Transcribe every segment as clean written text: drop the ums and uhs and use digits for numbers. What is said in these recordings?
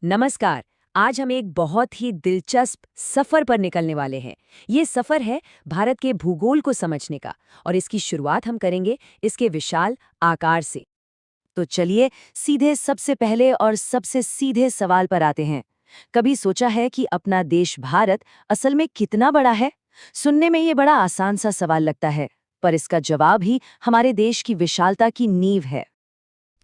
नमस्कार। आज हम एक बहुत ही दिलचस्प सफर पर निकलने वाले हैं। ये सफर है भारत के भूगोल को समझने का और इसकी शुरुआत हम करेंगे इसके विशाल आकार से। तो चलिए सीधे सबसे पहले और सबसे सीधे सवाल पर आते हैं। कभी सोचा है कि अपना देश भारत असल में कितना बड़ा है? सुनने में ये बड़ा आसान सा सवाल लगता है, पर इसका जवाब ही हमारे देश की विशालता की नींव है।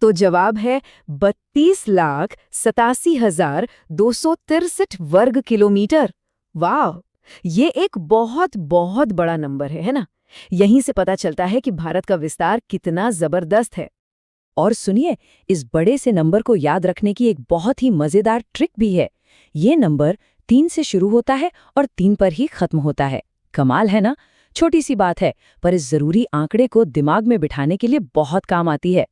तो जवाब है 32,87,263 वर्ग किलोमीटर। वाह, ये एक बहुत बहुत बड़ा नंबर है ना? यहीं से पता चलता है कि भारत का विस्तार कितना जबरदस्त है। और सुनिए, इस बड़े से नंबर को याद रखने की एक बहुत ही मजेदार ट्रिक भी है। ये नंबर 3 से शुरू होता है और 3 पर ही खत्म होता है। कमाल है ना? छोटी सी बात है, पर इस जरूरी आंकड़े को दिमाग में बिठाने के लिए बहुत काम आती है।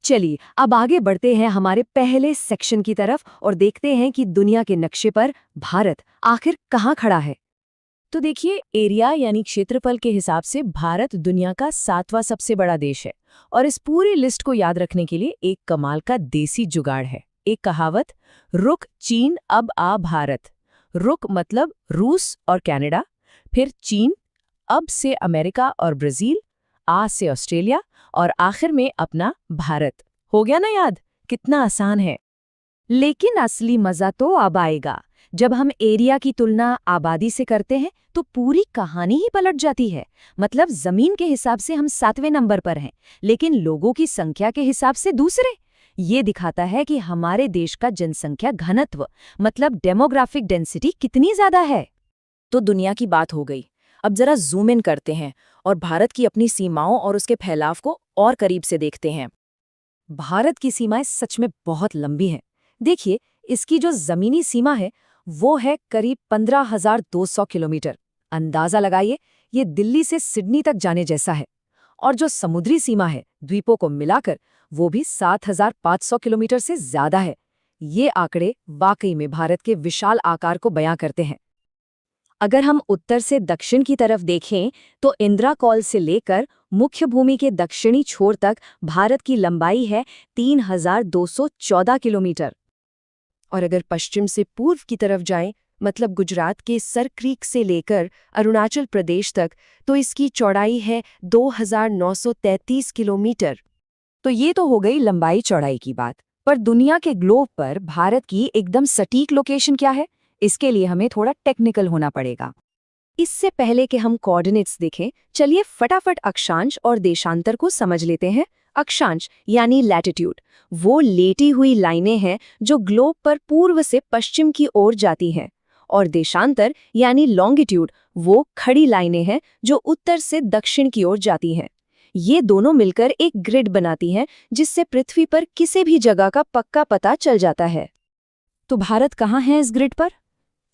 चलिए अब आगे बढ़ते हैं हमारे पहले सेक्शन की तरफ और देखते हैं कि दुनिया के नक्शे पर भारत आखिर कहाँ खड़ा है। तो देखिए, एरिया यानी क्षेत्रफल के हिसाब से भारत दुनिया का 7वां सबसे बड़ा देश है। और इस पूरी लिस्ट को याद रखने के लिए एक कमाल का देसी जुगाड़ है। एक कहावत, रुक चीन अब आ भारत। रुक मतलब रूस और कनाडा, फिर चीन, अब से अमेरिका और ब्राजील, आ से ऑस्ट्रेलिया और आखिर में अपना भारत। हो गया ना याद? कितना आसान है। लेकिन असली मजा तो अब आएगा जब हम एरिया की तुलना आबादी से करते हैं, तो पूरी कहानी ही पलट जाती है। मतलब जमीन के हिसाब से हम 7वें नंबर पर हैं, लेकिन लोगों की संख्या के हिसाब से दूसरे। ये दिखाता है कि हमारे देश का जनसंख्या घनत्व मतलब डेमोग्राफिक डेंसिटी कितनी ज्यादा है। तो दुनिया की बात हो गई। अब जरा जूम इन करते हैं और भारत की अपनी सीमाओं और उसके फैलाव को और करीब से देखते हैं। भारत की सीमाएं सच में बहुत लंबी हैं। देखिए, इसकी जो जमीनी सीमा है वो है करीब 15,200 किलोमीटर। अंदाजा लगाइए, ये दिल्ली से सिडनी तक जाने जैसा है। और जो समुद्री सीमा है द्वीपों को मिलाकर, वो भी 7,500 किलोमीटर से ज्यादा है। ये आंकड़े वाकई में भारत के विशाल आकार को बयां करते हैं। अगर हम उत्तर से दक्षिण की तरफ देखें, तो इंदिरा कॉल से लेकर मुख्य भूमि के दक्षिणी छोर तक भारत की लंबाई है 3,214 किलोमीटर। और अगर पश्चिम से पूर्व की तरफ जाएं, मतलब गुजरात के सर क्रीक से लेकर अरुणाचल प्रदेश तक, तो इसकी चौड़ाई है 2,933 किलोमीटर। तो ये तो हो गई लंबाई चौड़ाई की बात। पर दुनिया के ग्लोब पर भारत की एकदम सटीक लोकेशन क्या है? इसके लिए हमें थोड़ा टेक्निकल होना पड़ेगा। इससे पहले कि हम कोऑर्डिनेट्स देखें, चलिए फटाफट अक्षांश और देशांतर को समझ लेते हैं। अक्षांश यानी लैटिट्यूड, वो लेटी हुई लाइनें हैं जो ग्लोब पर पूर्व से पश्चिम की ओर जाती हैं। और देशांतर यानी लॉन्गिट्यूड, वो खड़ी लाइनें हैं जो उत्तर से दक्षिण की ओर जाती हैं। ये दोनों मिलकर एक ग्रिड बनाती हैं, जिससे पृथ्वी पर किसी भी जगह का पक्का पता चल जाता है। तो भारत कहाँ है इस ग्रिड पर?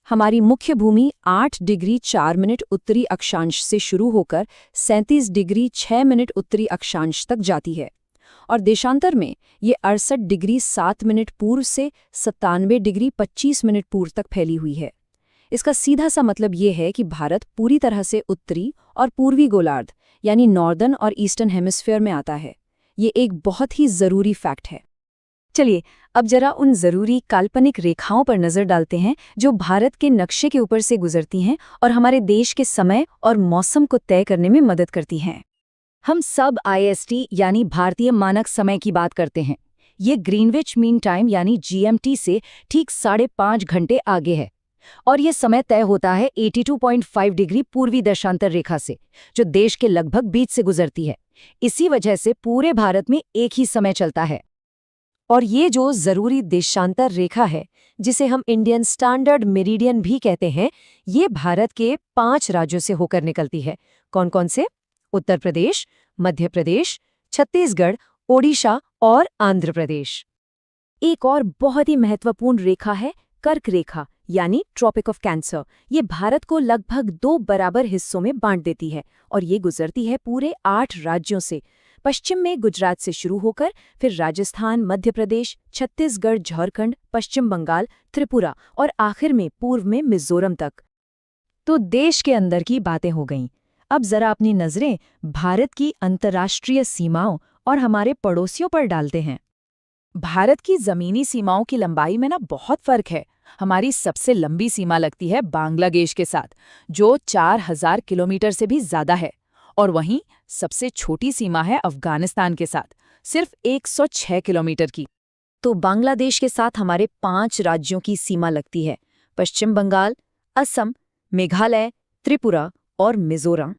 हमारी मुख्य भूमि 8 डिग्री 4 मिनट उत्तरी अक्षांश से शुरू होकर 37 डिग्री 6 मिनट उत्तरी अक्षांश तक जाती है। और देशांतर में ये 68 डिग्री 7 मिनट पूर्व से 97 डिग्री 25 मिनट पूर्व तक फैली हुई है। इसका सीधा सा मतलब ये है कि भारत पूरी तरह से उत्तरी और पूर्वी गोलार्ध यानी नॉर्दर्न और ईस्टर्न हेमिस्फीयर में आता है। ये एक बहुत ही ज़रूरी फैक्ट है। चलिए अब जरा उन जरूरी काल्पनिक रेखाओं पर नजर डालते हैं जो भारत के नक्शे के ऊपर से गुजरती हैं और हमारे देश के समय और मौसम को तय करने में मदद करती हैं। हम सब आईएसटी यानी भारतीय मानक समय की बात करते हैं। ये ग्रीनविच मीन टाइम यानी जीएमटी से ठीक 5.5 घंटे आगे है। और ये समय तय होता है 82.5 डिग्री पूर्वी देशांतर रेखा से, जो देश के लगभग बीच से गुजरती है। इसी वजह से पूरे भारत में एक ही समय चलता है। और ये जो जरूरी देशांतर रेखा है, जिसे हम इंडियन स्टैंडर्ड मेरिडियन भी कहते हैं, ये भारत के 5 राज्यों से होकर निकलती है। कौन कौन से? उत्तर प्रदेश, मध्य प्रदेश, छत्तीसगढ़, ओडिशा और आंध्र प्रदेश। एक और बहुत ही महत्वपूर्ण रेखा है कर्क रेखा यानी ट्रॉपिक ऑफ कैंसर। ये भारत को लगभग 2 बराबर हिस्सों में बांट देती है और ये गुजरती है पूरे 8 राज्यों से। पश्चिम में गुजरात से शुरू होकर फिर राजस्थान, मध्य प्रदेश, छत्तीसगढ़, झारखंड, पश्चिम बंगाल, त्रिपुरा और आखिर में पूर्व में मिजोरम तक। तो देश के अंदर की बातें हो गईं। अब जरा अपनी नजरें भारत की अंतर्राष्ट्रीय सीमाओं और हमारे पड़ोसियों पर डालते हैं। भारत की जमीनी सीमाओं की लंबाई में ना बहुत फर्क है। हमारी सबसे लंबी सीमा लगती है बांग्लादेश के साथ, जो 4000 किलोमीटर से भी ज्यादा है। और वहीं सबसे छोटी सीमा है अफगानिस्तान के साथ, सिर्फ 106 किलोमीटर की। तो बांग्लादेश के साथ हमारे 5 राज्यों की सीमा लगती है: पश्चिम बंगाल, असम, मेघालय, त्रिपुरा और मिजोरम।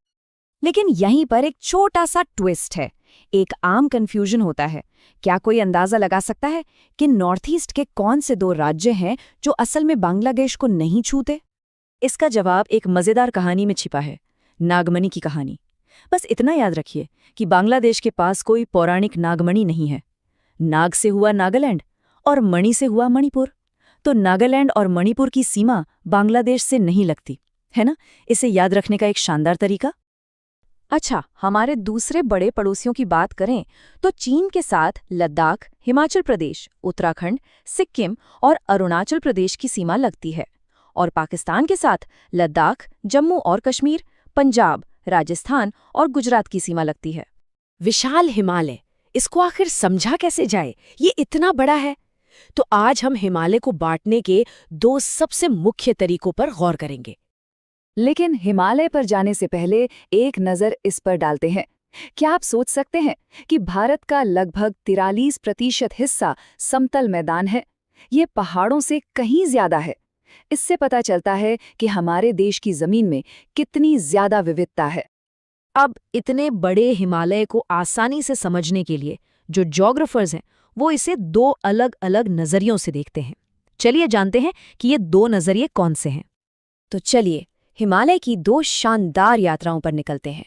लेकिन यहीं पर एक छोटा सा ट्विस्ट है। एक आम कंफ्यूजन होता है। क्या कोई अंदाजा लगा सकता है कि नॉर्थ ईस्ट के कौन से 2 राज्य हैं जो असल में बांग्लादेश को नहीं छूते? इसका जवाब एक मजेदार कहानी में छिपा है, नागमणि की कहानी। बस इतना याद रखिए कि बांग्लादेश के पास कोई पौराणिक नागमणि नहीं है। नाग से हुआ नागालैंड और मणि से हुआ मणिपुर। तो नागालैंड और मणिपुर की सीमा बांग्लादेश से नहीं लगती, है ना? इसे याद रखने का एक शानदार तरीका। अच्छा, हमारे दूसरे बड़े पड़ोसियों की बात करें तो चीन के साथ लद्दाख, हिमाचल प्रदेश, उत्तराखंड, सिक्किम और अरुणाचल प्रदेश की सीमा लगती है। और पाकिस्तान के साथ लद्दाख, जम्मू और कश्मीर, पंजाब, राजस्थान और गुजरात की सीमा लगती है। विशाल हिमालय, इसको आखिर समझा कैसे जाए? ये इतना बड़ा है। तो आज हम हिमालय को बांटने के 2 सबसे मुख्य तरीकों पर गौर करेंगे। लेकिन हिमालय पर जाने से पहले एक नज़र इस पर डालते हैं। क्या आप सोच सकते हैं कि भारत का लगभग 43% हिस्सा समतल मैदान है? ये पहाड़ों से कहीं ज्यादा है। इससे पता चलता है कि हमारे देश की जमीन में कितनी ज्यादा विविधता है। अब इतने बड़े हिमालय को आसानी से समझने के लिए जो ज्योग्राफर्स हैं वो इसे 2 अलग-अलग नजरियों से देखते हैं। चलिए जानते हैं कि ये 2 नजरिए कौन से हैं। तो चलिए हिमालय की 2 शानदार यात्राओं पर निकलते हैं।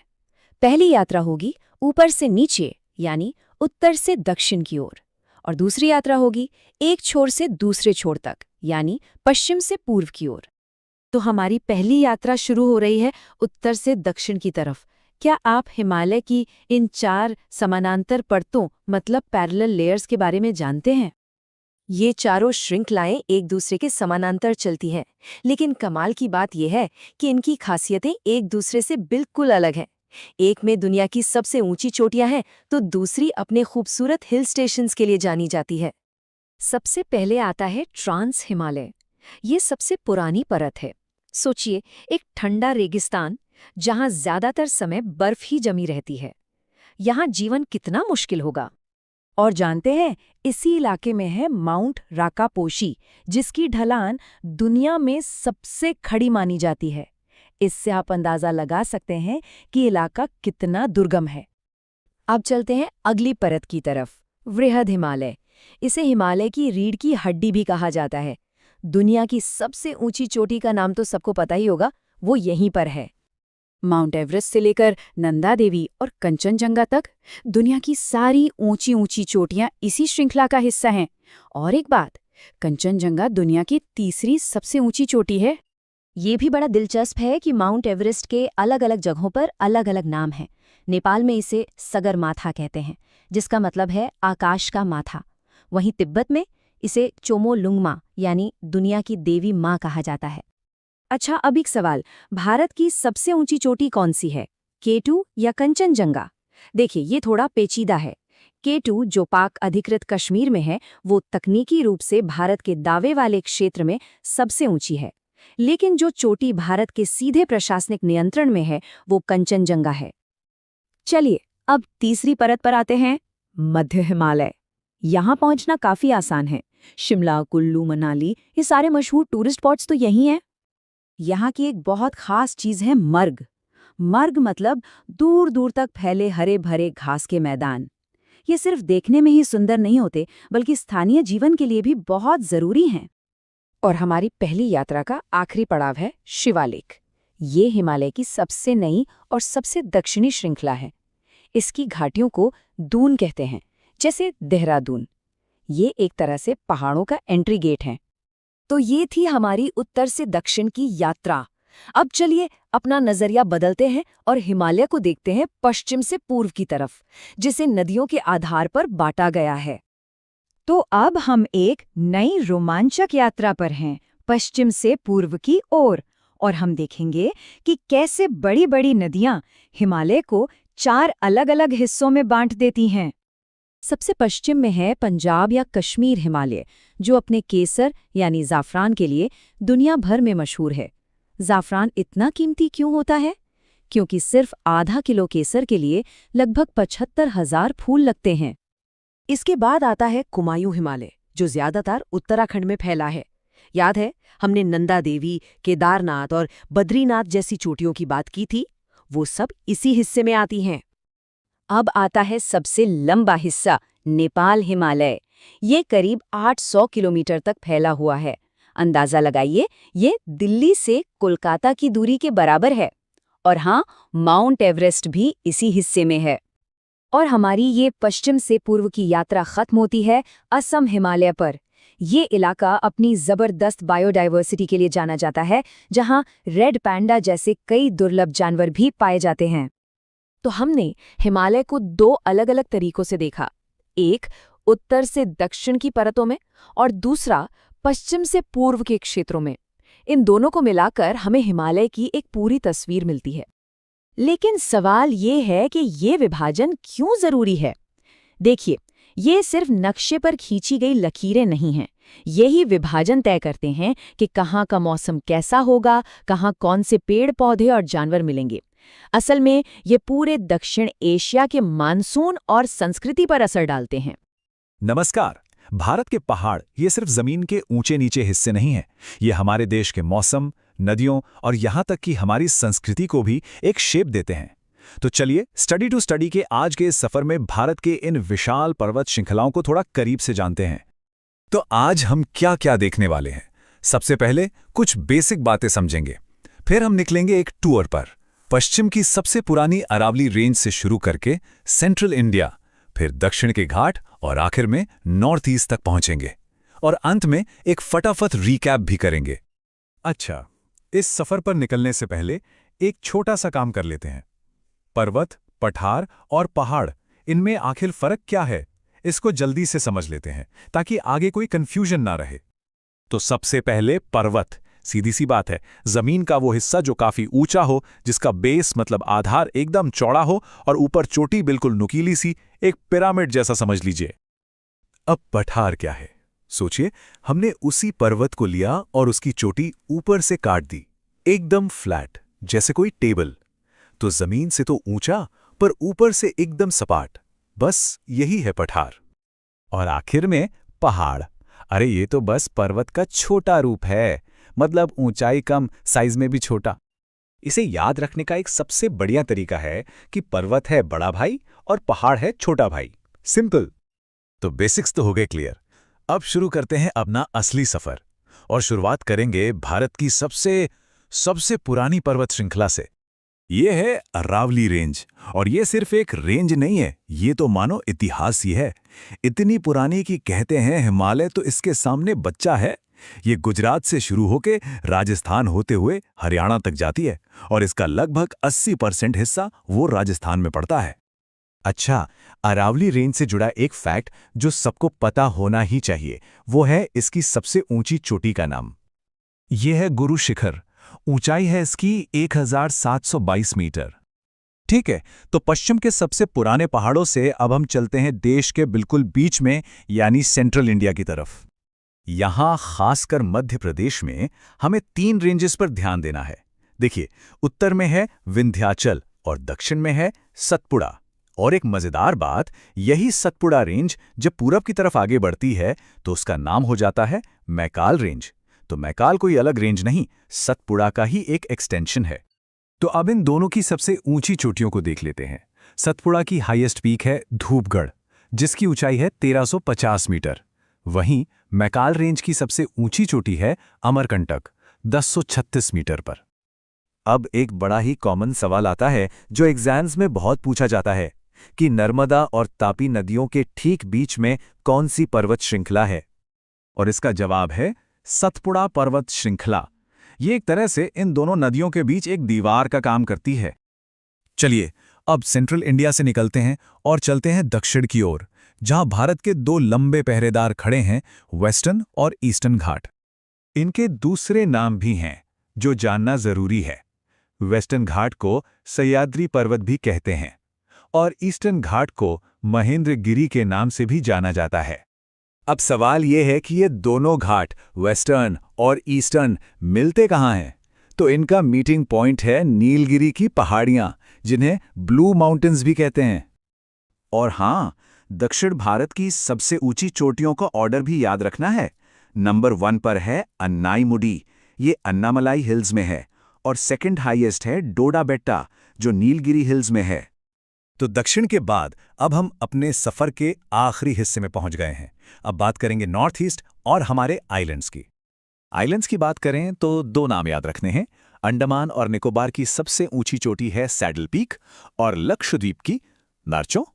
पहली यात्रा होगी ऊपर से नीचे, यानी उत्तर से दक्षिण की ओर, और दूसरी यात्रा होगी एक छोर से दूसरे छोर तक, यानी पश्चिम से पूर्व की ओर। तो हमारी पहली यात्रा शुरू हो रही है उत्तर से दक्षिण की तरफ। क्या आप हिमालय की इन 4 समानांतर परतों मतलब पैरेलल लेयर्स के बारे में जानते हैं? ये चारों श्रृंखलाएं एक दूसरे के समानांतर चलती हैं, लेकिन कमाल की बात यह है कि इनकी खासियतें एक दूसरे से बिल्कुल अलग हैं। एक में दुनिया की सबसे ऊंची चोटियां हैं, तो दूसरी अपने खूबसूरत हिल स्टेशंस के लिए जानी जाती है। सबसे पहले आता है ट्रांस हिमालय। ये सबसे पुरानी परत है। सोचिए, एक ठंडा रेगिस्तान जहां ज्यादातर समय बर्फ ही जमी रहती है। यहाँ जीवन कितना मुश्किल होगा। और जानते हैं, इसी इलाके में है माउंट राकापोशी, जिसकी ढलान दुनिया में सबसे खड़ी मानी जाती है। इससे आप अंदाजा लगा सकते हैं कि इलाका कितना दुर्गम है। अब चलते हैं अगली परत की तरफ, वृहद हिमालय। इसे हिमालय की रीढ़ की हड्डी भी कहा जाता है। दुनिया की सबसे ऊंची चोटी का नाम तो सबको पता ही होगा, वो यहीं पर है। माउंट एवरेस्ट से लेकर नंदा देवी और कंचनजंगा तक दुनिया की सारी ऊंची ऊंची चोटियां इसी श्रृंखला का हिस्सा हैं। और एक बात, कंचनजंगा दुनिया की तीसरी सबसे ऊंची चोटी है। ये भी बड़ा दिलचस्प है कि माउंट एवरेस्ट के अलग अलग जगहों पर अलग अलग नाम हैं। नेपाल में इसे सगरमाथा कहते हैं, जिसका मतलब है आकाश का माथा। वहीं तिब्बत में इसे चोमोलुंगमा यानी दुनिया की देवी माँ कहा जाता है। अच्छा, अब एक सवाल, भारत की सबसे ऊंची चोटी कौन सी है, K2 या कंचनजंगा? देखिए, ये थोड़ा पेचीदा है। K2 जो पाक अधिकृत कश्मीर में है, वो तकनीकी रूप से भारत के दावे वाले क्षेत्र में सबसे ऊंची है। लेकिन जो चोटी भारत के सीधे प्रशासनिक नियंत्रण में है, वो कंचनजंगा है। चलिए, अब तीसरी परत पर आते हैं, मध्य हिमालय। यहाँ पहुंचना काफी आसान है। शिमला, कुल्लू, मनाली, ये सारे मशहूर टूरिस्ट स्पॉट्स तो यही हैं। यहाँ की एक बहुत खास चीज है मर्ग। मर्ग मतलब दूर दूर तक फैले हरे भरे घास के मैदान। ये सिर्फ देखने में ही सुंदर नहीं होते, बल्कि स्थानीय जीवन के लिए भी बहुत जरूरी हैं। और हमारी पहली यात्रा का आखिरी पड़ाव है शिवालिक। ये हिमालय की सबसे नई और सबसे दक्षिणी श्रृंखला है। इसकी घाटियों को दून कहते हैं, जैसे देहरादून। ये एक तरह से पहाड़ों का एंट्री गेट है। तो ये थी हमारी उत्तर से दक्षिण की यात्रा। अब चलिए अपना नजरिया बदलते हैं और हिमालय को देखते हैं पश्चिम से पूर्व की तरफ, जिसे नदियों के आधार पर बांटा गया है। तो अब हम एक नई रोमांचक यात्रा पर हैं, पश्चिम से पूर्व की ओर, और हम देखेंगे कि कैसे बड़ी बड़ी नदियां हिमालय को 4 अलग अलग हिस्सों में बांट देती हैं। सबसे पश्चिम में है पंजाब या कश्मीर हिमालय, जो अपने केसर यानी ज़ाफ़रान के लिए दुनिया भर में मशहूर है। ज़ाफ़रान इतना कीमती क्यों होता है? क्योंकि सिर्फ आधा किलो केसर के लिए लगभग 75,000 फूल लगते हैं। इसके बाद आता है कुमायूं हिमालय, जो ज्यादातर उत्तराखंड में फैला है। याद है, हमने नंदा देवी, केदारनाथ और बद्रीनाथ जैसी चोटियों की बात की थी, वो सब इसी हिस्से में आती हैं। अब आता है सबसे लंबा हिस्सा, नेपाल हिमालय। ये करीब 800 किलोमीटर तक फैला हुआ है। अंदाजा लगाइए, ये दिल्ली से कोलकाता की दूरी के बराबर है। और हाँ, माउंट एवरेस्ट भी इसी हिस्से में है। और हमारी ये पश्चिम से पूर्व की यात्रा खत्म होती है असम हिमालय पर। ये इलाका अपनी जबरदस्त बायोडायवर्सिटी के लिए जाना जाता है, जहाँ रेड पैंडा जैसे कई दुर्लभ जानवर भी पाए जाते हैं। तो हमने हिमालय को दो अलग अलग तरीकों से देखा, एक उत्तर से दक्षिण की परतों में और दूसरा पश्चिम से पूर्व के क्षेत्रों में। इन दोनों को मिलाकर हमें हिमालय की एक पूरी तस्वीर मिलती है। लेकिन सवाल ये है कि ये विभाजन क्यों जरूरी है? देखिए, ये सिर्फ नक्शे पर खींची गई लकीरें नहीं हैं। यही विभाजन तय करते हैं कि कहाँ का मौसम कैसा होगा, कहाँ कौन से पेड़ पौधे और जानवर मिलेंगे। असल में ये पूरे दक्षिण एशिया के मानसून और संस्कृति पर असर डालते हैं। नमस्कार। भारत के पहाड़ ये सिर्फ जमीन के ऊंचे नीचे हिस्से नहीं हैं। ये हमारे देश के मौसम, नदियों और यहाँ तक कि हमारी संस्कृति को भी एक शेप देते हैं। तो चलिए स्टडी टू स्टडी के आज के इस सफर में भारत के इन विशाल पर्वत श्रृंखलाओं को थोड़ा करीब से जानते हैं। तो आज हम क्या क्या देखने वाले हैं? सबसे पहले कुछ बेसिक बातें समझेंगे, फिर हम निकलेंगे एक टूर पर, पश्चिम की सबसे पुरानी अरावली रेंज से शुरू करके सेंट्रल इंडिया, फिर दक्षिण के घाट और आखिर में नॉर्थ ईस्ट तक पहुंचेंगे और अंत में एक फटाफट रिकैप भी करेंगे। अच्छा, इस सफर पर निकलने से पहले एक छोटा सा काम कर लेते हैं। पर्वत, पठार और पहाड़, इनमें आखिर फर्क क्या है, इसको जल्दी से समझ लेते हैं ताकि आगे कोई कंफ्यूजन ना रहे। तो सबसे पहले पर्वत। सीधी सी बात है, जमीन का वो हिस्सा जो काफी ऊंचा हो, जिसका बेस मतलब आधार एकदम चौड़ा हो और ऊपर चोटी बिल्कुल नुकीली सी, एक पिरामिड जैसा समझ लीजिए। अब पठार क्या है? सोचिए, हमने उसी पर्वत को लिया और उसकी चोटी ऊपर से काट दी, एकदम फ्लैट, जैसे कोई टेबल। तो जमीन से तो ऊंचा, पर ऊपर से एकदम सपाट। बस यही है पठार। और आखिर में पहाड़। अरे ये तो बस पर्वत का छोटा रूप है, मतलब ऊंचाई कम, साइज में भी छोटा। इसे याद रखने का एक सबसे बढ़िया तरीका है कि पर्वत है बड़ा भाई और पहाड़ है छोटा भाई। सिंपल। तो बेसिक्स तो हो गए क्लियर। अब शुरू करते हैं अपना असली सफर और शुरुआत करेंगे भारत की सबसे पुरानी पर्वत श्रृंखला से। ये है अरावली रेंज। और ये सिर्फ एक रेंज नहीं है, ये तो मानो इतिहास ही है। इतनी पुरानी कि कहते हैं हिमालय तो इसके सामने बच्चा है। ये गुजरात से शुरू होके राजस्थान होते हुए हरियाणा तक जाती है और इसका लगभग 80% हिस्सा वो राजस्थान में पड़ता है। अच्छा, अरावली रेंज से जुड़ा एक फैक्ट जो सबको पता होना ही चाहिए, वो है इसकी सबसे ऊंची चोटी का नाम। ये है गुरु शिखर। ऊंचाई है इसकी 1722 मीटर। ठीक है, तो पश्चिम के सबसे पुराने पहाड़ों से अब हम चलते हैं देश के बिल्कुल बीच में, यानी सेंट्रल इंडिया की तरफ। यहां खासकर मध्य प्रदेश में हमें 3 रेंजेस पर ध्यान देना है। देखिए, उत्तर में है विंध्याचल और दक्षिण में है सतपुड़ा। और एक मजेदार बात, यही सतपुड़ा रेंज जब पूरब की तरफ आगे बढ़ती है तो उसका नाम हो जाता है मैकाल रेंज। तो मैकाल कोई अलग रेंज नहीं, सतपुड़ा का ही एक एक्सटेंशन है। तो अब इन दोनों की सबसे ऊंची चोटियों को देख लेते हैं। सतपुड़ा की हाईएस्ट पीक है धूपगढ़, जिसकी ऊंचाई है 1350 मीटर। वहीं मैकाल रेंज की सबसे ऊंची चोटी है अमरकंटक, 1036 मीटर पर। अब एक बड़ा ही कॉमन सवाल आता है जो एग्जाम्स में बहुत पूछा जाता है कि नर्मदा और तापी नदियों के ठीक बीच में कौन सी पर्वत श्रृंखला है? और इसका जवाब है सतपुड़ा पर्वत श्रृंखला। ये एक तरह से इन दोनों नदियों के बीच एक दीवार का काम करती है। चलिए, अब सेंट्रल इंडिया से निकलते हैं और चलते हैं दक्षिण की ओर, जहां भारत के 2 लंबे पहरेदार खड़े हैं, वेस्टर्न और ईस्टर्न घाट। इनके दूसरे नाम भी हैं जो जानना जरूरी है। वेस्टर्न घाट को सह्याद्री पर्वत भी कहते हैं और ईस्टर्न घाट को महेंद्रगिरी के नाम से भी जाना जाता है। अब सवाल ये है कि ये दोनों घाट वेस्टर्न और ईस्टर्न मिलते कहाँ हैं? तो इनका मीटिंग पॉइंट है नीलगिरी की पहाड़ियाँ, जिन्हें ब्लू माउंटेन्स भी कहते हैं। और हाँ, दक्षिण भारत की सबसे ऊंची चोटियों का ऑर्डर भी याद रखना है। नंबर 1 पर है अन्नाईमुडी, ये अन्नामलाई हिल्स में है, और सेकंड हाईएस्ट है डोडा बेट्टा, जो नीलगिरी हिल्स में है। तो दक्षिण के बाद अब हम अपने सफर के आखिरी हिस्से में पहुंच गए हैं। अब बात करेंगे नॉर्थ ईस्ट और हमारे आइलैंड्स की। आइलैंड्स की बात करें तो 2 नाम याद रखने हैं। अंडमान और निकोबार की सबसे ऊंची चोटी है सैडल पीक, और लक्षद्वीप की नार्चो।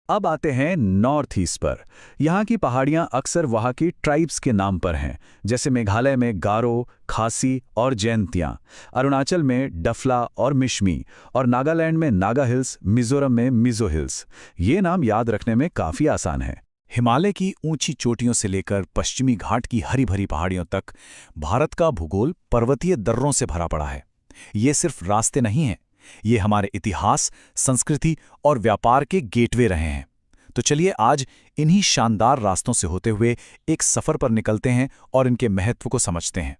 अब आते हैं नॉर्थ ईस्ट पर। यहाँ की पहाड़ियाँ अक्सर वहाँ की ट्राइब्स के नाम पर हैं, जैसे मेघालय में गारो, खासी और जैंतियाँ, अरुणाचल में डफला और मिशमी, और नागालैंड में नागा हिल्स, मिजोरम में मिजो हिल्स। ये नाम याद रखने में काफ़ी आसान है। हिमालय की ऊंची चोटियों से लेकर पश्चिमी घाट की हरी भरी पहाड़ियों तक भारत का भूगोल पर्वतीय दर्रों से भरा पड़ा है। ये सिर्फ रास्ते नहीं हैं, ये हमारे इतिहास, संस्कृति और व्यापार के गेटवे रहे हैं। तो चलिए आज इन्हीं शानदार रास्तों से होते हुए एक सफर पर निकलते हैं और इनके महत्व को समझते हैं।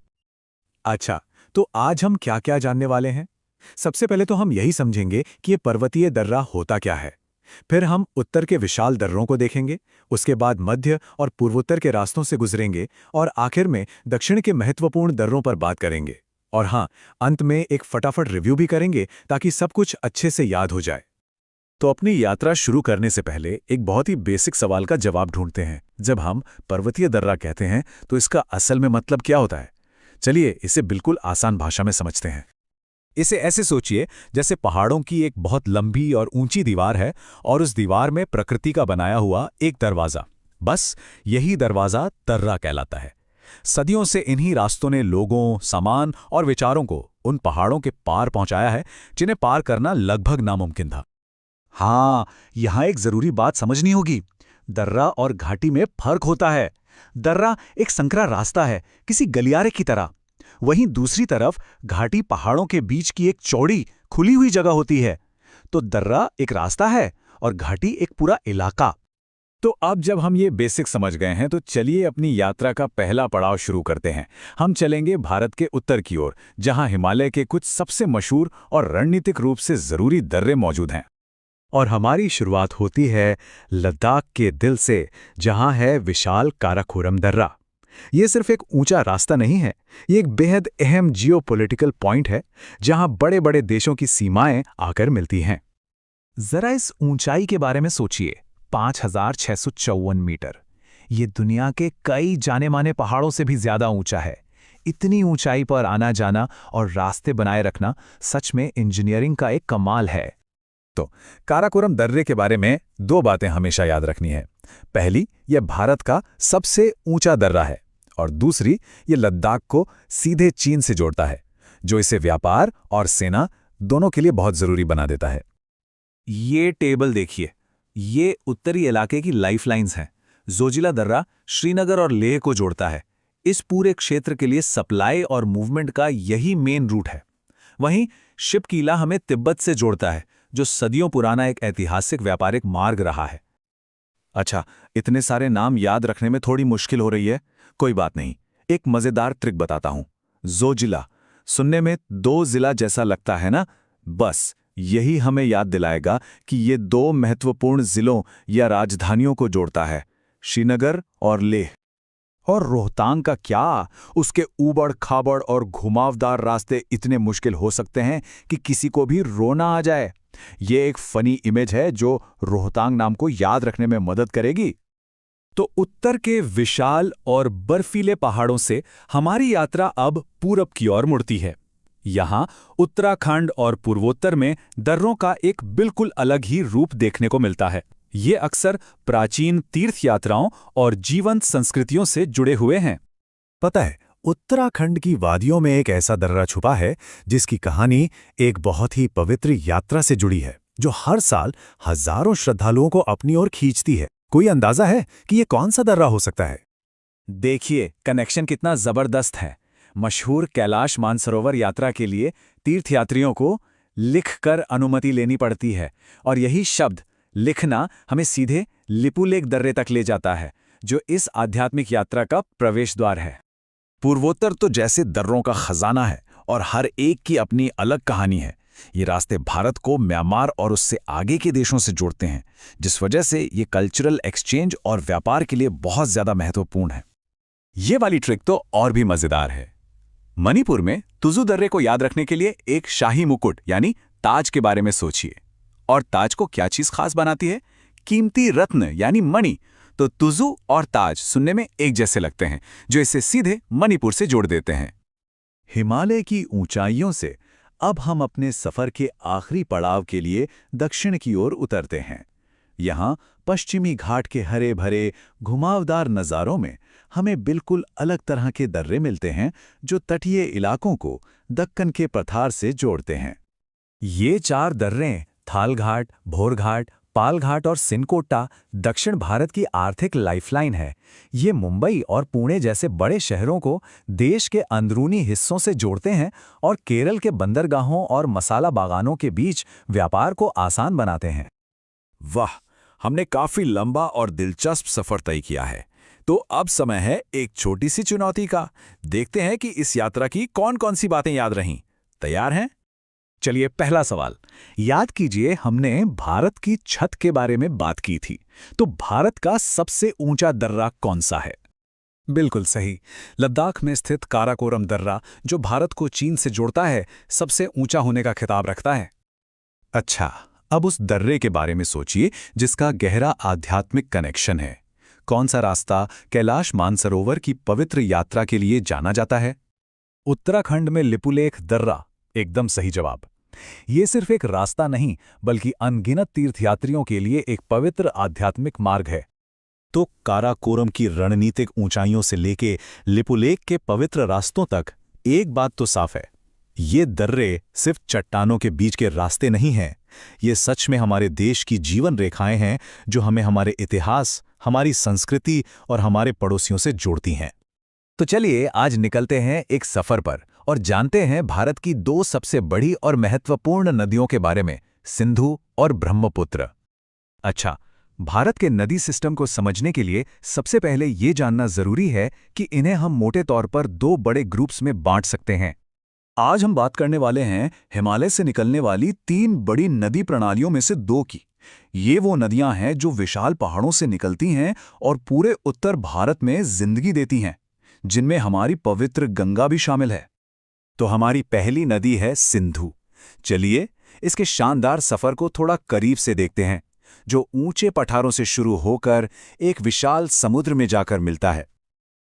अच्छा, तो आज हम क्या-क्या जानने वाले हैं? सबसे पहले तो हम यही समझेंगे कि ये पर्वतीय दर्रा होता क्या है। फिर हम उत्तर के विशाल दर्रों को देखेंगे, उसके बाद मध्य और पूर्वोत्तर के रास्तों से गुजरेंगे, और आखिर में दक्षिण के महत्वपूर्ण दर्रों पर बात करेंगे। और हाँ, अंत में एक फटाफट रिव्यू भी करेंगे ताकि सब कुछ अच्छे से याद हो जाए। तो अपनी यात्रा शुरू करने से पहले एक बहुत ही बेसिक सवाल का जवाब ढूंढते हैं। जब हम पर्वतीय दर्रा कहते हैं तो इसका असल में मतलब क्या होता है? चलिए इसे बिल्कुल आसान भाषा में समझते हैं। इसे ऐसे सोचिए जैसे पहाड़ों की एक बहुत लंबी और ऊंची दीवार है, और उस दीवार में प्रकृति का बनाया हुआ एक दरवाज़ा। बस यही दरवाज़ा दर्रा कहलाता है। सदियों से इन्हीं रास्तों ने लोगों, सामान और विचारों को उन पहाड़ों के पार पहुंचाया है जिन्हें पार करना लगभग नामुमकिन था। हाँ, यहाँ एक ज़रूरी बात समझनी होगी। दर्रा और घाटी में फर्क होता है। दर्रा एक संकरा रास्ता है, किसी गलियारे की तरह। वहीं दूसरी तरफ घाटी पहाड़ों के बीच की एक चौड़ी, खुली हुई जगह होती है। तो दर्रा एक रास्ता है और घाटी एक पूरा इलाका। तो अब जब हम ये बेसिक समझ गए हैं तो चलिए अपनी यात्रा का पहला पड़ाव शुरू करते हैं। हम चलेंगे भारत के उत्तर की ओर, जहां हिमालय के कुछ सबसे मशहूर और रणनीतिक रूप से ज़रूरी दर्रे मौजूद हैं। और हमारी शुरुआत होती है लद्दाख के दिल से, जहां है विशाल काराकोरम दर्रा। ये सिर्फ एक ऊंचा रास्ता नहीं है, ये एक बेहद अहम जियोपॉलिटिकल पॉइंट है, जहां बड़े-बड़े देशों की सीमाएं आकर मिलती हैं। जरा इस ऊंचाई के बारे में सोचिए, 5,654 मीटर। ये दुनिया के कई जाने-माने पहाड़ों से भी ज्यादा ऊंचा है। इतनी ऊंचाई पर आना जाना और रास्ते बनाए रखना सच में इंजीनियरिंग का एक कमाल है। तो काराकोरम दर्रे के बारे में 2 बातें हमेशा याद रखनी है। पहली, यह भारत का सबसे ऊंचा दर्रा है, और दूसरी, ये लद्दाख को सीधे चीन से जोड़ता है, जो इसे व्यापार और सेना दोनों के लिए बहुत जरूरी बना देता है। ये टेबल देखिए, ये उत्तरी इलाके की लाइफलाइंस हैं। जोजिला दर्रा श्रीनगर और लेह को जोड़ता है। इस पूरे क्षेत्र के लिए सप्लाई और मूवमेंट का यही मेन रूट है। वहीं शिपकीला हमें तिब्बत से जोड़ता है, जो सदियों पुराना एक ऐतिहासिक व्यापारिक मार्ग रहा है। अच्छा, इतने सारे नाम याद रखने में थोड़ी मुश्किल हो रही है। कोई बात नहीं, एक मजेदार ट्रिक बताता हूं। जोजिला सुनने में 2 जिला जैसा लगता है ना? बस यही हमें याद दिलाएगा कि ये 2 महत्वपूर्ण जिलों या राजधानियों को जोड़ता है, श्रीनगर और लेह। और रोहतांग का क्या? उसके ऊबड़ खाबड़ और घुमावदार रास्ते इतने मुश्किल हो सकते हैं कि किसी को भी रोना आ जाए। ये एक फनी इमेज है जो रोहतांग नाम को याद रखने में मदद करेगी। तो उत्तर के विशाल और बर्फीले पहाड़ों से हमारी यात्रा अब पूरब की ओर मुड़ती है। यहाँ उत्तराखंड और पूर्वोत्तर में दर्रों का एक बिल्कुल अलग ही रूप देखने को मिलता है। ये अक्सर प्राचीन तीर्थ यात्राओं और जीवंत संस्कृतियों से जुड़े हुए हैं। पता है, उत्तराखंड की वादियों में एक ऐसा दर्रा छुपा है जिसकी कहानी एक बहुत ही पवित्र यात्रा से जुड़ी है, जो हर साल हजारों श्रद्धालुओं को अपनी ओर खींचती है। कोई अंदाजा है कि ये कौन सा दर्रा हो सकता है? देखिए, कनेक्शन कितना जबरदस्त है। मशहूर कैलाश मानसरोवर यात्रा के लिए तीर्थयात्रियों को लिखकर अनुमति लेनी पड़ती है, और यही शब्द लिखना हमें सीधे लिपुलेख दर्रे तक ले जाता है, जो इस आध्यात्मिक यात्रा का प्रवेश द्वार है। पूर्वोत्तर तो जैसे दर्रों का खजाना है और हर एक की अपनी अलग कहानी है। ये रास्ते भारत को म्यांमार और उससे आगे के देशों से जोड़ते हैं, जिस वजह से ये कल्चरल एक्सचेंज और व्यापार के लिए बहुत ज्यादा महत्वपूर्ण है। ये वाली ट्रिक तो और भी मजेदार है। मणिपुर में तुजु दर्रे को याद रखने के लिए एक शाही मुकुट यानी ताज के बारे में सोचिए। और ताज को क्या चीज खास बनाती है? कीमती रत्न यानी मणि। तो तुजु और ताज सुनने में एक जैसे लगते हैं, जो इसे सीधे मणिपुर से जोड़ देते हैं। हिमालय की ऊंचाइयों से अब हम अपने सफर के आखिरी पड़ाव के लिए दक्षिण की ओर उतरते हैं। यहाँ पश्चिमी घाट के हरे भरे घुमावदार नज़ारों में हमें बिल्कुल अलग तरह के दर्रे मिलते हैं, जो तटीय इलाकों को दक्कन के पठार से जोड़ते हैं। ये 4 दर्रे थालघाट, भोरघाट, पालघाट और सिनकोटा दक्षिण भारत की आर्थिक लाइफलाइन है। ये मुंबई और पुणे जैसे बड़े शहरों को देश के अंदरूनी हिस्सों से जोड़ते हैं और केरल के बंदरगाहों और मसाला बागानों के बीच व्यापार को आसान बनाते हैं। वाह, हमने काफी लंबा और दिलचस्प सफर तय किया है। तो अब समय है एक छोटी सी चुनौती का। देखते हैं कि इस यात्रा की कौन कौन सी बातें याद रहीं। तैयार हैं? चलिए, पहला सवाल याद कीजिए। हमने भारत की छत के बारे में बात की थी, तो भारत का सबसे ऊंचा दर्रा कौन सा है? बिल्कुल सही, लद्दाख में स्थित काराकोरम दर्रा, जो भारत को चीन से जोड़ता है, सबसे ऊंचा होने का खिताब रखता है। अच्छा, अब उस दर्रे के बारे में सोचिए जिसका गहरा आध्यात्मिक कनेक्शन है। कौन सा रास्ता कैलाश मानसरोवर की पवित्र यात्रा के लिए जाना जाता है? उत्तराखंड में लिपुलेख दर्रा एकदम सही जवाब। ये सिर्फ एक रास्ता नहीं, बल्कि अनगिनत तीर्थयात्रियों के लिए एक पवित्र आध्यात्मिक मार्ग है। तो काराकोरम की रणनीतिक ऊंचाइयों से लेके लिपुलेख के पवित्र रास्तों तक एक बात तो साफ है, ये दर्रे सिर्फ चट्टानों के बीच के रास्ते नहीं हैं। ये सच में हमारे देश की जीवन रेखाएं हैं, जो हमें हमारे इतिहास, हमारी संस्कृति और हमारे पड़ोसियों से जोड़ती हैं। तो चलिए आज निकलते हैं एक सफर पर और जानते हैं भारत की 2 सबसे बड़ी और महत्वपूर्ण नदियों के बारे में, सिंधु और ब्रह्मपुत्र। अच्छा, भारत के नदी सिस्टम को समझने के लिए सबसे पहले ये जानना जरूरी है कि इन्हें हम मोटे तौर पर 2 बड़े ग्रुप्स में बांट सकते हैं। आज हम बात करने वाले हैं हिमालय से निकलने वाली 3 बड़ी नदी प्रणालियों में से 2 की। ये वो नदियां हैं जो विशाल पहाड़ों से निकलती हैं और पूरे उत्तर भारत में जिंदगी देती हैं, जिनमें हमारी पवित्र गंगा भी शामिल है। तो हमारी पहली नदी है सिंधु। चलिए इसके शानदार सफर को थोड़ा करीब से देखते हैं, जो ऊंचे पठारों से शुरू होकर एक विशाल समुद्र में जाकर मिलता है।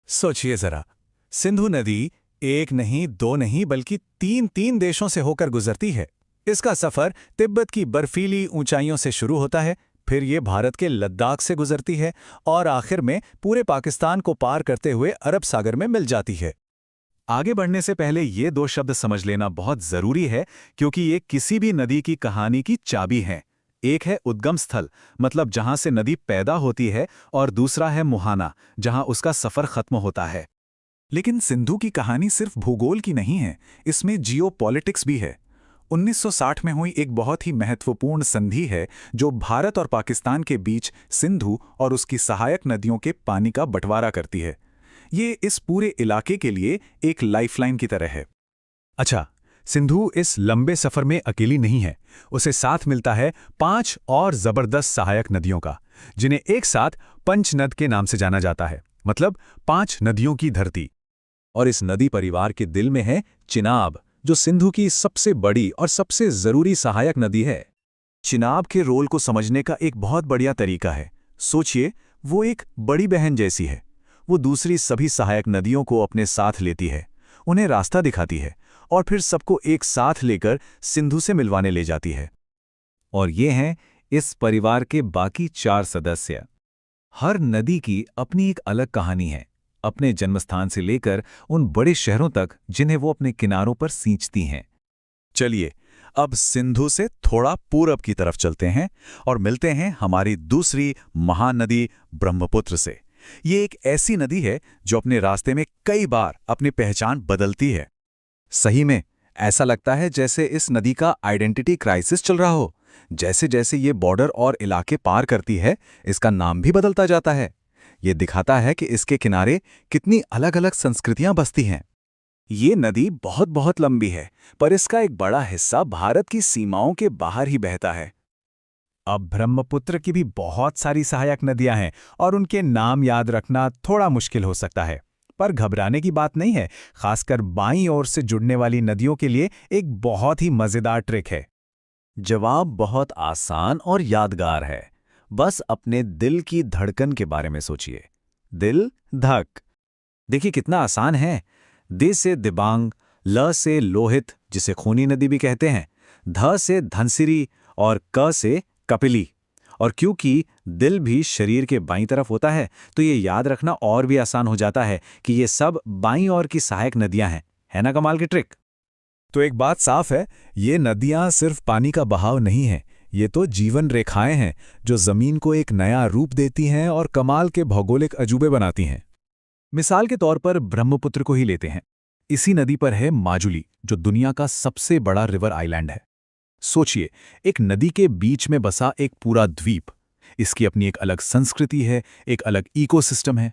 सोचिए जरा, सिंधु नदी 1 नहीं, 2 नहीं, बल्कि 3 देशों से होकर गुजरती है। इसका सफर तिब्बत की बर्फीली ऊंचाइयों से शुरू होता है, फिर ये भारत के लद्दाख से गुजरती है और आखिर में पूरे पाकिस्तान को पार करते हुए अरब सागर में मिल जाती है। आगे बढ़ने से पहले ये 2 शब्द समझ लेना बहुत जरूरी है, क्योंकि ये किसी भी नदी की कहानी की चाबी हैं। एक है उद्गम स्थल, मतलब जहां से नदी पैदा होती है, और दूसरा है मुहाना, जहां उसका सफर खत्म होता है। लेकिन सिंधु की कहानी सिर्फ भूगोल की नहीं है, इसमें जियोपॉलिटिक्स भी है। 1960 में हुई एक बहुत ही महत्वपूर्ण संधि है, जो भारत और पाकिस्तान के बीच सिंधु और उसकी सहायक नदियों के पानी का बंटवारा करती है। ये इस पूरे इलाके के लिए एक लाइफलाइन की तरह है। अच्छा, सिंधु इस लंबे सफर में अकेली नहीं है, उसे साथ मिलता है 5 और जबरदस्त सहायक नदियों का, जिन्हें एक साथ पंचनद के नाम से जाना जाता है, मतलब 5 नदियों की धरती। और इस नदी परिवार के दिल में है चिनाब, जो सिंधु की सबसे बड़ी और सबसे जरूरी सहायक नदी है। चिनाब के रोल को समझने का एक बहुत बढ़िया तरीका है। सोचिए, वो एक बड़ी बहन जैसी है। वो दूसरी सभी सहायक नदियों को अपने साथ लेती है, उन्हें रास्ता दिखाती है और फिर सबको एक साथ लेकर सिंधु से मिलवाने ले जाती है। और ये हैं इस परिवार के बाकी 4 सदस्य। हर नदी की अपनी एक अलग कहानी है, अपने जन्मस्थान से लेकर उन बड़े शहरों तक जिन्हें वो अपने किनारों पर सींचती हैं। चलिए अब सिंधु से थोड़ा पूरब की तरफ चलते हैं और मिलते हैं हमारी दूसरी महानदी ब्रह्मपुत्र से। ये एक ऐसी नदी है जो अपने रास्ते में कई बार अपनी पहचान बदलती है। सही में ऐसा लगता है जैसे इस नदी का आइडेंटिटी क्राइसिस चल रहा हो। जैसे जैसे ये बॉर्डर और इलाके पार करती है, इसका नाम भी बदलता जाता है। ये दिखाता है कि इसके किनारे कितनी अलग-अलग संस्कृतियां बसती हैं। ये नदी बहुत बहुत लंबी है, पर इसका एक बड़ा हिस्सा भारत की सीमाओं के बाहर ही बहता है। अब ब्रह्मपुत्र की भी बहुत सारी सहायक नदियां हैं और उनके नाम याद रखना थोड़ा मुश्किल हो सकता है, पर घबराने की बात नहीं है। खासकर बाईं ओर से जुड़ने वाली नदियों के लिए एक बहुत ही मजेदार ट्रिक है। जवाब बहुत आसान और यादगार है। बस अपने दिल की धड़कन के बारे में सोचिए। दिल धक। देखिए कितना आसान है। दे से दिबांग, ल से लोहित जिसे खूनी नदी भी कहते हैं, ध से धनसिरी और क से कपिली। और क्योंकि दिल भी शरीर के बाईं तरफ होता है, तो ये याद रखना और भी आसान हो जाता है कि ये सब बाईं ओर की सहायक नदियां हैं। है ना कमाल की ट्रिक? तो एक बात साफ है, ये नदियां सिर्फ पानी का बहाव नहीं है, ये तो जीवन रेखाएं हैं जो जमीन को एक नया रूप देती हैं और कमाल के भौगोलिक अजूबे बनाती हैं। मिसाल के तौर पर ब्रह्मपुत्र को ही लेते हैं। इसी नदी पर है माजुली, जो दुनिया का सबसे बड़ा रिवर आइलैंड है। सोचिए, एक नदी के बीच में बसा एक पूरा द्वीप। इसकी अपनी एक अलग संस्कृति है, एक अलग इकोसिस्टम है।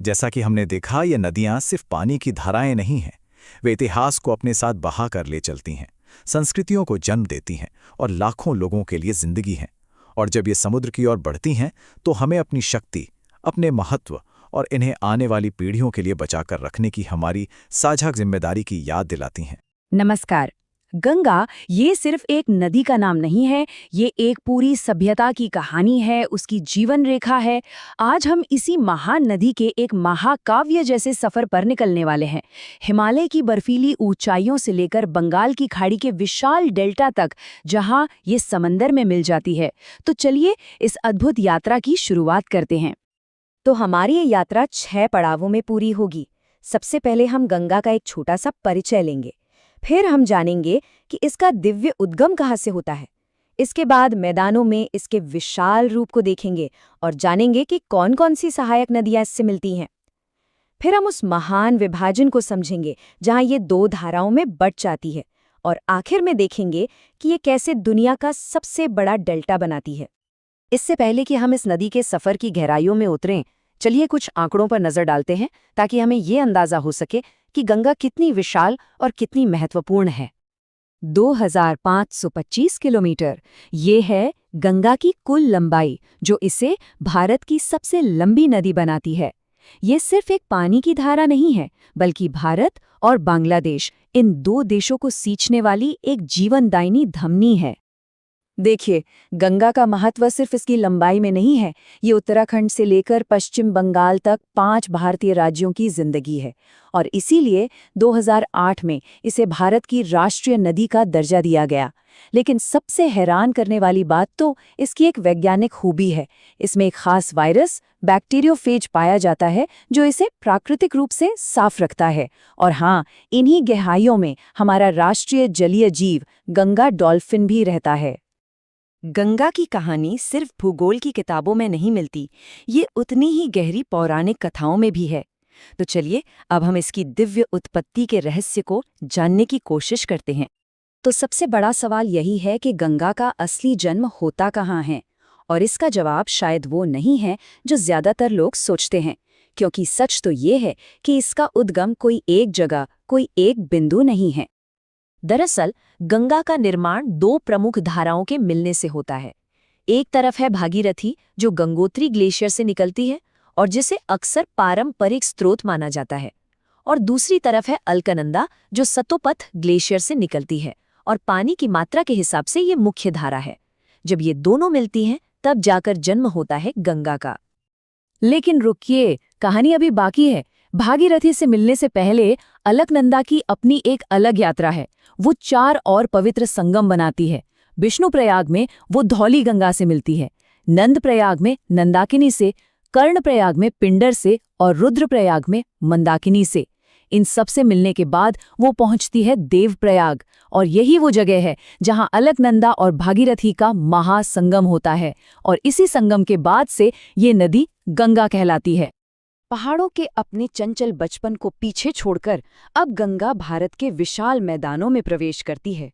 जैसा कि हमने देखा, ये नदियां सिर्फ पानी की धाराएं नहीं हैं, वे इतिहास को अपने साथ बहा कर ले चलती हैं, संस्कृतियों को जन्म देती हैं और लाखों लोगों के लिए जिंदगी हैं। और जब ये समुद्र की ओर बढ़ती हैं, तो हमें अपनी शक्ति, अपने महत्व और इन्हें आने वाली पीढ़ियों के लिए बचाकर रखने की हमारी साझा जिम्मेदारी की याद दिलाती हैं। नमस्कार। गंगा ये सिर्फ एक नदी का नाम नहीं है, ये एक पूरी सभ्यता की कहानी है, उसकी जीवन रेखा है। आज हम इसी महान नदी के एक महाकाव्य जैसे सफर पर निकलने वाले हैं। हिमालय की बर्फीली ऊंचाइयों से लेकर बंगाल की खाड़ी के विशाल डेल्टा तक, जहां ये समंदर में मिल जाती है। तो चलिए इस अद्भुत यात्रा की शुरुआत करते हैं। तो हमारी ये यात्रा 6 पड़ावों में पूरी होगी। सबसे पहले हम गंगा का एक छोटा सा परिचय लेंगे। फिर हम जानेंगे कि इसका दिव्य उद्गम कहाँ से होता है। इसके बाद मैदानों में इसके विशाल रूप को देखेंगे और जानेंगे कि कौन-कौन सी सहायक नदियां इससे मिलती हैं। फिर हम उस महान विभाजन को समझेंगे जहां ये 2 धाराओं में बट जाती है। और आखिर में देखेंगे कि ये कैसे दुनिया का सबसे बड़ा डेल्टा बनाती है। इससे पहले कि हम इस नदी के सफर की गहराइयों में उतरें, चलिए कुछ आंकड़ों पर नजर डालते हैं ताकि हमें ये अंदाजा हो सके कि गंगा कितनी विशाल और कितनी महत्वपूर्ण है। 2525 किलोमीटर, ये है गंगा की कुल लंबाई, जो इसे भारत की सबसे लंबी नदी बनाती है। ये सिर्फ एक पानी की धारा नहीं है, बल्कि भारत और बांग्लादेश, इन 2 देशों को सींचने वाली एक जीवनदायिनी धमनी है। देखिए, गंगा का महत्व सिर्फ इसकी लंबाई में नहीं है, ये उत्तराखंड से लेकर पश्चिम बंगाल तक 5 भारतीय राज्यों की जिंदगी है। और इसीलिए 2008 में इसे भारत की राष्ट्रीय नदी का दर्जा दिया गया। लेकिन सबसे हैरान करने वाली बात तो इसकी एक वैज्ञानिक खूबी है। इसमें एक खास वायरस, बैक्टीरियोफेज, पाया जाता है जो इसे प्राकृतिक रूप से साफ रखता है। और हाँ, इन्हीं गहराइयों में हमारा राष्ट्रीय जलीय जीव गंगा डॉल्फिन भी रहता है। गंगा की कहानी सिर्फ भूगोल की किताबों में नहीं मिलती, ये उतनी ही गहरी पौराणिक कथाओं में भी है। तो चलिए अब हम इसकी दिव्य उत्पत्ति के रहस्य को जानने की कोशिश करते हैं। तो सबसे बड़ा सवाल यही है कि गंगा का असली जन्म होता कहाँ है? और इसका जवाब शायद वो नहीं है जो ज्यादातर लोग सोचते हैं, क्योंकि सच तो ये है कि इसका उद्गम कोई एक जगह, कोई एक बिंदु नहीं है। दरअसल गंगा का निर्माण 2 प्रमुख धाराओं के मिलने से होता है। एक तरफ है भागीरथी, जो गंगोत्री ग्लेशियर से निकलती है और जिसे अक्सर पारंपरिक स्रोत माना जाता है। और दूसरी तरफ है अलकनंदा, जो सतोपथ ग्लेशियर से निकलती है और पानी की मात्रा के हिसाब से ये मुख्य धारा है। जब ये दोनों मिलती हैं, तब जाकर जन्म होता है गंगा का। लेकिन रुकिए, कहानी अभी बाकी है। भागीरथी से मिलने से पहले अलकनंदा की अपनी एक अलग यात्रा है। वो 4 और पवित्र संगम बनाती है। विष्णुप्रयाग में वो धौली गंगा से मिलती है, नंदप्रयाग में नंदाकिनी से, कर्णप्रयाग में पिंडर से और रुद्रप्रयाग में मंदाकिनी से। इन सब से मिलने के बाद वो पहुंचती है देवप्रयाग, और यही वो जगह है जहां अलकनंदा और भागीरथी का महासंगम होता है। और इसी संगम के बाद से ये नदी गंगा कहलाती है। पहाड़ों के अपने चंचल बचपन को पीछे छोड़कर अब गंगा भारत के विशाल मैदानों में प्रवेश करती है।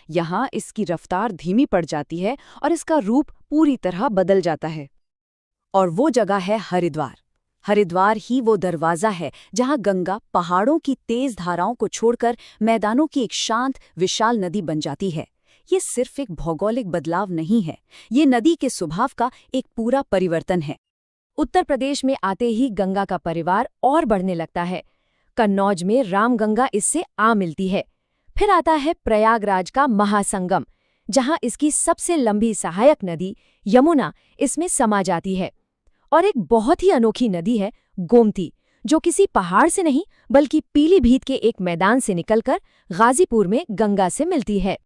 यहाँ इसकी रफ्तार धीमी पड़ जाती है और इसका रूप पूरी तरह बदल जाता है। और वो जगह है हरिद्वार। हरिद्वार ही वो दरवाज़ा है जहाँ गंगा पहाड़ों की तेज धाराओं को छोड़कर मैदानों की एक शांत विशाल नदी बन जाती है। ये सिर्फ एक भौगोलिक बदलाव नहीं है, ये नदी के स्वभाव का एक पूरा परिवर्तन है। उत्तर प्रदेश में आते ही गंगा का परिवार और बढ़ने लगता है। कन्नौज में रामगंगा इससे आ मिलती है। फिर आता है प्रयागराज का महासंगम, जहाँ इसकी सबसे लंबी सहायक नदी यमुना इसमें समा जाती है। और एक बहुत ही अनोखी नदी है गोमती, जो किसी पहाड़ से नहीं बल्कि पीलीभीत के एक मैदान से निकलकर गाजीपुर में गंगा से मिलती है।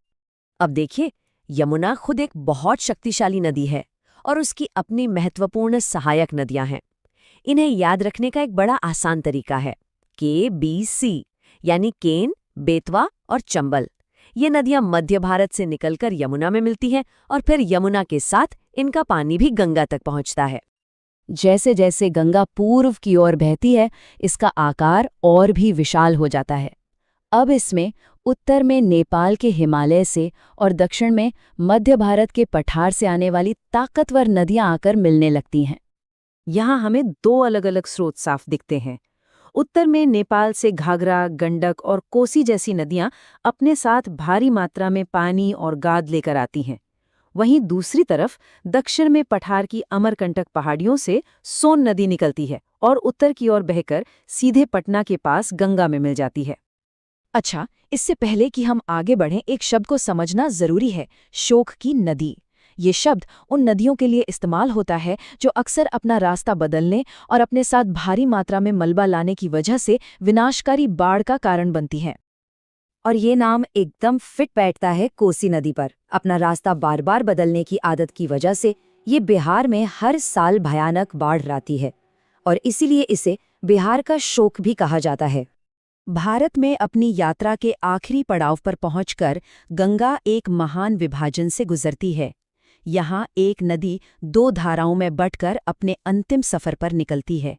अब देखिए, यमुना खुद एक बहुत शक्तिशाली नदी है और उसकी अपनी महत्वपूर्ण सहायक नदियां हैं। इन्हें याद रखने का एक बड़ा आसान तरीका है KBC, यानी केन, बेतवा और चंबल। ये नदियां मध्य भारत से निकलकर यमुना में मिलती हैं और फिर यमुना के साथ इनका पानी भी गंगा तक पहुंचता है। जैसे जैसे गंगा पूर्व की ओर बहती है, इसका आकार और भी विशाल हो जाता है। अब इसमें उत्तर में नेपाल के हिमालय से और दक्षिण में मध्य भारत के पठार से आने वाली ताकतवर नदियां आकर मिलने लगती हैं। यहाँ हमें दो अलग अलग स्रोत साफ दिखते हैं। उत्तर में नेपाल से घाघरा, गंडक और कोसी जैसी नदियां अपने साथ भारी मात्रा में पानी और गाद लेकर आती हैं। वहीं दूसरी तरफ दक्षिण में पठार की अमरकंटक पहाड़ियों से सोन नदी निकलती है और उत्तर की ओर बहकर सीधे पटना के पास गंगा में मिल जाती है। अच्छा, इससे पहले कि हम आगे बढ़ें, एक शब्द को समझना जरूरी है, शोक की नदी। ये शब्द उन नदियों के लिए इस्तेमाल होता है जो अक्सर अपना रास्ता बदलने और अपने साथ भारी मात्रा में मलबा लाने की वजह से विनाशकारी बाढ़ का कारण बनती हैं। और ये नाम एकदम फिट बैठता है कोसी नदी पर। अपना रास्ता बार बार बदलने की आदत की वजह से ये बिहार में हर साल भयानक बाढ़ लाती है और इसीलिए इसे बिहार का शोक भी कहा जाता है। भारत में अपनी यात्रा के आखिरी पड़ाव पर पहुंचकर गंगा एक महान विभाजन से गुजरती है। यहाँ एक नदी दो धाराओं में बंटकर अपने अंतिम सफर पर निकलती है।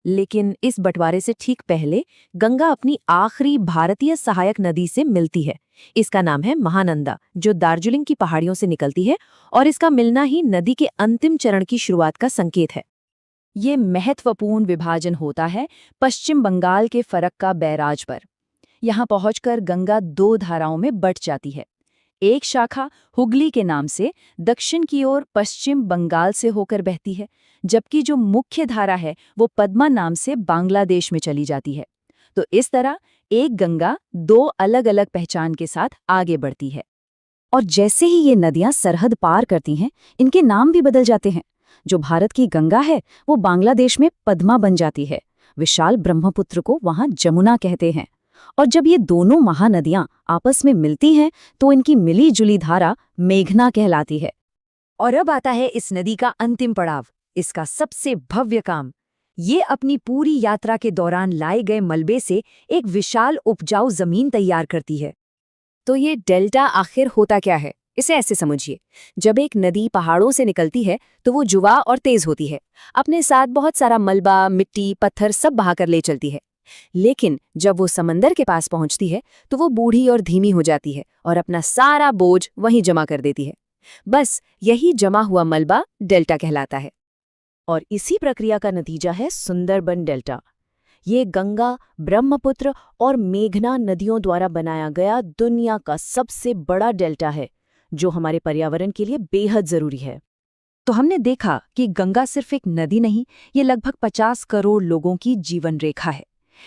लेकिन इस बंटवारे से ठीक पहले गंगा अपनी आखिरी भारतीय सहायक नदी से मिलती है। इसका नाम है महानंदा, जो दार्जिलिंग की पहाड़ियों से निकलती है और इसका मिलना ही नदी के अंतिम चरण की शुरुआत का संकेत है। ये महत्वपूर्ण विभाजन होता है पश्चिम बंगाल के फरक्का बैराज पर। यहाँ पहुंचकर गंगा दो धाराओं में बंट जाती है। एक शाखा हुगली के नाम से दक्षिण की ओर पश्चिम बंगाल से होकर बहती है, जबकि जो मुख्य धारा है वो पद्मा नाम से बांग्लादेश में चली जाती है। तो इस तरह एक गंगा दो अलग अलग पहचान के साथ आगे बढ़ती है। और जैसे ही ये नदियां सरहद पार करती हैं, इनके नाम भी बदल जाते हैं। जो भारत की गंगा है वो बांग्लादेश में पद्मा बन जाती है। विशाल ब्रह्मपुत्र को वहां जमुना कहते हैं। और जब ये दोनों महानदियां आपस में मिलती हैं तो इनकी मिली जुली धारा मेघना कहलाती है। और अब आता है इस नदी का अंतिम पड़ाव, इसका सबसे भव्य काम। ये अपनी पूरी यात्रा के दौरान लाए गए मलबे से एक विशाल उपजाऊ जमीन तैयार करती है। तो ये डेल्टा आखिर होता क्या है, इसे ऐसे समझिए। जब एक नदी पहाड़ों से निकलती है तो वो जुआ और तेज होती है, अपने साथ बहुत सारा मलबा, मिट्टी, पत्थर सब बहाकर ले चलती है। लेकिन जब वो समंदर के पास पहुंचती है तो वो बूढ़ी और धीमी हो जाती है और अपना सारा बोझ वहीं जमा कर देती है। बस यही जमा हुआ मलबा डेल्टा कहलाता है। और इसी प्रक्रिया का नतीजा है सुंदरबन डेल्टा। ये गंगा, ब्रह्मपुत्र और मेघना नदियों द्वारा बनाया गया दुनिया का सबसे बड़ा डेल्टा है, जो हमारे पर्यावरण के लिए बेहद जरूरी है। तो हमने देखा कि गंगा सिर्फ एक नदी नहीं, ये लगभग 50 करोड़ लोगों की जीवन रेखा है।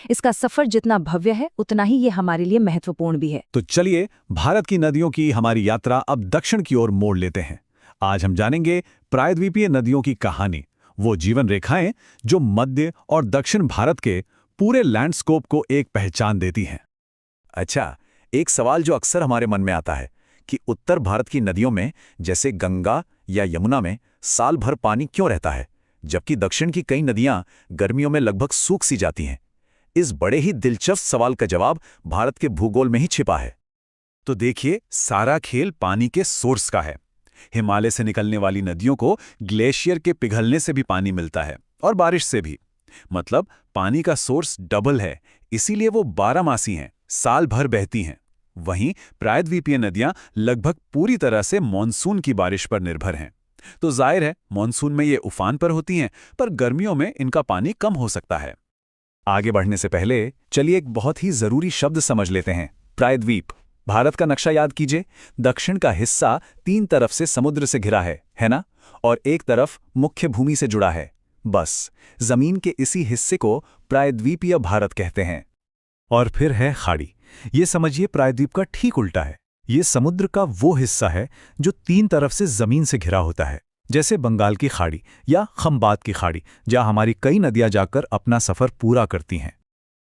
इसका सफर जितना भव्य है उतना ही ये हमारे लिए महत्वपूर्ण भी है। तो चलिए भारत की नदियों की हमारी यात्रा अब दक्षिण की ओर मोड़ लेते हैं। आज हम जानेंगे प्रायद्वीपीय नदियों की कहानी, वो जीवन रेखाएं जो मध्य और दक्षिण भारत के पूरे लैंडस्केप को एक पहचान देती हैं। अच्छा, एक सवाल जो अक्सर हमारे मन में आता है कि उत्तर भारत की नदियों में जैसे गंगा या यमुना में साल भर पानी क्यों रहता है, जबकि दक्षिण की कई नदियां गर्मियों में लगभग सूख सी जाती हैं। इस बड़े ही दिलचस्प सवाल का जवाब भारत के भूगोल में ही छिपा है। तो देखिए, सारा खेल पानी के सोर्स का है। हिमालय से निकलने वाली नदियों को ग्लेशियर के पिघलने से भी पानी मिलता है और बारिश से भी। मतलब पानी का सोर्स डबल है, इसीलिए वो 12 मासी हैं, साल भर बहती हैं। वहीं प्रायद्वीपीय नदियां लगभग पूरी तरह से मॉनसून की बारिश पर निर्भर हैं। तो जाहिर है मॉनसून में ये उफान पर होती हैं, पर गर्मियों में इनका पानी कम हो सकता है। आगे बढ़ने से पहले चलिए एक बहुत ही जरूरी शब्द समझ लेते हैं, प्रायद्वीप। भारत का नक्शा याद कीजिए, दक्षिण का हिस्सा 3 तरफ से समुद्र से घिरा है ना? और एक तरफ मुख्य भूमि से जुड़ा है। बस जमीन के इसी हिस्से को प्रायद्वीपीय भारत कहते हैं। और फिर है खाड़ी। ये समझिए प्रायद्वीप का ठीक उल्टा है। ये समुद्र का वो हिस्सा है जो 3 तरफ से जमीन से घिरा होता है, जैसे बंगाल की खाड़ी या खंबात की खाड़ी, जहां हमारी कई नदियां जाकर अपना सफर पूरा करती हैं।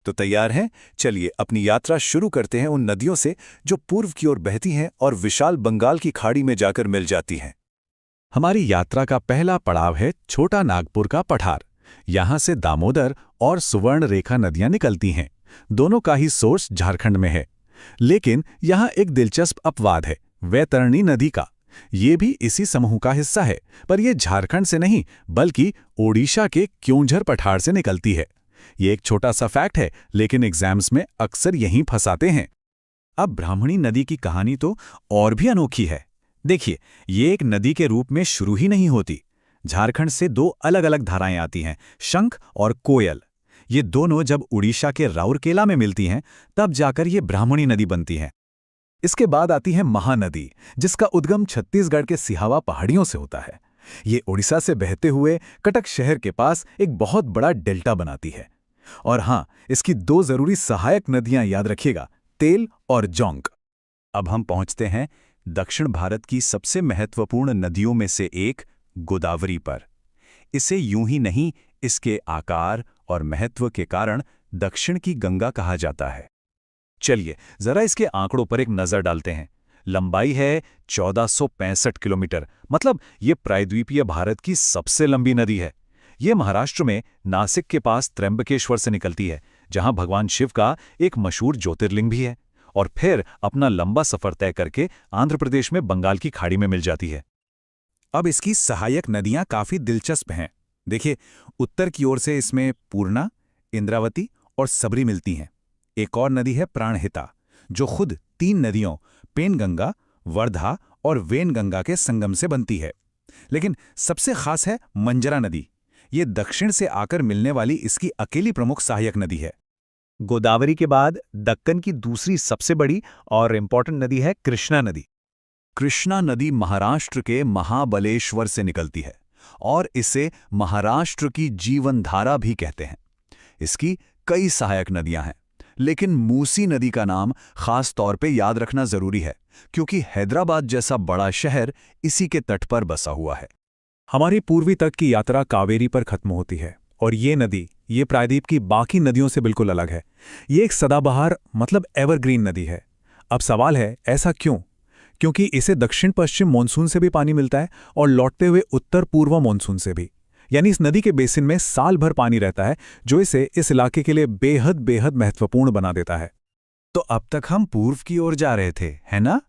तो तैयार हैं? चलिए अपनी यात्रा शुरू करते हैं उन नदियों से जो पूर्व की ओर बहती हैं और विशाल बंगाल की खाड़ी में जाकर मिल जाती हैं। हमारी यात्रा का पहला पड़ाव है छोटा नागपुर का पठार। यहां से दामोदर और सुवर्ण रेखा नदियां निकलती हैं। दोनों का ही सोर्स झारखंड में है। लेकिन यहां एक दिलचस्प अपवाद है, वैतरणी नदी का। ये भी इसी समूह का हिस्सा है, पर यह झारखंड से नहीं बल्कि ओडिशा के क्योंझर पठार से निकलती है। ये एक छोटा सा फैक्ट है, लेकिन एग्जाम्स में अक्सर यहीं फंसाते हैं। अब ब्राह्मणी नदी की कहानी तो और भी अनोखी है। देखिए, ये एक नदी के रूप में शुरू ही नहीं होती। झारखंड से 2 अलग-अलग धाराएं आती हैं, शंख और कोयल। ये दोनों जब उड़ीसा के राउरकेला में मिलती हैं, तब जाकर ये ब्राह्मणी नदी बनती हैं। इसके बाद आती है महानदी, जिसका उद्गम छत्तीसगढ़ के सिहावा पहाड़ियों से होता है। ये उड़ीसा से बहते हुए कटक शहर के पास एक बहुत बड़ा डेल्टा बनाती है। और हाँ, इसकी 2 जरूरी सहायक नदियां याद रखिएगा, तेल और जोंक। अब हम पहुंचते हैं दक्षिण भारत की सबसे महत्वपूर्ण नदियों में से एक गोदावरी पर। इसे यूं ही नहीं, इसके आकार और महत्व के कारण दक्षिण की गंगा कहा जाता है। चलिए जरा इसके आंकड़ों पर एक नजर डालते हैं। लंबाई है 1465 किलोमीटर, मतलब ये प्रायद्वीपीय भारत की सबसे लंबी नदी है। ये महाराष्ट्र में नासिक के पास त्र्यंबकेश्वर से निकलती है, जहां भगवान शिव का एक मशहूर ज्योतिर्लिंग भी है, और फिर अपना लंबा सफर तय करके आंध्र प्रदेश में बंगाल की खाड़ी में मिल जाती है। अब इसकी सहायक नदियां काफी दिलचस्प हैं। देखिए, उत्तर की ओर से इसमें पूर्णा, इंद्रावती और सबरी मिलती हैं। एक और नदी है प्राणहिता, जो खुद 3 नदियों पेनगंगा, वर्धा और वेनगंगा के संगम से बनती है। लेकिन सबसे खास है मंजरा नदी। ये दक्षिण से आकर मिलने वाली इसकी अकेली प्रमुख सहायक नदी है। गोदावरी के बाद दक्कन की दूसरी सबसे बड़ी और इम्पॉर्टेंट नदी है कृष्णा नदी। कृष्णा नदी महाराष्ट्र के महाबलेश्वर से निकलती है और इसे महाराष्ट्र की जीवनधारा भी कहते हैं। इसकी कई सहायक नदियां हैं, लेकिन मूसी नदी का नाम खास तौर पे याद रखना जरूरी है, क्योंकि हैदराबाद जैसा बड़ा शहर इसी के तट पर बसा हुआ है। हमारी पूर्वी तक की यात्रा कावेरी पर खत्म होती है, और ये नदी ये प्रायद्वीप की बाकी नदियों से बिल्कुल अलग है। ये एक सदाबहार मतलब एवरग्रीन नदी है। अब सवाल है, ऐसा क्यों? क्योंकि इसे दक्षिण पश्चिम मानसून से भी पानी मिलता है और लौटते हुए उत्तर पूर्व मानसून से भी। यानी इस नदी के बेसिन में साल भर पानी रहता है, जो इसे इस इलाके के लिए बेहद बेहद महत्वपूर्ण बना देता है। तो अब तक हम पूर्व की ओर जा रहे थे, है ना?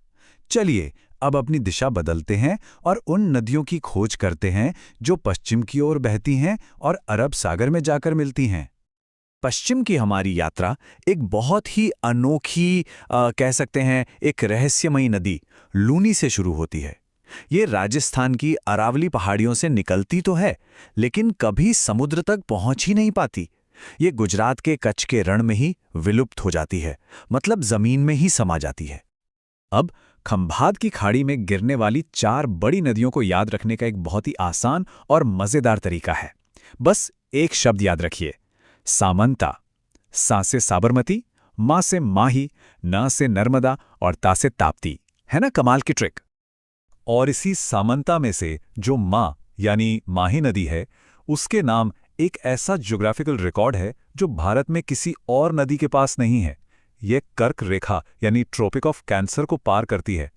चलिए अब अपनी दिशा बदलते हैं और उन नदियों की खोज करते हैं जो पश्चिम की ओर बहती हैं और अरब सागर में जाकर मिलती हैं। पश्चिम की हमारी यात्रा एक बहुत ही अनोखी कह सकते हैं एक रहस्यमयी नदी लूनी से शुरू होती है। ये राजस्थान की अरावली पहाड़ियों से निकलती तो है, लेकिन कभी समुद्र तक पहुंच ही नहीं पाती। ये गुजरात के कच्छ के रण में ही विलुप्त हो जाती है, मतलब जमीन में ही समा जाती है। अब खंभात की खाड़ी में गिरने वाली 4 बड़ी नदियों को याद रखने का एक बहुत ही आसान और मजेदार तरीका है। बस एक शब्द याद रखिए, सामंता। सा से साबरमती, मां से माही, न से नर्मदा और ता से ताप्ती। है ना कमाल की ट्रिक? और इसी सामंता में से जो मां यानी माही नदी है, उसके नाम एक ऐसा ज्योग्राफिकल रिकॉर्ड है जो भारत में किसी और नदी के पास नहीं है। यह कर्क रेखा यानी ट्रॉपिक ऑफ कैंसर को पार करती है।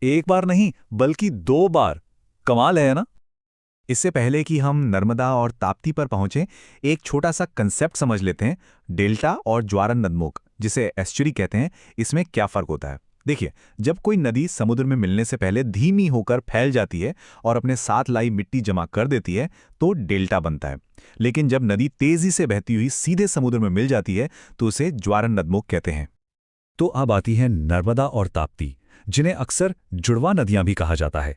एक बार नहीं बल्कि 2 बार। कमाल है ना? इससे पहले कि हम नर्मदा और ताप्ती पर पहुंचें, एक छोटा सा कंसेप्ट समझ लेते हैं। डेल्टा और ज्वारन नदमुख, जिसे एस्चुरी कहते हैं, इसमें क्या फर्क होता है? देखिए, जब कोई नदी समुद्र में मिलने से पहले धीमी होकर फैल जाती है और अपने साथ लाई मिट्टी जमा कर देती है तो डेल्टा बनता है। लेकिन जब नदी तेजी से बहती हुई सीधे समुद्र में मिल जाती है तो उसे ज्वारन नदमुख कहते हैं। तो अब आती है नर्मदा और ताप्ती, जिन्हें अक्सर जुड़वा नदियां भी कहा जाता है।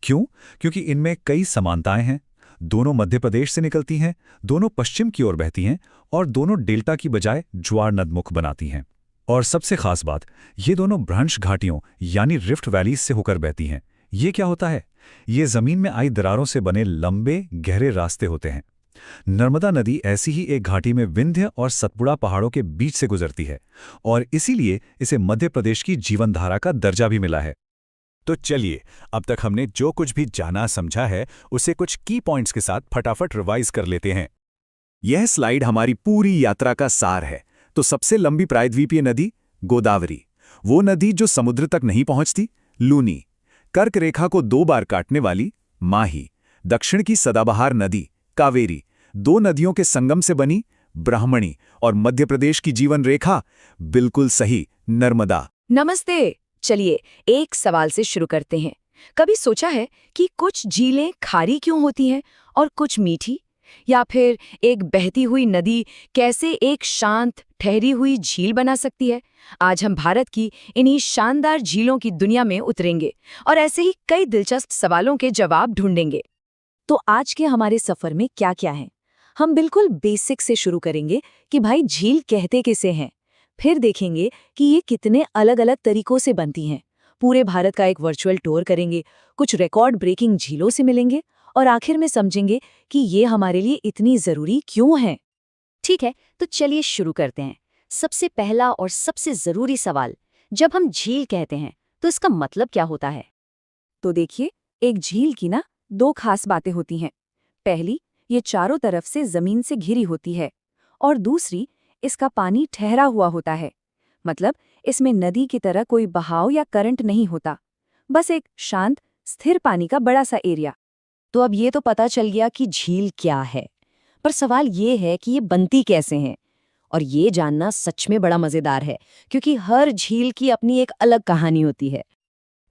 क्यों? क्योंकि इनमें कई समानताएं हैं। दोनों मध्य प्रदेश से निकलती हैं, दोनों पश्चिम की ओर बहती हैं और दोनों डेल्टा की बजाय ज्वार नदमुख बनाती हैं। और सबसे खास बात, ये दोनों भ्रंश घाटियों यानी रिफ्ट वैलीज से होकर बहती हैं। ये क्या होता है? ये जमीन में आई दरारों से बने लंबे गहरे रास्ते होते हैं। नर्मदा नदी ऐसी ही एक घाटी में विंध्य और सतपुड़ा पहाड़ों के बीच से गुजरती है और इसीलिए इसे मध्य प्रदेश की जीवनधारा का दर्जा भी मिला है। तो चलिए, अब तक हमने जो कुछ भी जाना समझा है उसे कुछ की पॉइंट्स के साथ फटाफट रिवाइज कर लेते हैं। यह स्लाइड हमारी पूरी यात्रा का सार है। तो सबसे लंबी प्रायद्वीपीय नदी गोदावरी, वो नदी जो समुद्र तक नहीं पहुंचती, लूनी। कर्क रेखा को 2 बार काटने वाली माही। दक्षिण की सदाबहार नदी कावेरी, 2 नदियों के संगम से बनी ब्राह्मणी। और मध्य प्रदेश की जीवन रेखा, बिल्कुल सही, नर्मदा। नमस्ते। चलिए एक सवाल से शुरू करते हैं। कभी सोचा है कि कुछ झीलें खारी क्यों होती हैं और कुछ मीठी? या फिर एक बहती हुई नदी कैसे एक शांत ठहरी हुई झील बना सकती है? आज हम भारत की इन्हीं शानदार झीलों की दुनिया में उतरेंगे और ऐसे ही कई दिलचस्प सवालों के जवाब ढूंढेंगे। तो आज के हमारे सफर में क्या क्या है? हम बिल्कुल बेसिक से शुरू करेंगे कि भाई झील कहते किसे हैं। फिर देखेंगे कि ये कितने अलग अलग तरीकों से बनती हैं। पूरे भारत का एक वर्चुअल टूर करेंगे, कुछ रिकॉर्ड ब्रेकिंग झीलों से मिलेंगे और आखिर में समझेंगे कि ये हमारे लिए इतनी जरूरी क्यों हैं। ठीक है, तो चलिए शुरू करते हैं। सबसे पहला और सबसे जरूरी सवाल, जब हम झील कहते हैं तो इसका मतलब क्या होता है? तो देखिए, एक झील की ना 2 खास बातें होती हैं। पहली, ये चारों तरफ से जमीन से घिरी होती है और दूसरी, इसका पानी ठहरा हुआ होता है। मतलब इसमें नदी की तरह कोई बहाव या करंट नहीं होता, बस एक शांत स्थिर पानी का बड़ा सा एरिया। तो अब ये तो पता चल गया कि झील क्या है, पर सवाल ये है कि ये बनती कैसे हैं। और ये जानना सच में बड़ा मजेदार है, क्योंकि हर झील की अपनी एक अलग कहानी होती है।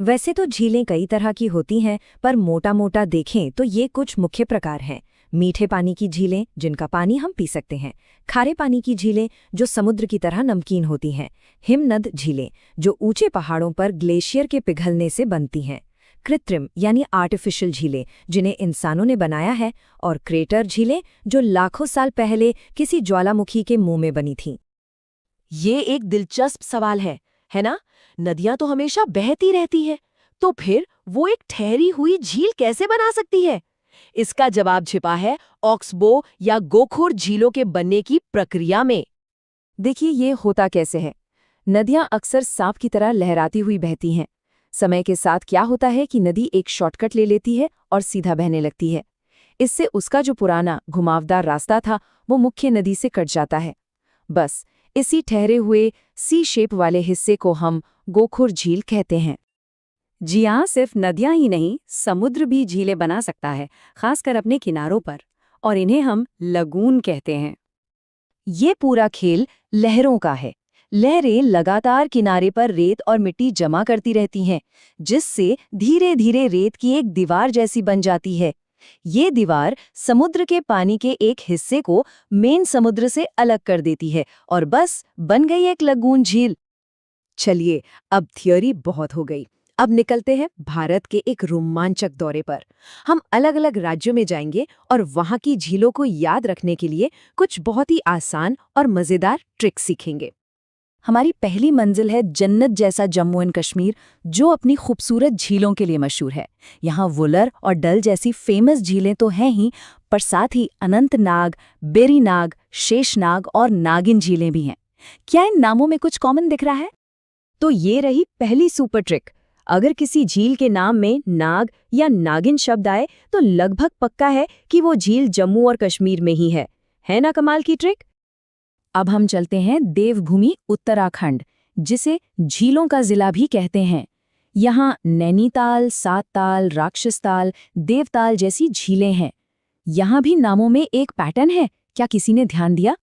वैसे तो झीलें कई तरह की होती हैं, पर मोटा मोटा देखें तो ये कुछ मुख्य प्रकार हैं। मीठे पानी की झीलें, जिनका पानी हम पी सकते हैं। खारे पानी की झीलें, जो समुद्र की तरह नमकीन होती हैं। हिमनद झीलें, जो ऊंचे पहाड़ों पर ग्लेशियर के पिघलने से बनती हैं। कृत्रिम यानी आर्टिफिशियल झीलें, जिन्हें इंसानों ने बनाया है। और क्रेटर झीलें, जो लाखों साल पहले किसी ज्वालामुखी के मुंह में बनी थीं। ये एक दिलचस्प सवाल है ना? नदियां तो हमेशा बहती रहती है, तो फिर वो एक ठहरी हुई झील कैसे बना सकती है? इसका जवाब छिपा है ऑक्सबो या गोखुर झीलों के बनने की प्रक्रिया में। देखिए, ये होता कैसे है। नदियां अक्सर सांप की तरह लहराती हुई बहती हैं। समय के साथ क्या होता है कि नदी एक शॉर्टकट ले लेती है और सीधा बहने लगती है। इससे उसका जो पुराना घुमावदार रास्ता था, वो मुख्य नदी से कट जाता है। बस इसी ठहरे हुए सी शेप वाले हिस्से को हम गोखुर झील कहते हैं। जी हाँ, सिर्फ नदियां ही नहीं, समुद्र भी झीलें बना सकता है, खासकर अपने किनारों पर, और इन्हें हम लगून कहते हैं। ये पूरा खेल लहरों का है। लहरें लगातार किनारे पर रेत और मिट्टी जमा करती रहती हैं, जिससे धीरे धीरे रेत की एक दीवार जैसी बन जाती है। ये दीवार समुद्र के पानी के एक हिस्से को मेन समुद्र से अलग कर देती है और बस बन गई एक लगून झील। चलिए, अब थियोरी बहुत हो गई। अब निकलते हैं भारत के एक रोमांचक दौरे पर। हम अलग अलग राज्यों में जाएंगे और वहां की झीलों को याद रखने के लिए कुछ बहुत ही आसान और मजेदार ट्रिक्स सीखेंगे। हमारी पहली मंजिल है जन्नत जैसा जम्मू एंड कश्मीर, जो अपनी खूबसूरत झीलों के लिए मशहूर है। यहाँ वुलर और डल जैसी फेमस झीलें तो हैं ही, पर साथ ही अनंतनाग, बेरीनाग, शेषनाग और नागिन झीलें भी हैं। क्या इन नामों में कुछ कॉमन दिख रहा है? तो ये रही पहली सुपर ट्रिक। अगर किसी झील के नाम में नाग या नागिन शब्द आए तो लगभग पक्का है कि वो झील जम्मू और कश्मीर में ही है ना कमाल की ट्रिक? अब हम चलते हैं देवभूमि उत्तराखंड, जिसे झीलों का जिला भी कहते हैं। यहाँ नैनीताल, सातताल, राक्षसताल, देवताल जैसी झीलें हैं। यहाँ भी नामों में एक पैटर्न है, क्या किसी ने ध्यान दिया?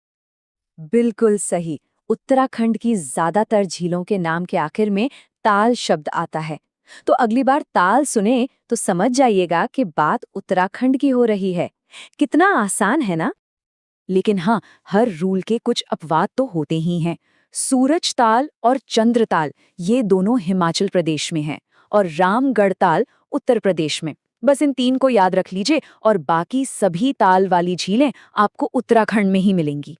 बिल्कुल सही। उत्तराखंड की ज्यादातर झीलों के नाम के आखिर में ताल शब्द आता है। तो अगली बार ताल सुने तो समझ जाइएगा कि बात उत्तराखंड की हो रही है। कितना आसान है ना? लेकिन हाँ, हर रूल के कुछ अपवाद तो होते ही हैं। सूरज ताल और चंद्र ताल ये दोनों हिमाचल प्रदेश में हैं और रामगढ़ ताल उत्तर प्रदेश में। बस इन 3 को याद रख लीजिए और बाकी सभी ताल वाली झीलें आपको उत्तराखंड में ही मिलेंगी।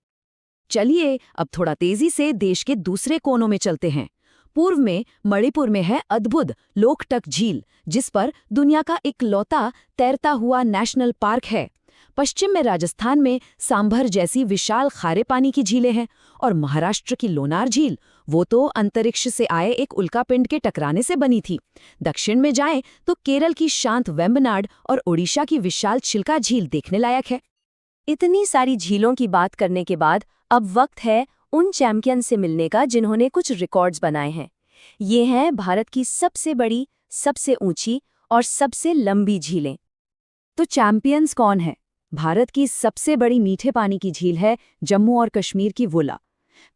चलिए अब थोड़ा तेजी से देश के दूसरे कोनों में चलते हैं। पूर्व में मणिपुर में है अद्भुत लोकटक झील, जिस पर दुनिया का इकलौता तैरता हुआ नेशनल पार्क है। पश्चिम में राजस्थान में सांभर जैसी विशाल खारे पानी की झीलें हैं और महाराष्ट्र की लोनार झील, वो तो अंतरिक्ष से आए एक उल्कापिंड के टकराने से बनी थी। दक्षिण में जाएं तो केरल की शांत वेम्बनाड और ओडिशा की विशाल चिल्का झील देखने लायक है। इतनी सारी झीलों की बात करने के बाद अब वक्त है उन चैंपियन से मिलने का जिन्होंने कुछ रिकॉर्ड्स बनाए हैं। ये हैं भारत की सबसे बड़ी, सबसे ऊंची और सबसे लंबी झीलें। तो चैंपियंस कौन है? भारत की सबसे बड़ी मीठे पानी की झील है जम्मू और कश्मीर की वुला।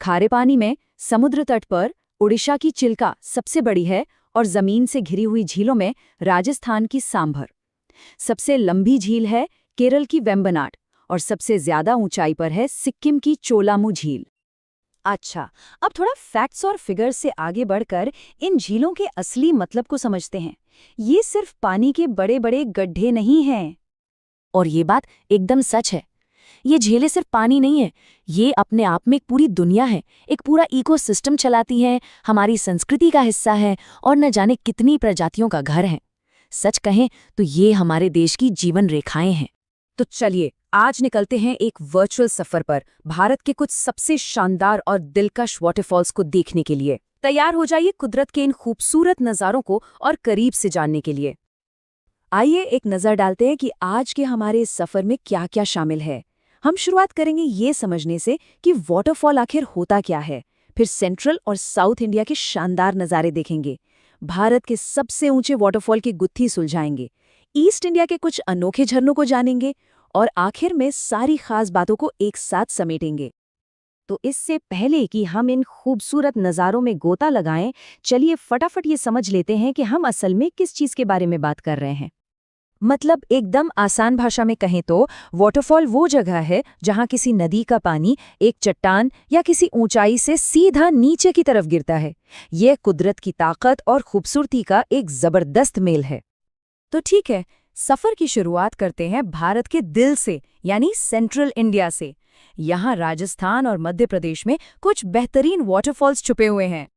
खारे पानी में समुद्र तट पर ओडिशा की चिल्का सबसे बड़ी है और जमीन से घिरी हुई झीलों में राजस्थान की सांभर। सबसे लंबी झील है केरल की वेम्बनाड और सबसे ज्यादा ऊंचाई पर है सिक्किम की चोलामू झील। अच्छा, अब थोड़ा फैक्ट्स और फिगर्स से आगे बढ़कर इन झीलों के असली मतलब को समझते हैं। ये सिर्फ पानी के बड़े बड़े गड्ढे नहीं हैं। और ये बात एकदम सच है। ये झीलें सिर्फ पानी नहीं है, ये अपने आप में एक पूरी दुनिया है, एक पूरा इकोसिस्टम चलाती है, हमारी संस्कृति का हिस्सा है और न जाने कितनी प्रजातियों का घर है। सच कहें तो ये हमारे देश की जीवन रेखाएं हैं। तो चलिए आज निकलते हैं एक वर्चुअल सफर पर भारत के कुछ सबसे शानदार और दिलकश वाटरफॉल्स को देखने के लिए। तैयार हो जाइए कुदरत के इन खूबसूरत नज़ारों को और करीब से जानने के लिए। आइए एक नज़र डालते हैं कि आज के हमारे इस सफ़र में क्या क्या शामिल है। हम शुरुआत करेंगे ये समझने से कि वाटरफॉल आखिर होता क्या है, फिर सेंट्रल और साउथ इंडिया के शानदार नज़ारे देखेंगे, भारत के सबसे ऊंचे वाटरफॉल की गुत्थी सुलझाएंगे, ईस्ट इंडिया के कुछ अनोखे झरनों को जानेंगे और आखिर में सारी खास बातों को एक साथ समेटेंगे। तो इससे पहले कि हम इन खूबसूरत नज़ारों में गोता लगाएं, चलिए फटाफट ये समझ लेते हैं कि हम असल में किस चीज़ के बारे में बात कर रहे हैं। मतलब एकदम आसान भाषा में कहें तो वाटरफॉल वो जगह है जहां किसी नदी का पानी एक चट्टान या किसी ऊंचाई से सीधा नीचे की तरफ गिरता है। यह कुदरत की ताकत और खूबसूरती का एक जबरदस्त मेल है। तो ठीक है, सफर की शुरुआत करते हैं भारत के दिल से, यानी सेंट्रल इंडिया से। यहाँ राजस्थान और मध्य प्रदेश में कुछ बेहतरीन वाटरफॉल्स छुपे हुए हैं।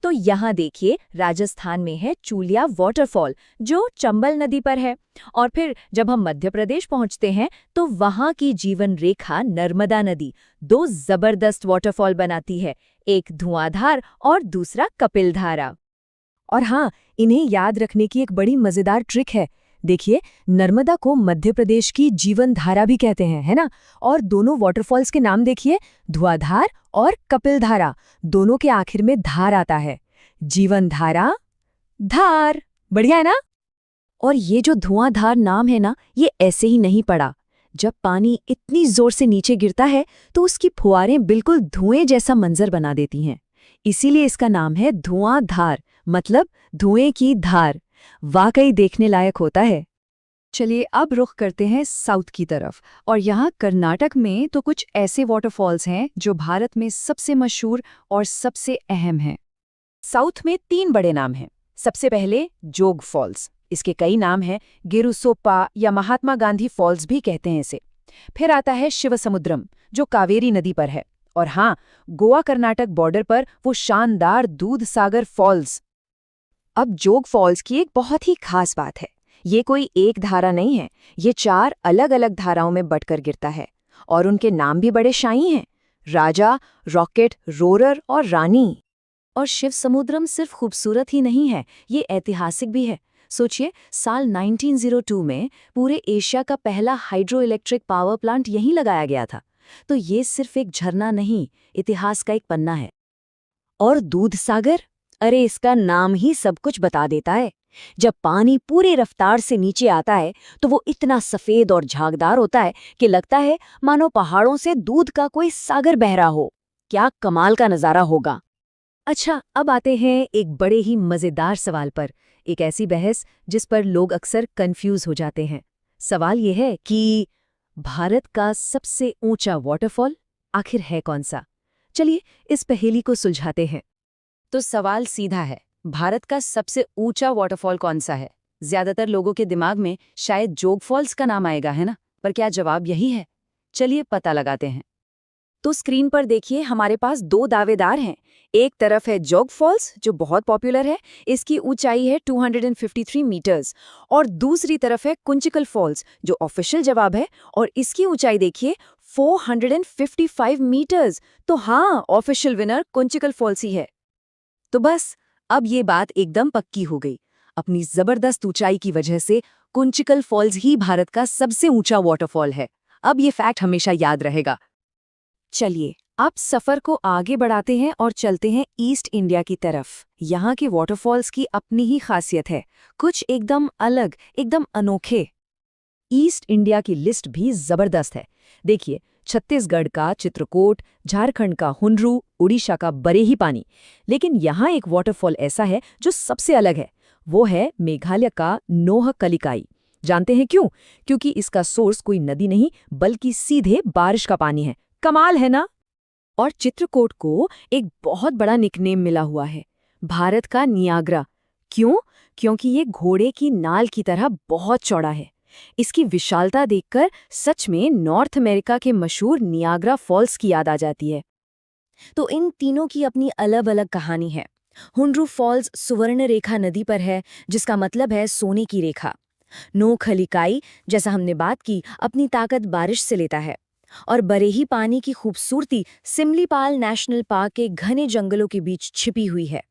तो यहाँ देखिए, राजस्थान में है चूलिया वाटरफॉल जो चंबल नदी पर है। और फिर जब हम मध्य प्रदेश पहुँचते हैं तो वहाँ की जीवन रेखा नर्मदा नदी 2 जबरदस्त वाटरफॉल बनाती है, एक धुआंधार और दूसरा कपिलधारा। और हाँ, इन्हें याद रखने की एक बड़ी मजेदार ट्रिक है। देखिए, नर्मदा को मध्य प्रदेश की जीवन धारा भी कहते हैं, है ना? और दोनों वाटरफॉल्स के नाम देखिए, धुआंधार और कपिलधारा, दोनों के आखिर में धार आता है। जीवन धारा, धार, बढ़िया है ना? और ये जो धुआंधार नाम है ना, ये ऐसे ही नहीं पड़ा। जब पानी इतनी जोर से नीचे गिरता है तो उसकी फुहारें बिल्कुल धुएं जैसा मंजर बना देती हैं। इसीलिए इसका नाम है धुआंधार, मतलब धुएं की धार। वाकई देखने लायक होता है। चलिए अब रुख करते हैं साउथ की तरफ, और यहाँ कर्नाटक में तो कुछ ऐसे वाटरफॉल्स हैं जो भारत में सबसे मशहूर और सबसे अहम हैं। साउथ में 3 बड़े नाम हैं। सबसे पहले जोग फॉल्स, इसके कई नाम हैं, गिरुसोप्पा या महात्मा गांधी फॉल्स भी कहते हैं इसे। फिर आता है शिवसमुद्रम जो कावेरी नदी पर है, और हाँ, गोवा कर्नाटक बॉर्डर पर वो शानदार दूध सागर फॉल्स। अब जोग फॉल्स की एक बहुत ही खास बात है, ये कोई एक धारा नहीं है, ये 4 अलग अलग धाराओं में बंटकर गिरता है और उनके नाम भी बड़े शाही हैं, राजा, रॉकेट, रोरर और रानी। और शिवसमुद्रम सिर्फ खूबसूरत ही नहीं है, ये ऐतिहासिक भी है। सोचिए, साल 1902 में पूरे एशिया का पहला हाइड्रो इलेक्ट्रिक पावर प्लांट यहीं लगाया गया था। तो ये सिर्फ एक झरना नहीं, इतिहास का एक पन्ना है। और दूध सागर, अरे इसका नाम ही सब कुछ बता देता है। जब पानी पूरी रफ्तार से नीचे आता है तो वो इतना सफेद और झागदार होता है कि लगता है मानो पहाड़ों से दूध का कोई सागर बह रहा हो। क्या कमाल का नज़ारा होगा। अच्छा, अब आते हैं एक बड़े ही मजेदार सवाल पर, एक ऐसी बहस जिस पर लोग अक्सर कंफ्यूज हो जाते हैं। सवाल ये है कि भारत का सबसे ऊंचा वाटरफॉल आखिर है कौन सा? चलिए इस पहेली को सुलझाते हैं। तो सवाल सीधा है, भारत का सबसे ऊंचा वाटरफॉल कौन सा है? ज्यादातर लोगों के दिमाग में शायद जोग फॉल्स का नाम आएगा, है ना? पर क्या जवाब यही है? चलिए पता लगाते हैं। तो स्क्रीन पर देखिए, हमारे पास दो दावेदार हैं। एक तरफ है जोग फॉल्स, जो बहुत पॉपुलर है, इसकी ऊंचाई है 253 मीटर्स, और दूसरी तरफ है कुंचिकल फॉल्स, जो ऑफिशियल जवाब है, और इसकी ऊंचाई देखिए 455 मीटर्स। तो हाँ, ऑफिशियल विनर कुंचिकल फॉल्स ही है। तो बस अब ये बात एकदम पक्की हो गई। अपनी जबरदस्त ऊंचाई की वजह से कुंचिकल फॉल्स ही भारत का सबसे ऊंचा वाटरफॉल है। अब ये फैक्ट हमेशा याद रहेगा। चलिए अब सफर को आगे बढ़ाते हैं और चलते हैं ईस्ट इंडिया की तरफ। यहाँ के वाटरफॉल्स की अपनी ही खासियत है, कुछ एकदम अलग, एकदम अनोखे। ईस्ट इंडिया की लिस्ट भी जबरदस्त है। देखिए, छत्तीसगढ़ का चित्रकूट, झारखंड का हुनरू, उड़ीसा का बरेहीपानी। लेकिन यहाँ एक वाटरफॉल ऐसा है जो सबसे अलग है, वो है मेघालय का नोहकलिकाई। जानते हैं क्यों? क्योंकि इसका सोर्स कोई नदी नहीं बल्कि सीधे बारिश का पानी है। कमाल है ना? और चित्रकूट को एक बहुत बड़ा निकनेम मिला हुआ है, भारत का नियाग्रा। क्यों? क्योंकि ये घोड़े की नाल की तरह बहुत चौड़ा है। इसकी विशालता देखकर सच में नॉर्थ अमेरिका के मशहूर नियाग्रा फॉल्स की याद आ जाती है। तो इन तीनों की अपनी अलग अलग कहानी है। हुनरू फॉल्स सुवर्ण रेखा नदी पर है, जिसका मतलब है सोने की रेखा। नोखलिकाई, जैसा हमने बात की, अपनी ताकत बारिश से लेता है। और बरेही पानी की खूबसूरती सिमलीपाल नेशनल पार्क के घने जंगलों के बीच छिपी हुई है।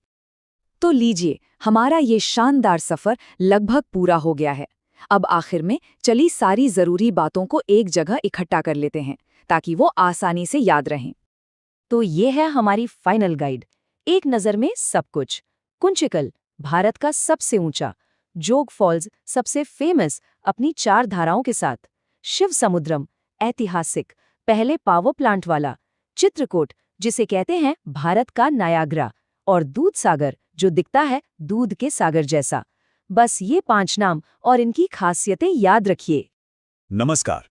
तो लीजिए, हमारा ये शानदार सफर लगभग पूरा हो गया है। अब आखिर में चली सारी जरूरी बातों को एक जगह इकट्ठा कर लेते हैं ताकि वो आसानी से याद रहें। तो ये है हमारी फाइनल गाइड। एक नज़र में सब कुछ। कुंचिकल, भारत का सबसे ऊंचा। जोग फॉल्स, सबसे फेमस अपनी 4 धाराओं के साथ। शिव समुद्रम, ऐतिहासिक, पहले पावर प्लांट वाला। चित्रकूट, जिसे कहते हैं भारत का नायाग्रा। और दूध सागर, जो दिखता है दूध के सागर जैसा। बस ये 5 नाम और इनकी खासियतें याद रखिए। नमस्कार।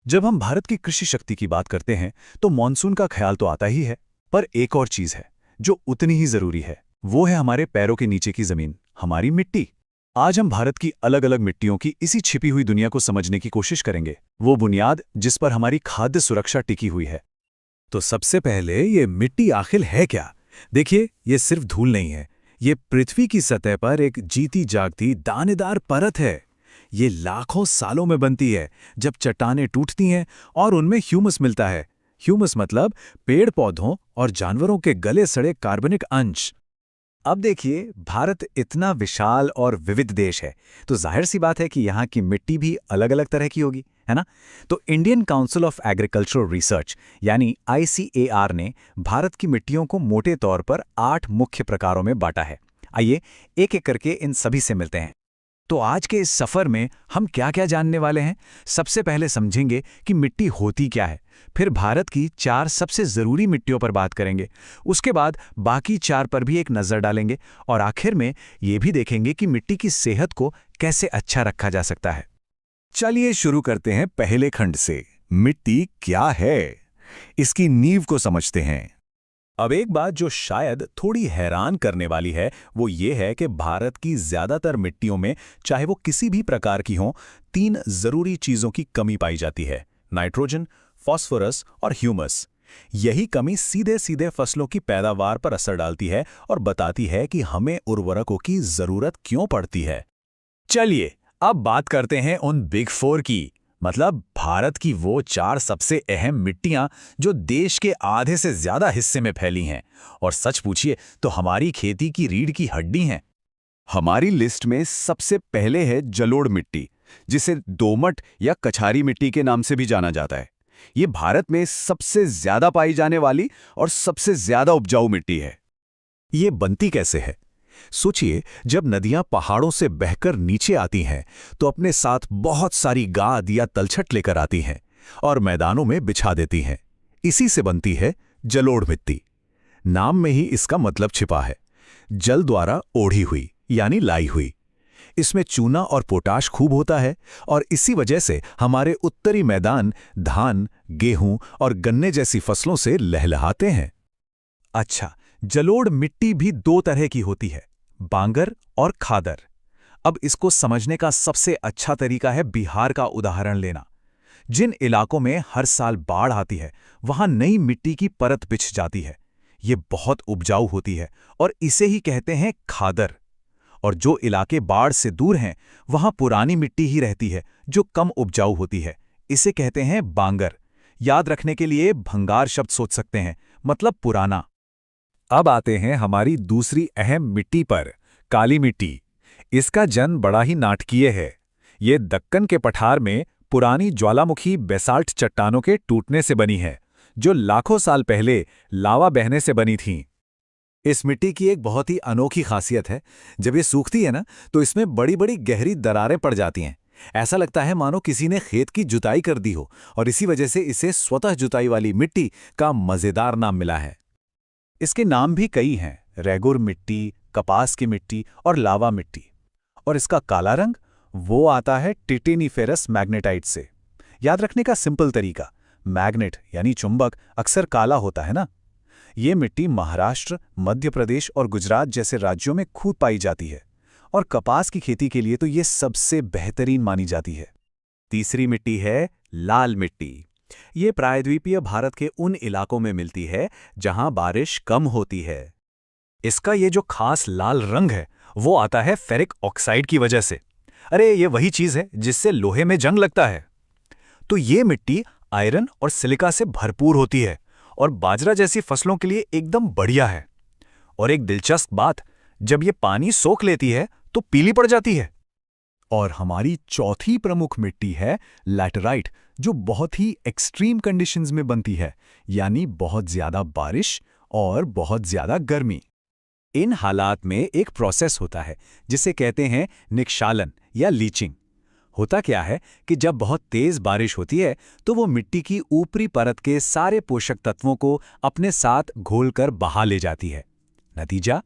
जब हम भारत की कृषि शक्ति की बात करते हैं तो मॉनसून का ख्याल तो आता ही है, पर एक और चीज है जो उतनी ही जरूरी है। वो है हमारे पैरों के नीचे की जमीन, हमारी मिट्टी। आज हम भारत की अलग अलग मिट्टियों की इसी छिपी हुई दुनिया को समझने की कोशिश करेंगे, वो बुनियाद जिस पर हमारी खाद्य सुरक्षा टिकी हुई है। तो सबसे पहले ये मिट्टी आखिर है क्या? देखिए, ये सिर्फ धूल नहीं है, ये पृथ्वी की सतह पर एक जीती जागती दानेदार परत है। ये लाखों सालों में बनती है, जब चट्टानें टूटती हैं और उनमें ह्यूमस मिलता है। ह्यूमस मतलब पेड़ पौधों और जानवरों के गले सड़े कार्बनिक अंश। अब देखिए, भारत इतना विशाल और विविध देश है, तो जाहिर सी बात है कि यहाँ की मिट्टी भी अलग अलग तरह की होगी, है ना? तो Indian council of agricultural research यानी ICAR ने भारत की मिट्टियों को मोटे तौर पर 8 मुख्य प्रकारों में बांटा है। आइए एक एक करके इन सभी से मिलते हैं। तो आज के इस सफर में हम क्या क्या जानने वाले हैं? सबसे पहले समझेंगे कि मिट्टी होती क्या है, फिर भारत की 4 सबसे जरूरी मिट्टियों पर बात करेंगे, उसके बाद बाकी 4 पर भी एक नजर डालेंगे, और आखिर में ये भी देखेंगे कि मिट्टी की सेहत को कैसे अच्छा रखा जा सकता है। चलिए शुरू करते हैं पहले खंड से। मिट्टी क्या है, इसकी नींव को समझते हैं। अब एक बात जो शायद थोड़ी हैरान करने वाली है, वो ये है कि भारत की ज्यादातर मिट्टियों में, चाहे वो किसी भी प्रकार की हों, 3 जरूरी चीजों की कमी पाई जाती है: नाइट्रोजन, फास्फोरस और ह्यूमस। यही कमी सीधे सीधे फसलों की पैदावार पर असर डालती है और बताती है कि हमें उर्वरकों की जरूरत क्यों पड़ती है। चलिए अब बात करते हैं उन बिग 4 की, मतलब भारत की वो 4 सबसे अहम मिट्टियां जो देश के आधे से ज्यादा हिस्से में फैली हैं और सच पूछिए तो हमारी खेती की रीढ़ की हड्डी हैं। हमारी लिस्ट में सबसे पहले है जलोढ़ मिट्टी, जिसे दोमट या कछारी मिट्टी के नाम से भी जाना जाता है। ये भारत में सबसे ज्यादा पाई जाने वाली और सबसे ज्यादा उपजाऊ मिट्टी है। ये बनती कैसे है? सोचिए, जब नदियां पहाड़ों से बहकर नीचे आती हैं तो अपने साथ बहुत सारी गाद या तलछट लेकर आती हैं और मैदानों में बिछा देती हैं। इसी से बनती है जलोढ़ मिट्टी। नाम में ही इसका मतलब छिपा है। जल द्वारा ओढ़ी हुई यानी लाई हुई। इसमें चूना और पोटाश खूब होता है और इसी वजह से हमारे उत्तरी मैदान धान, गेहूं और गन्ने जैसी फसलों से लहलहाते हैं। अच्छा, जलोढ़ मिट्टी भी दो तरह की होती है, बांगर और खादर। अब इसको समझने का सबसे अच्छा तरीका है बिहार का उदाहरण लेना। जिन इलाकों में हर साल बाढ़ आती है, वहां नई मिट्टी की परत बिछ जाती है। ये बहुत उपजाऊ होती है और इसे ही कहते हैं खादर। और जो इलाके बाढ़ से दूर हैं, वहां पुरानी मिट्टी ही रहती है जो कम उपजाऊ होती है। इसे कहते हैं बांगर। याद रखने के लिए भंगार शब्द सोच सकते हैं, मतलब पुराना। अब आते हैं हमारी दूसरी अहम मिट्टी पर, काली मिट्टी। इसका जन्म बड़ा ही नाटकीय है। ये दक्कन के पठार में पुरानी ज्वालामुखी बेसाल्ट चट्टानों के टूटने से बनी है, जो लाखों साल पहले लावा बहने से बनी थीं। इस मिट्टी की एक बहुत ही अनोखी खासियत है, जब ये सूखती है ना, तो इसमें बड़ी बड़ी गहरी दरारें पड़ जाती हैं। ऐसा लगता है मानो किसी ने खेत की जुताई कर दी हो, और इसी वजह से इसे स्वतः जुताई वाली मिट्टी का मजेदार नाम मिला है। इसके नाम भी कई हैं, रेगुर मिट्टी, कपास की मिट्टी और लावा मिट्टी। और इसका काला रंग वो आता है टिटेनीफेरस मैग्नेटाइट से। याद रखने का सिंपल तरीका, मैग्नेट यानी चुंबक अक्सर काला होता है ना। ये मिट्टी महाराष्ट्र, मध्य प्रदेश और गुजरात जैसे राज्यों में खूब पाई जाती है, और कपास की खेती के लिए तो ये सबसे बेहतरीन मानी जाती है। तीसरी मिट्टी है लाल मिट्टी। ये प्रायद्वीपीय भारत के उन इलाकों में मिलती है जहां बारिश कम होती है। इसका ये जो खास लाल रंग है, वो आता है फेरिक ऑक्साइड की वजह से। अरे ये वही चीज है जिससे लोहे में जंग लगता है। तो ये मिट्टी आयरन और सिलिका से भरपूर होती है और बाजरा जैसी फसलों के लिए एकदम बढ़िया है। और एक दिलचस्प बात, जब ये पानी सोख लेती है तो पीली पड़ जाती है। और हमारी चौथी प्रमुख मिट्टी है लैटेराइट, जो बहुत ही एक्सट्रीम कंडीशंस में बनती है, यानी बहुत ज्यादा बारिश और बहुत ज्यादा गर्मी। इन हालात में एक प्रोसेस होता है जिसे कहते हैं निक्षालन या लीचिंग। होता क्या है कि जब बहुत तेज बारिश होती है तो वो मिट्टी की ऊपरी परत के सारे पोषक तत्वों को अपने साथ घोलकर बहा ले जाती है। नतीजा,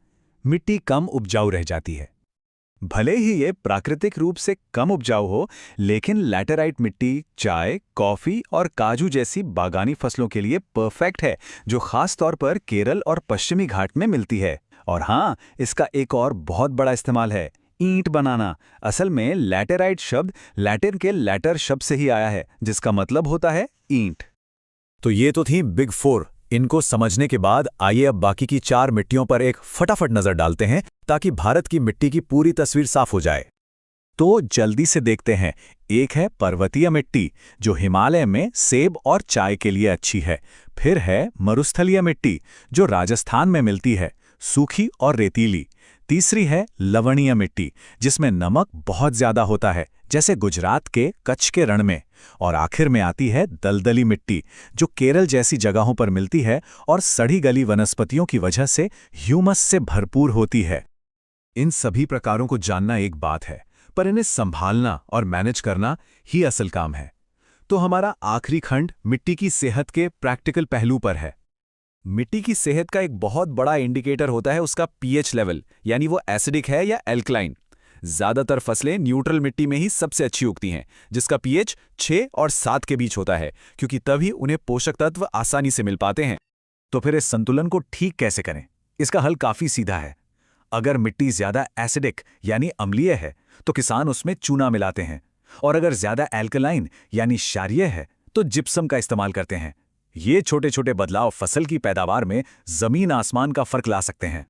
मिट्टी कम उपजाऊ रह जाती है। भले ही ये प्राकृतिक रूप से कम उपजाऊ हो, लेकिन लैटेराइट मिट्टी चाय, कॉफी और काजू जैसी बागानी फसलों के लिए परफेक्ट है, जो खास तौर पर केरल और पश्चिमी घाट में मिलती है। और हाँ, इसका एक और बहुत बड़ा इस्तेमाल है, ईंट बनाना। असल में लैटेराइट शब्द लैटिन के लैटर शब्द से ही आया है, जिसका मतलब होता है ईंट। तो ये तो थी बिग फोर। इनको समझने के बाद आइए अब बाकी की 4 मिट्टियों पर एक फटाफट नजर डालते हैं, ताकि भारत की मिट्टी की पूरी तस्वीर साफ हो जाए। तो जल्दी से देखते हैं। एक है पर्वतीय मिट्टी, जो हिमालय में सेब और चाय के लिए अच्छी है। फिर है मरुस्थलीय मिट्टी, जो राजस्थान में मिलती है, सूखी और रेतीली। तीसरी है लवणीय मिट्टी, जिसमें नमक बहुत ज्यादा होता है, जैसे गुजरात के कच्छ के रण में। और आखिर में आती है दलदली मिट्टी, जो केरल जैसी जगहों पर मिलती है और सड़ी गली वनस्पतियों की वजह से ह्यूमस से भरपूर होती है। इन सभी प्रकारों को जानना एक बात है, पर इन्हें संभालना और मैनेज करना ही असल काम है। तो हमारा आखिरी खंड मिट्टी की सेहत के प्रैक्टिकल पहलू पर है। मिट्टी की सेहत का एक बहुत बड़ा इंडिकेटर होता है उसका पीएच लेवल, यानी वो एसिडिक है या एल्कलाइन। ज्यादातर फसलें न्यूट्रल मिट्टी में ही सबसे अच्छी उगती हैं, जिसका पीएच 6 और 7 के बीच होता है, क्योंकि तभी उन्हें पोषक तत्व आसानी से मिल पाते हैं। तो फिर इस संतुलन को ठीक कैसे करें? इसका हल काफी सीधा है। अगर मिट्टी ज्यादा एसिडिक यानी अम्लीय है तो किसान उसमें चूना मिलाते हैं, और अगर ज्यादा एल्कलाइन यानी क्षारीय है तो जिप्सम का इस्तेमाल करते हैं। ये छोटे छोटे बदलाव फसल की पैदावार में जमीन आसमान का फर्क ला सकते हैं।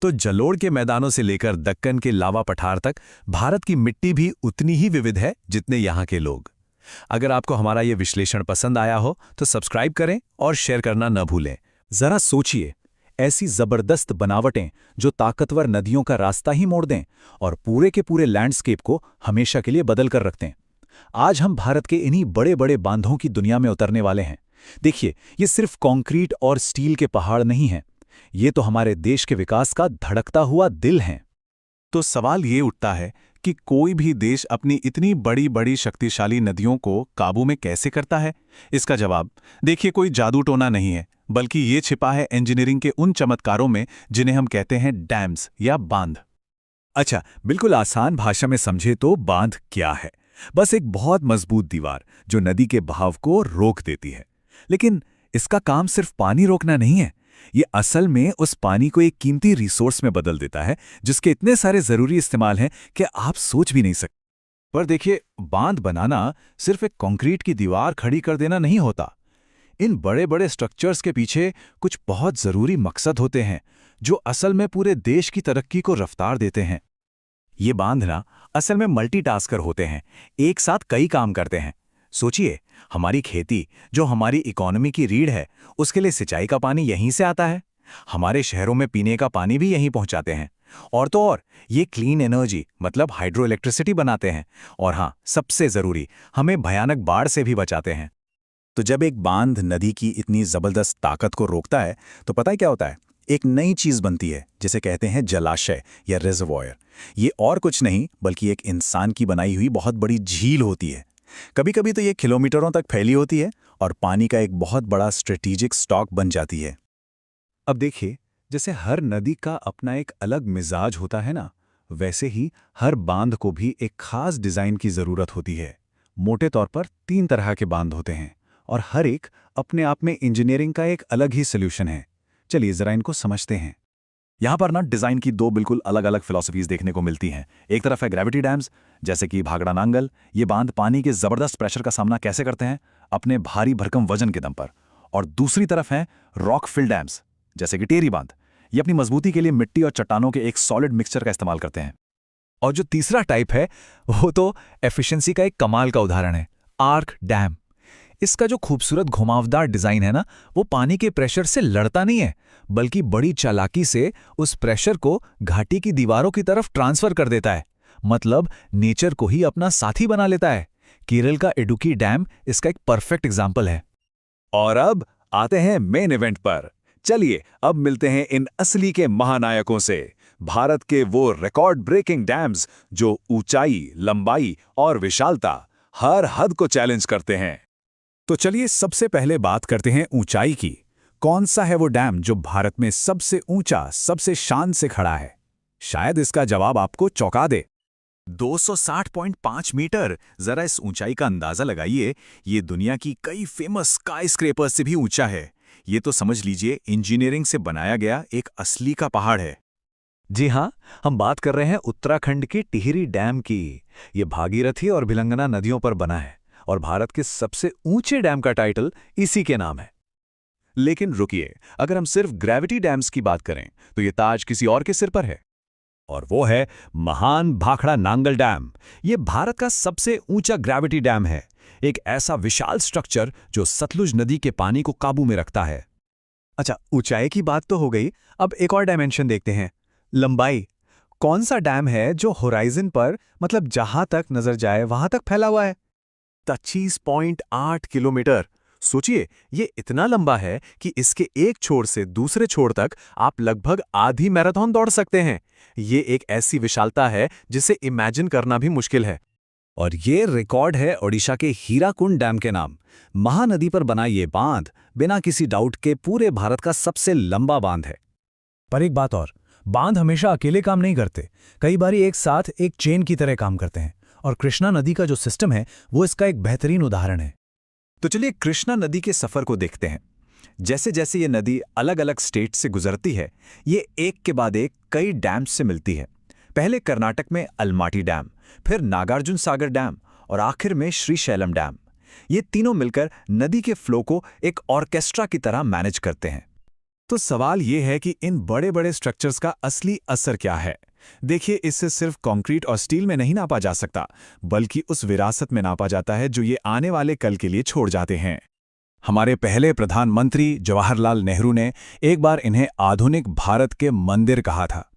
तो जलोढ़ के मैदानों से लेकर दक्कन के लावा पठार तक भारत की मिट्टी भी उतनी ही विविध है जितने यहाँ के लोग। अगर आपको हमारा ये विश्लेषण पसंद आया हो तो सब्सक्राइब करें और शेयर करना न भूलें। जरा सोचिए, ऐसी जबरदस्त बनावटें जो ताकतवर नदियों का रास्ता ही मोड़ दें और पूरे के पूरे लैंडस्केप को हमेशा के लिए बदल कर रख दें। आज हम भारत के इन्हीं बड़े बड़े बांधों की दुनिया में उतरने वाले हैं। देखिए, ये सिर्फ कंक्रीट और स्टील के पहाड़ नहीं हैं, ये तो हमारे देश के विकास का धड़कता हुआ दिल हैं। तो सवाल ये उठता है कि कोई भी देश अपनी इतनी बड़ी बड़ी शक्तिशाली नदियों को काबू में कैसे करता है? इसका जवाब देखिए कोई जादू टोना नहीं है, बल्कि ये छिपा है इंजीनियरिंग के उन चमत्कारों में जिन्हें हम कहते हैं डैम्स या बांध। अच्छा, बिल्कुल आसान भाषा में समझे तो बांध क्या है? बस एक बहुत मजबूत दीवार जो नदी के बहाव को रोक देती है। लेकिन इसका काम सिर्फ पानी रोकना नहीं है, ये असल में उस पानी को एक कीमती रिसोर्स में बदल देता है जिसके इतने सारे जरूरी इस्तेमाल हैं कि आप सोच भी नहीं सकते। पर देखिए, बांध बनाना सिर्फ एक कंक्रीट की दीवार खड़ी कर देना नहीं होता। इन बड़े बड़े स्ट्रक्चर्स के पीछे कुछ बहुत जरूरी मकसद होते हैं जो असल में पूरे देश की तरक्की को रफ्तार देते हैं। ये बांधना असल में मल्टीटास्कर होते हैं, एक साथ कई काम करते हैं। सोचिए, हमारी खेती जो हमारी इकोनॉमी की रीढ़ है, उसके लिए सिंचाई का पानी यहीं से आता है। हमारे शहरों में पीने का पानी भी यहीं पहुंचाते हैं। और तो और ये क्लीन एनर्जी मतलब हाइड्रो इलेक्ट्रिसिटी बनाते हैं। और हाँ, सबसे जरूरी, हमें भयानक बाढ़ से भी बचाते हैं। तो जब एक बांध नदी की इतनी जबरदस्त ताकत को रोकता है तो पता है क्या होता है? एक नई चीज बनती है जिसे कहते हैं जलाशय या रिजर्वॉयर। ये और कुछ नहीं बल्कि एक इंसान की बनाई हुई बहुत बड़ी झील होती है। कभी कभी तो ये किलोमीटरों तक फैली होती है और पानी का एक बहुत बड़ा स्ट्रेटेजिक स्टॉक बन जाती है। अब देखिए, जैसे हर नदी का अपना एक अलग मिजाज होता है ना, वैसे ही हर बांध को भी एक खास डिजाइन की जरूरत होती है। मोटे तौर पर 3 तरह के बांध होते हैं और हर एक अपने आप में इंजीनियरिंग का एक अलग ही सोल्यूशन है। चलिए जरा इनको समझते हैं। यहां पर ना डिजाइन की 2 बिल्कुल अलग अलग फिलॉसफीज देखने को मिलती हैं। एक तरफ है ग्रेविटी डैम्स, जैसे कि भाखड़ा नांगल। ये बांध पानी के जबरदस्त प्रेशर का सामना कैसे करते हैं? अपने भारी भरकम वजन के दम पर। और दूसरी तरफ है रॉक फिल डैम्स, जैसे कि टेरी बांध। ये अपनी मजबूती के लिए मिट्टी और चट्टानों के एक सॉलिड मिक्सचर का इस्तेमाल करते हैं। और जो तीसरा टाइप है वो तो एफिशिएंसी का एक कमाल का उदाहरण है, आर्क डैम। इसका जो खूबसूरत घुमावदार डिजाइन है ना, वो पानी के प्रेशर से लड़ता नहीं है, बल्कि बड़ी चालाकी से उस प्रेशर को घाटी की दीवारों की तरफ ट्रांसफर कर देता है। मतलब नेचर को ही अपना साथी बना लेता है। केरल का इडुक्की डैम इसका एक परफेक्ट एग्जाम्पल है। और अब आते हैं मेन इवेंट पर। चलिए अब मिलते हैं इन असली के महानायकों से, भारत के वो रिकॉर्ड ब्रेकिंग डैम्स जो ऊंचाई, लंबाई और विशालता हर हद को चैलेंज करते हैं। तो चलिए सबसे पहले बात करते हैं ऊंचाई की। कौन सा है वो डैम जो भारत में सबसे ऊंचा, सबसे शान से खड़ा है? शायद इसका जवाब आपको चौंका दे। 260.5 मीटर। जरा इस ऊंचाई का अंदाजा लगाइए। ये दुनिया की कई फेमस स्काईस्क्रेपर्स से भी ऊंचा है। ये तो समझ लीजिए इंजीनियरिंग से बनाया गया एक असली का पहाड़ है। जी हाँ, हम बात कर रहे हैं उत्तराखंड के टिहरी डैम की। ये भागीरथी और भिलंगना नदियों पर बना है और भारत के सबसे ऊंचे डैम का टाइटल इसी के नाम है। लेकिन रुकिए, अगर हम सिर्फ ग्रेविटी डैम्स की बात करें तो ये ताज किसी और के सिर पर है, और वो है महान भाखड़ा नांगल डैम। ये भारत का सबसे ऊंचा ग्रेविटी डैम है, एक ऐसा विशाल स्ट्रक्चर जो सतलुज नदी के पानी को काबू में रखता है। अच्छा, ऊंचाई की बात तो हो गई, अब एक और डायमेंशन देखते हैं, लंबाई। कौन सा डैम है जो होराइजन पर, मतलब जहां तक नजर जाए वहां तक फैला हुआ है? 25.8 किलोमीटर। सोचिए, ये इतना लंबा है कि इसके एक छोर से दूसरे छोर तक आप लगभग आधी मैराथन दौड़ सकते हैं। ये एक ऐसी विशालता है जिसे इमेजिन करना भी मुश्किल है। और ये रिकॉर्ड है ओडिशा के हीराकुंड डैम के नाम। महानदी पर बना ये बांध बिना किसी डाउट के पूरे भारत का सबसे लंबा बांध है। पर एक बात और, बांध हमेशा अकेले काम नहीं करते, कई बार एक साथ एक चेन की तरह काम करते हैं। और कृष्णा नदी का जो सिस्टम है वो इसका एक बेहतरीन उदाहरण है। तो चलिए कृष्णा नदी के सफर को देखते हैं। जैसे जैसे ये नदी अलग अलग स्टेट से गुजरती है, ये एक के बाद एक कई डैम्स से मिलती है। पहले कर्नाटक में अलमाटी डैम, फिर नागार्जुन सागर डैम और आखिर में श्रीशैलम डैम। ये तीनों मिलकर नदी के फ्लो को एक ऑर्केस्ट्रा की तरह मैनेज करते हैं। तो सवाल ये है कि इन बड़े बड़े स्ट्रक्चर्स का असली असर क्या है? देखिए, इससे सिर्फ कंक्रीट और स्टील में नहीं नापा जा सकता, बल्कि उस विरासत में नापा जाता है जो ये आने वाले कल के लिए छोड़ जाते हैं। हमारे पहले प्रधानमंत्री जवाहरलाल नेहरू ने एक बार इन्हें आधुनिक भारत के मंदिर कहा था।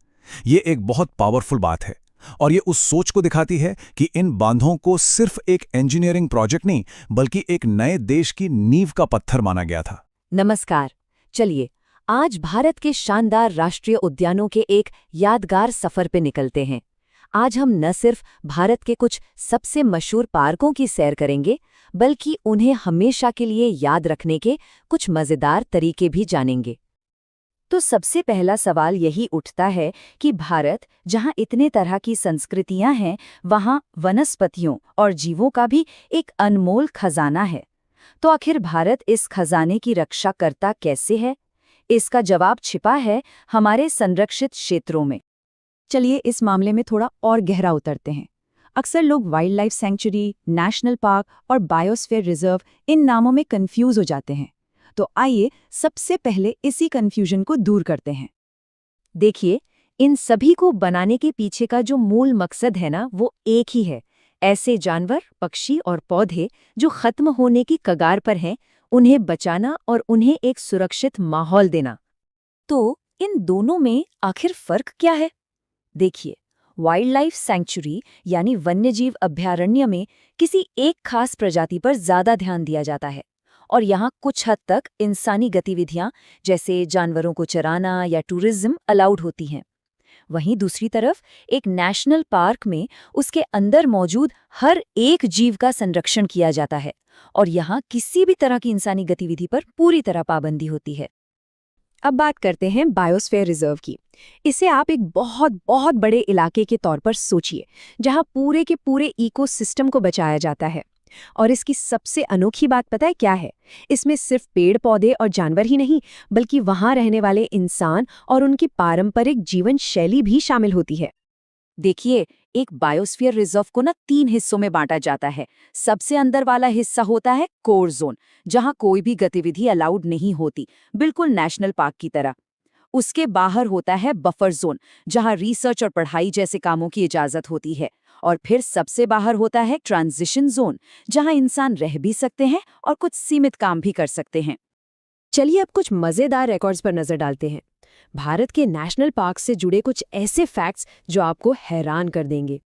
ये एक बहुत पावरफुल बात है और ये उस सोच को दिखाती है कि इन बांधों को सिर्फ एक इंजीनियरिंग प्रोजेक्ट नहीं, बल्कि एक नए देश की नींव का पत्थर माना गया था। नमस्कार। चलिए आज भारत के शानदार राष्ट्रीय उद्यानों के एक यादगार सफर पे निकलते हैं। आज हम न सिर्फ भारत के कुछ सबसे मशहूर पार्कों की सैर करेंगे, बल्कि उन्हें हमेशा के लिए याद रखने के कुछ मज़ेदार तरीके भी जानेंगे। तो सबसे पहला सवाल यही उठता है कि भारत, जहाँ इतने तरह की संस्कृतियां हैं, वहाँ वनस्पतियों और जीवों का भी एक अनमोल खजाना है। तो आखिर भारत इस खजाने की रक्षा करता कैसे है? इसका जवाब छिपा है हमारे संरक्षित क्षेत्रों में। चलिए इस मामले में थोड़ा और गहरा उतरते हैं। अक्सर लोग wild life sanctuary, national park और बायोस्फीयर रिजर्व इन नामों में कंफ्यूज हो जाते हैं। तो आइए सबसे पहले इसी कंफ्यूजन को दूर करते हैं। देखिए, इन सभी को बनाने के पीछे का जो मूल मकसद है ना, वो एक ही है। ऐसे जानवर, पक्षी और पौधे जो खत्म होने की कगार पर हैं, उन्हें बचाना और उन्हें एक सुरक्षित माहौल देना। तो इन दोनों में आखिर फर्क क्या है? देखिए, वाइल्ड लाइफ सेंचुरी यानी वन्यजीव अभयारण्य में किसी एक खास प्रजाति पर ज्यादा ध्यान दिया जाता है, और यहाँ कुछ हद तक इंसानी गतिविधियां जैसे जानवरों को चराना या टूरिज्म अलाउड होती हैं। वहीं दूसरी तरफ एक नेशनल पार्क में उसके अंदर मौजूद हर एक जीव का संरक्षण किया जाता है, और यहाँ किसी भी तरह की इंसानी गतिविधि पर पूरी तरह पाबंदी होती है। अब बात करते हैं बायोस्फीयर रिजर्व की। इसे आप एक बहुत बहुत बड़े इलाके के तौर पर सोचिए, जहाँ पूरे के पूरे इकोसिस्टम को बचाया जाता है। और इसकी सबसे अनोखी बात पता है क्या है? इसमें सिर्फ पेड़ पौधे और जानवर ही नहीं, बल्कि वहां रहने वाले इंसान और उनकी पारंपरिक जीवन शैली भी शामिल होती है। देखिए, एक बायोस्फीयर रिजर्व को ना 3 हिस्सों में बांटा जाता है। सबसे अंदर वाला हिस्सा होता है कोर जोन, जहां कोई भी गतिविधि अलाउड नहीं होती, बिल्कुल नेशनल पार्क की तरह। उसके बाहर होता है बफर जोन, जहां रिसर्च और पढ़ाई जैसे कामों की इजाजत होती है। और फिर सबसे बाहर होता है ट्रांजिशन जोन, जहां इंसान रह भी सकते हैं और कुछ सीमित काम भी कर सकते हैं। चलिए अब कुछ मजेदार रिकॉर्ड्स पर नजर डालते हैं। भारत के नेशनल पार्क से जुड़े कुछ ऐसे फैक्ट्स जो आपको हैरान कर देंगे।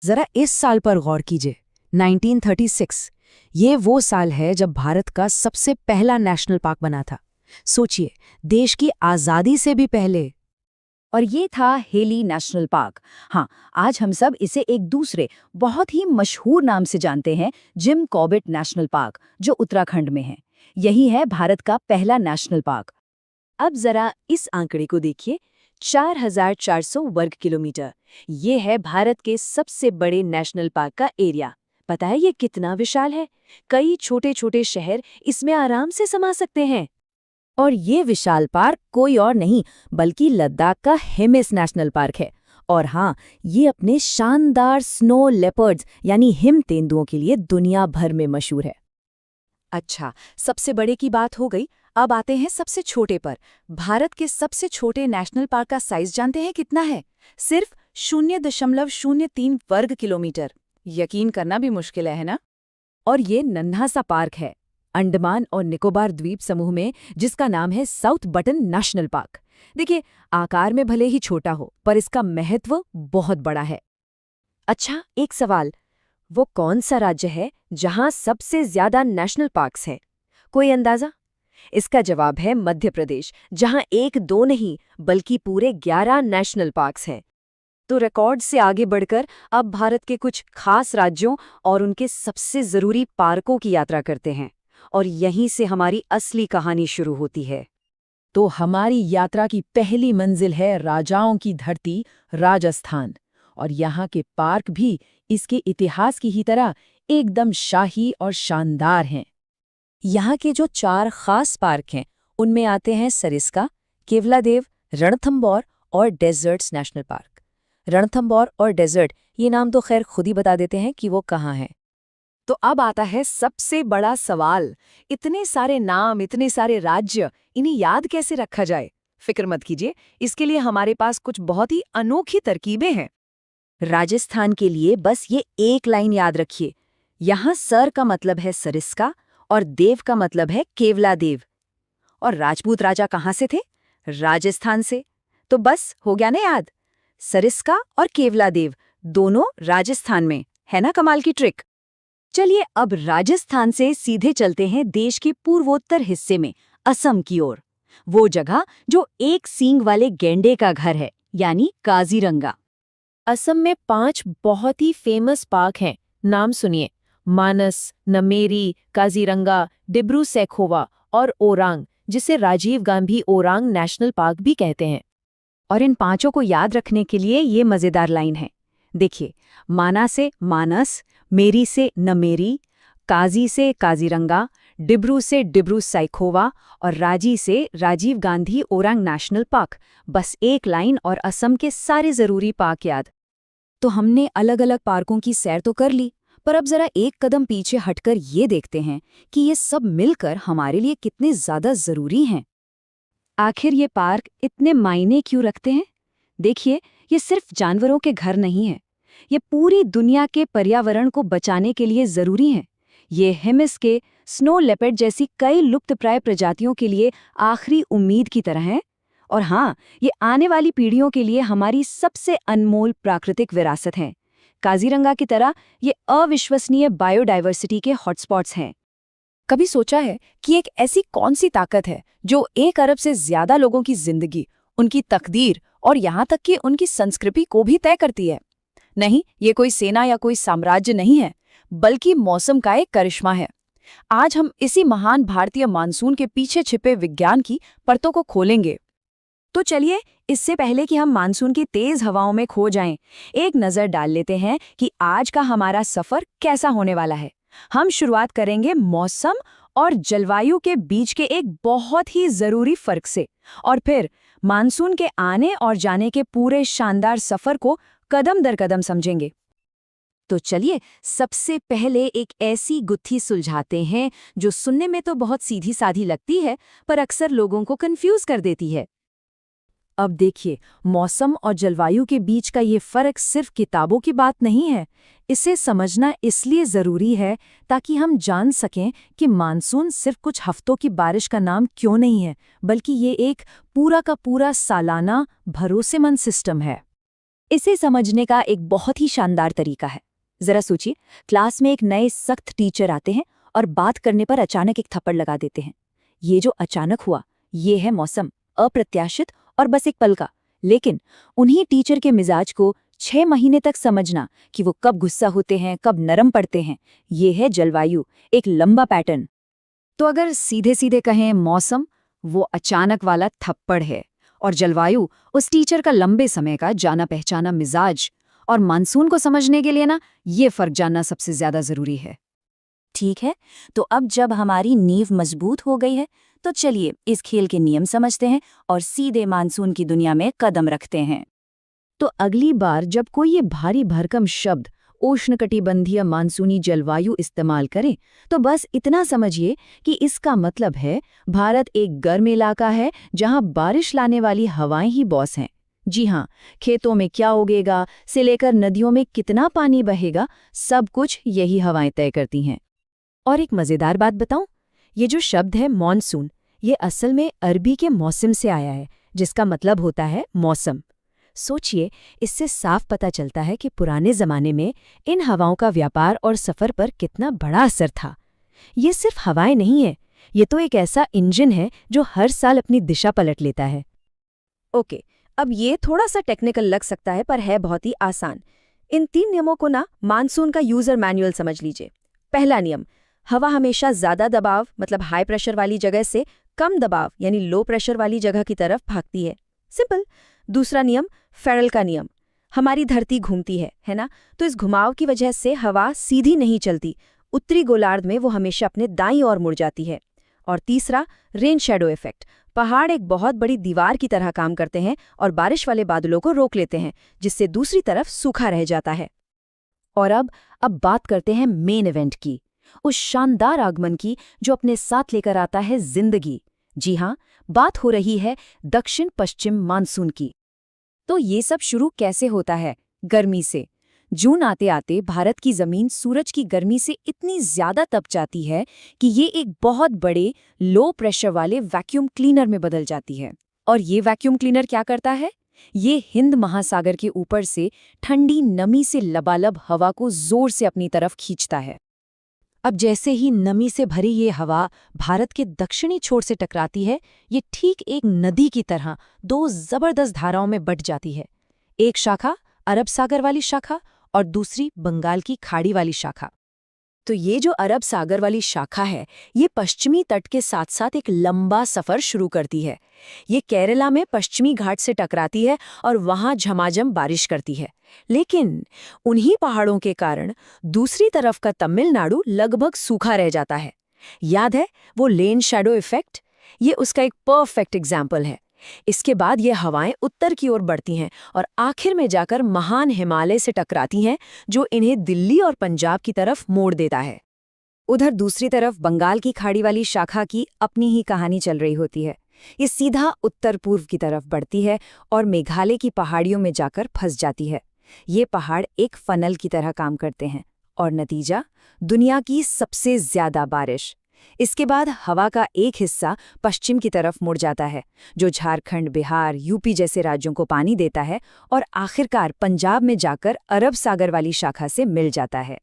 जरा इस साल पर गौर कीजिए, 1936। ये वो साल है जब भारत का सबसे पहला नेशनल पार्क बना था। सोचिए, देश की आजादी से भी पहले। और ये था हेली नेशनल पार्क। हाँ, आज हम सब इसे एक दूसरे बहुत ही मशहूर नाम से जानते हैं, जिम कॉर्बेट नेशनल पार्क, जो उत्तराखंड में है। यही है भारत का पहला नेशनल पार्क। अब जरा इस आंकड़े को देखिए, 4400 वर्ग किलोमीटर। ये है भारत के सबसे बड़े नेशनल पार्क का एरिया। पता है ये कितना विशाल है? कई छोटे छोटे शहर इसमें आराम से समा सकते हैं। और ये विशाल पार्क कोई और नहीं बल्कि लद्दाख का हिमिस नेशनल पार्क है। और हाँ, ये अपने शानदार स्नो लेपर्ड्स यानी हिम तेंदुओं के लिए दुनिया भर में मशहूर है। अच्छा, सबसे बड़े की बात हो गई, अब आते हैं सबसे छोटे पर। भारत के सबसे छोटे नेशनल पार्क का साइज जानते हैं कितना है? सिर्फ 0.03 वर्ग किलोमीटर। यकीन करना भी मुश्किल है ना? और ये नन्हा सा पार्क है अंडमान और निकोबार द्वीप समूह में, जिसका नाम है साउथ बटन नेशनल पार्क। देखिए, आकार में भले ही छोटा हो, पर इसका महत्व बहुत बड़ा है। अच्छा, एक सवाल, वो कौन सा राज्य है जहां सबसे ज्यादा नेशनल पार्क्स हैं? कोई अंदाजा? इसका जवाब है मध्य प्रदेश, जहां 1-2 नहीं बल्कि पूरे 11 नेशनल पार्क्स हैं। तो रिकॉर्ड से आगे बढ़कर अब भारत के कुछ खास राज्यों और उनके सबसे जरूरी पार्कों की यात्रा करते हैं, और यहीं से हमारी असली कहानी शुरू होती है। तो हमारी यात्रा की पहली मंजिल है राजाओं की धरती, राजस्थान। और यहाँ के पार्क भी इसके इतिहास की ही तरह एकदम शाही और शानदार हैं। यहाँ के जो 4 खास पार्क हैं, उनमें आते हैं सरिस्का, केवलादेव, रणथंबोर और डेजर्ट्स नेशनल पार्क। रणथंबोर और डेजर्ट, ये नाम तो खैर खुद ही बता देते हैं कि वो कहाँ हैं। तो अब आता है सबसे बड़ा सवाल, इतने सारे नाम, इतने सारे राज्य, इन्हें याद कैसे रखा जाए? फिक्र मत कीजिए, इसके लिए हमारे पास कुछ बहुत ही अनोखी तरकीबें हैं। राजस्थान के लिए बस ये एक लाइन याद रखिए, यहाँ सर का मतलब है सरिस्का और देव का मतलब है केवलादेव। और राजपूत राजा कहाँ से थे? राजस्थान से। तो बस हो गया ना याद, सरिस्का और केवलादेव दोनों राजस्थान में। है ना कमाल की ट्रिक? चलिए अब राजस्थान से सीधे चलते हैं देश के पूर्वोत्तर हिस्से में, असम की ओर। वो जगह जो एक सींग वाले गैंडे का घर है, यानी काजीरंगा। असम में 5 बहुत ही फेमस पार्क हैं, नाम सुनिए। मानस, नमेरी, काजीरंगा, डिब्रू-सैखोवा और ओरांग, जिसे राजीव गांधी ओरांग नेशनल पार्क भी कहते हैं। और इन पांचों को याद रखने के लिए ये मजेदार लाइन है। देखिए, माना से मानस, मेरी से नमेरी, काजी से काजीरंगा, डिब्रू से डिब्रू-सैखोवा और राजी से राजीव गांधी ओरांग नेशनल पार्क। बस एक लाइन और असम के सारे जरूरी पार्क याद। तो हमने अलग अलग पार्कों की सैर तो कर ली, पर अब जरा एक कदम पीछे हटकर ये देखते हैं कि ये सब मिलकर हमारे लिए कितने ज्यादा जरूरी हैं। आखिर ये पार्क इतने मायने क्यों रखते हैं? देखिए, ये सिर्फ जानवरों के घर नहीं है, ये पूरी दुनिया के पर्यावरण को बचाने के लिए जरूरी हैं। ये हिमस के स्नो लेपर्ड जैसी कई लुप्तप्राय प्रजातियों के लिए आखिरी उम्मीद की तरह हैं। और हाँ, ये आने वाली पीढ़ियों के लिए हमारी सबसे अनमोल प्राकृतिक विरासत है। काजीरंगा की तरह ये अविश्वसनीय बायोडायवर्सिटी के हॉटस्पॉट्स हैं। कभी सोचा है कि एक ऐसी कौन सी ताकत है जो 1 अरब से ज्यादा लोगों की जिंदगी, उनकी तकदीर और यहाँ तक कि उनकी संस्कृति को भी तय करती है? नहीं, ये कोई सेना या कोई साम्राज्य नहीं है, बल्कि मौसम का एक करिश्मा है। आज हम इसी महान भारतीय मानसून के पीछे छिपे विज्ञान की परतों को खोलेंगे। तो चलिए, इससे पहले कि हम मानसून की तेज हवाओं में खो जाएं, एक नजर डाल लेते हैं कि आज का हमारा सफर कैसा होने वाला है। हम शुरुआत करेंगे मौसम और जलवायु के बीच के एक बहुत ही जरूरी फर्क से, और फिर मानसून के आने और जाने के पूरे शानदार सफर को कदम दर कदम समझेंगे। तो चलिए, सबसे पहले एक ऐसी गुत्थी सुलझाते हैं जो सुनने में तो बहुत सीधी साधी लगती है, पर अक्सर लोगों को कंफ्यूज कर देती है। अब देखिए, मौसम और जलवायु के बीच का ये फर्क सिर्फ किताबों की बात नहीं है। इसे समझना इसलिए ज़रूरी है ताकि हम जान सकें कि मानसून सिर्फ कुछ हफ्तों की बारिश का नाम क्यों नहीं है, बल्कि ये एक पूरा का पूरा सालाना भरोसेमंद सिस्टम है। इसे समझने का एक बहुत ही शानदार तरीका है। जरा सोचिए, क्लास में एक नए सख्त टीचर आते हैं और बात करने पर अचानक एक थप्पड़ लगा देते हैं। ये जो अचानक हुआ, ये है मौसम, अप्रत्याशित और बस एक पल का। लेकिन उन्हीं टीचर के मिजाज को 6 महीने तक समझना कि वो कब गुस्सा होते हैं, कब नरम पड़ते हैं, ये है जलवायु, एक लंबा पैटर्न। तो अगर सीधे सीधे कहें, मौसम वो अचानक वाला थप्पड़ है और जलवायु उस टीचर का लंबे समय का जाना पहचाना मिजाज। और मानसून को समझने के लिए ये फर्क जानना सबसे ज्यादा जरूरी है। ठीक है, तो अब जब हमारी नींव मजबूत हो गई है, तो चलिए इस खेल के नियम समझते हैं और सीधे मानसून की दुनिया में कदम रखते हैं। तो अगली बार जब कोई ये भारी भरकम शब्द उष्णकटिबंधीय मानसूनी जलवायु इस्तेमाल करे, तो बस इतना समझिए कि इसका मतलब है भारत एक गर्म इलाका है जहां बारिश लाने वाली हवाएं ही बॉस हैं। जी हाँ, खेतों में क्या उगेगा से लेकर नदियों में कितना पानी बहेगा, सब कुछ यही हवाएं तय करती हैं। और एक मजेदार बात बताऊं, ये जो शब्द है मॉनसून, ये असल में अरबी के मौसम से आया है, जिसका मतलब होता है मौसम। सोचिए, इससे साफ पता चलता है कि पुराने जमाने में इन हवाओं का व्यापार और सफर पर कितना बड़ा असर था। ये सिर्फ हवाएं नहीं है, ये तो एक ऐसा इंजन है जो हर साल अपनी दिशा पलट लेता है। ओके, अब ये थोड़ा सा टेक्निकल लग सकता है, पर है बहुत ही आसान। इन 3 नियमों को मानसून का यूजर मैनुअल समझ लीजिए। पहला नियम, हवा हमेशा ज्यादा दबाव मतलब हाई प्रेशर वाली जगह से कम दबाव यानी लो प्रेशर वाली जगह की तरफ भागती है। सिंपल। दूसरा नियम, फेरल का नियम। हमारी धरती घूमती है ना, तो इस घुमाव की वजह से हवा सीधी नहीं चलती, उत्तरी गोलार्ध में वो हमेशा अपने दाईं ओर मुड़ जाती है। और तीसरा, रेन शेडो इफेक्ट। पहाड़ एक बहुत बड़ी दीवार की तरह काम करते हैं और बारिश वाले बादलों को रोक लेते हैं, जिससे दूसरी तरफ सूखा रह जाता है। और अब बात करते हैं मेन इवेंट की, उस शानदार आगमन की जो अपने साथ लेकर आता है जिंदगी। जी हाँ, बात हो रही है दक्षिण पश्चिम मानसून की। तो ये सब शुरू कैसे होता है? गर्मी से। जून आते आते भारत की जमीन सूरज की गर्मी से इतनी ज्यादा तप जाती है कि ये एक बहुत बड़े लो प्रेशर वाले वैक्यूम क्लीनर में बदल जाती है। और ये वैक्यूम क्लीनर क्या करता है? ये हिंद महासागर के ऊपर से ठंडी नमी से लबालब हवा को जोर से अपनी तरफ खींचता है। अब जैसे ही नमी से भरी ये हवा भारत के दक्षिणी छोर से टकराती है, ये ठीक एक नदी की तरह 2 जबरदस्त धाराओं में बट जाती है। एक शाखा अरब सागर वाली शाखा और दूसरी बंगाल की खाड़ी वाली शाखा। तो ये जो अरब सागर वाली शाखा है, ये पश्चिमी तट के साथ साथ एक लंबा सफर शुरू करती है। ये केरला में पश्चिमी घाट से टकराती है और वहां झमाझम बारिश करती है। लेकिन उन्हीं पहाड़ों के कारण दूसरी तरफ का तमिलनाडु लगभग सूखा रह जाता है। याद है वो लेन शैडो इफेक्ट? ये उसका एक परफेक्ट एग्जाम्पल है। इसके बाद ये हवाएं उत्तर की ओर बढ़ती हैं और आखिर में जाकर महान हिमालय से टकराती हैं, जो इन्हें दिल्ली और पंजाब की तरफ मोड़ देता है। उधर दूसरी तरफ बंगाल की खाड़ी वाली शाखा की अपनी ही कहानी चल रही होती है। ये सीधा उत्तर पूर्व की तरफ बढ़ती है और मेघालय की पहाड़ियों में जाकर फंस जाती है। ये पहाड़ एक फनल की तरह काम करते हैं और नतीजा दुनिया की सबसे ज्यादा बारिश। इसके बाद हवा का एक हिस्सा पश्चिम की तरफ मुड़ जाता है, जो झारखंड, बिहार, यूपी जैसे राज्यों को पानी देता है और आखिरकार पंजाब में जाकर अरब सागर वाली शाखा से मिल जाता है।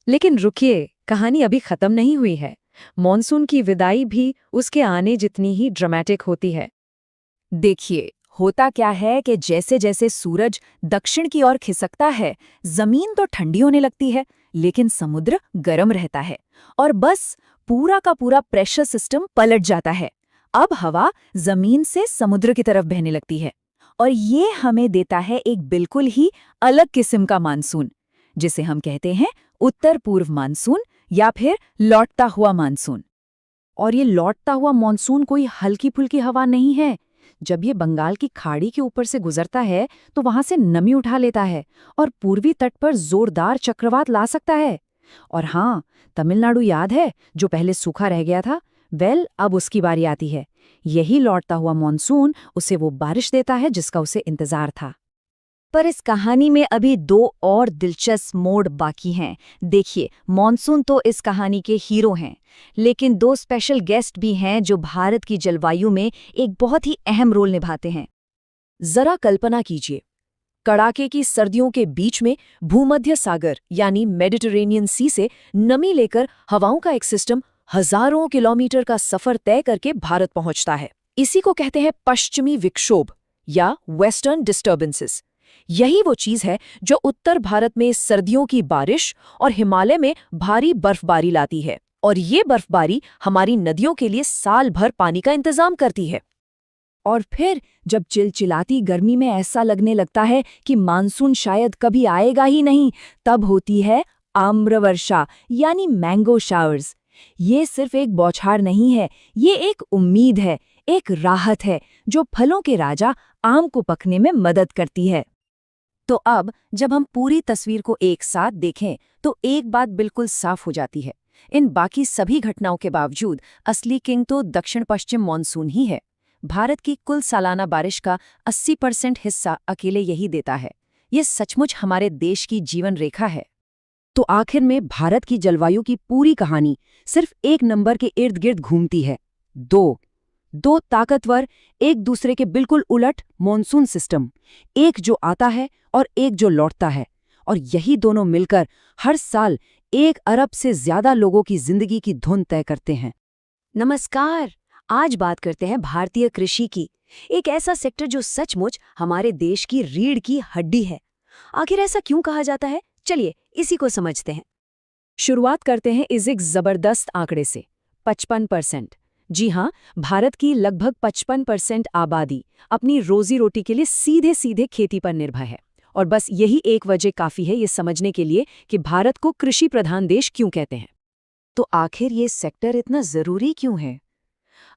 लेकिन रुकिए, कहानी अभी खत्म नहीं हुई है। मॉनसून की विदाई भी उसके आने जितनी ही ड्रामेटिक होती है। देखिए, होता क्या है कि जैसे जैसे सूरज दक्षिण की ओर खिसकता है, जमीन तो ठंडी होने लगती है, लेकिन समुद्र गर्म रहता है और बस पूरा का पूरा प्रेशर सिस्टम पलट जाता है। अब हवा जमीन से समुद्र की तरफ बहने लगती है और ये हमें देता है एक बिल्कुल ही अलग किस्म का मानसून, जिसे हम कहते हैं उत्तर पूर्व मानसून या फिर लौटता हुआ मानसून। और ये लौटता हुआ मानसून कोई हल्की फुल्की हवा नहीं है। जब ये बंगाल की खाड़ी के ऊपर से गुजरता है तो वहां से नमी उठा लेता है और पूर्वी तट पर जोरदार चक्रवात ला सकता है। और हाँ, तमिलनाडु याद है जो पहले सूखा रह गया था? अब उसकी बारी आती है। यही लौटता हुआ मॉनसून उसे वो बारिश देता है जिसका उसे इंतजार था। पर इस कहानी में अभी दो और दिलचस्प मोड़ बाकी हैं। देखिए, मॉनसून तो इस कहानी के हीरो हैं, लेकिन दो स्पेशल गेस्ट भी हैं जो भारत की जलवायु में एक बहुत ही अहम रोल निभाते हैं। जरा कल्पना कीजिए, कड़ाके की सर्दियों के बीच में भूमध्य सागर यानी मेडिटरेनियन सी से नमी लेकर हवाओं का एक सिस्टम हजारों किलोमीटर का सफर तय करके भारत पहुंचता है। इसी को कहते हैं पश्चिमी विक्षोभ या वेस्टर्न डिस्टर्बेंसेस। यही वो चीज है जो उत्तर भारत में सर्दियों की बारिश और हिमालय में भारी बर्फबारी लाती है, और ये बर्फबारी हमारी नदियों के लिए साल भर पानी का इंतजाम करती है। और फिर जब चिलचिलाती गर्मी में ऐसा लगने लगता है कि मानसून शायद कभी आएगा ही नहीं, तब होती है आम्रवर्षा यानी मैंगो शावर्स। ये सिर्फ एक बौछार नहीं है, ये एक उम्मीद है, एक राहत है जो फलों के राजा आम को पकने में मदद करती है। तो अब जब हम पूरी तस्वीर को एक साथ देखें तो एक बात बिल्कुल साफ हो जाती है। इन बाकी सभी घटनाओं के बावजूद असली किंग तो दक्षिण पश्चिम मॉनसून ही है। भारत की कुल सालाना बारिश का 80% हिस्सा अकेले यही देता है। ये सचमुच हमारे देश की जीवन रेखा है। तो आखिर में भारत की जलवायु की पूरी कहानी सिर्फ एक नंबर के इर्द गिर्द घूमती है। दो ताकतवर, एक दूसरे के बिल्कुल उलट मॉनसून सिस्टम, एक जो आता है और एक जो लौटता है, और यही दोनों मिलकर हर साल 1 अरब से ज्यादा लोगों की जिंदगी की धुन तय करते हैं। नमस्कार, आज बात करते हैं भारतीय कृषि की, एक ऐसा सेक्टर जो सचमुच हमारे देश की रीढ़ की हड्डी है। आखिर ऐसा क्यों कहा जाता है? चलिए इसी को समझते हैं। शुरुआत करते हैं इस एक जबरदस्त आंकड़े से, 55%। जी हाँ, भारत की लगभग 55% आबादी अपनी रोजी रोटी के लिए सीधे सीधे खेती पर निर्भर है। और बस यही एक वजह काफी है ये समझने के लिए कि भारत को कृषि प्रधान देश क्यों कहते हैं। तो आखिर ये सेक्टर इतना जरूरी क्यों है?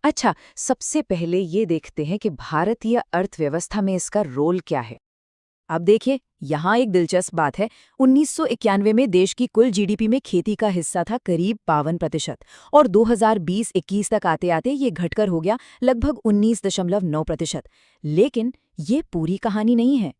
अच्छा, सबसे पहले ये देखते हैं कि भारतीय अर्थव्यवस्था में इसका रोल क्या है। अब देखिए, यहाँ एक दिलचस्प बात है। 1991 में देश की कुल जीडीपी में खेती का हिस्सा था करीब 52% और 2020-21 तक आते आते ये घटकर हो गया लगभग 19.9%। लेकिन ये पूरी कहानी नहीं है।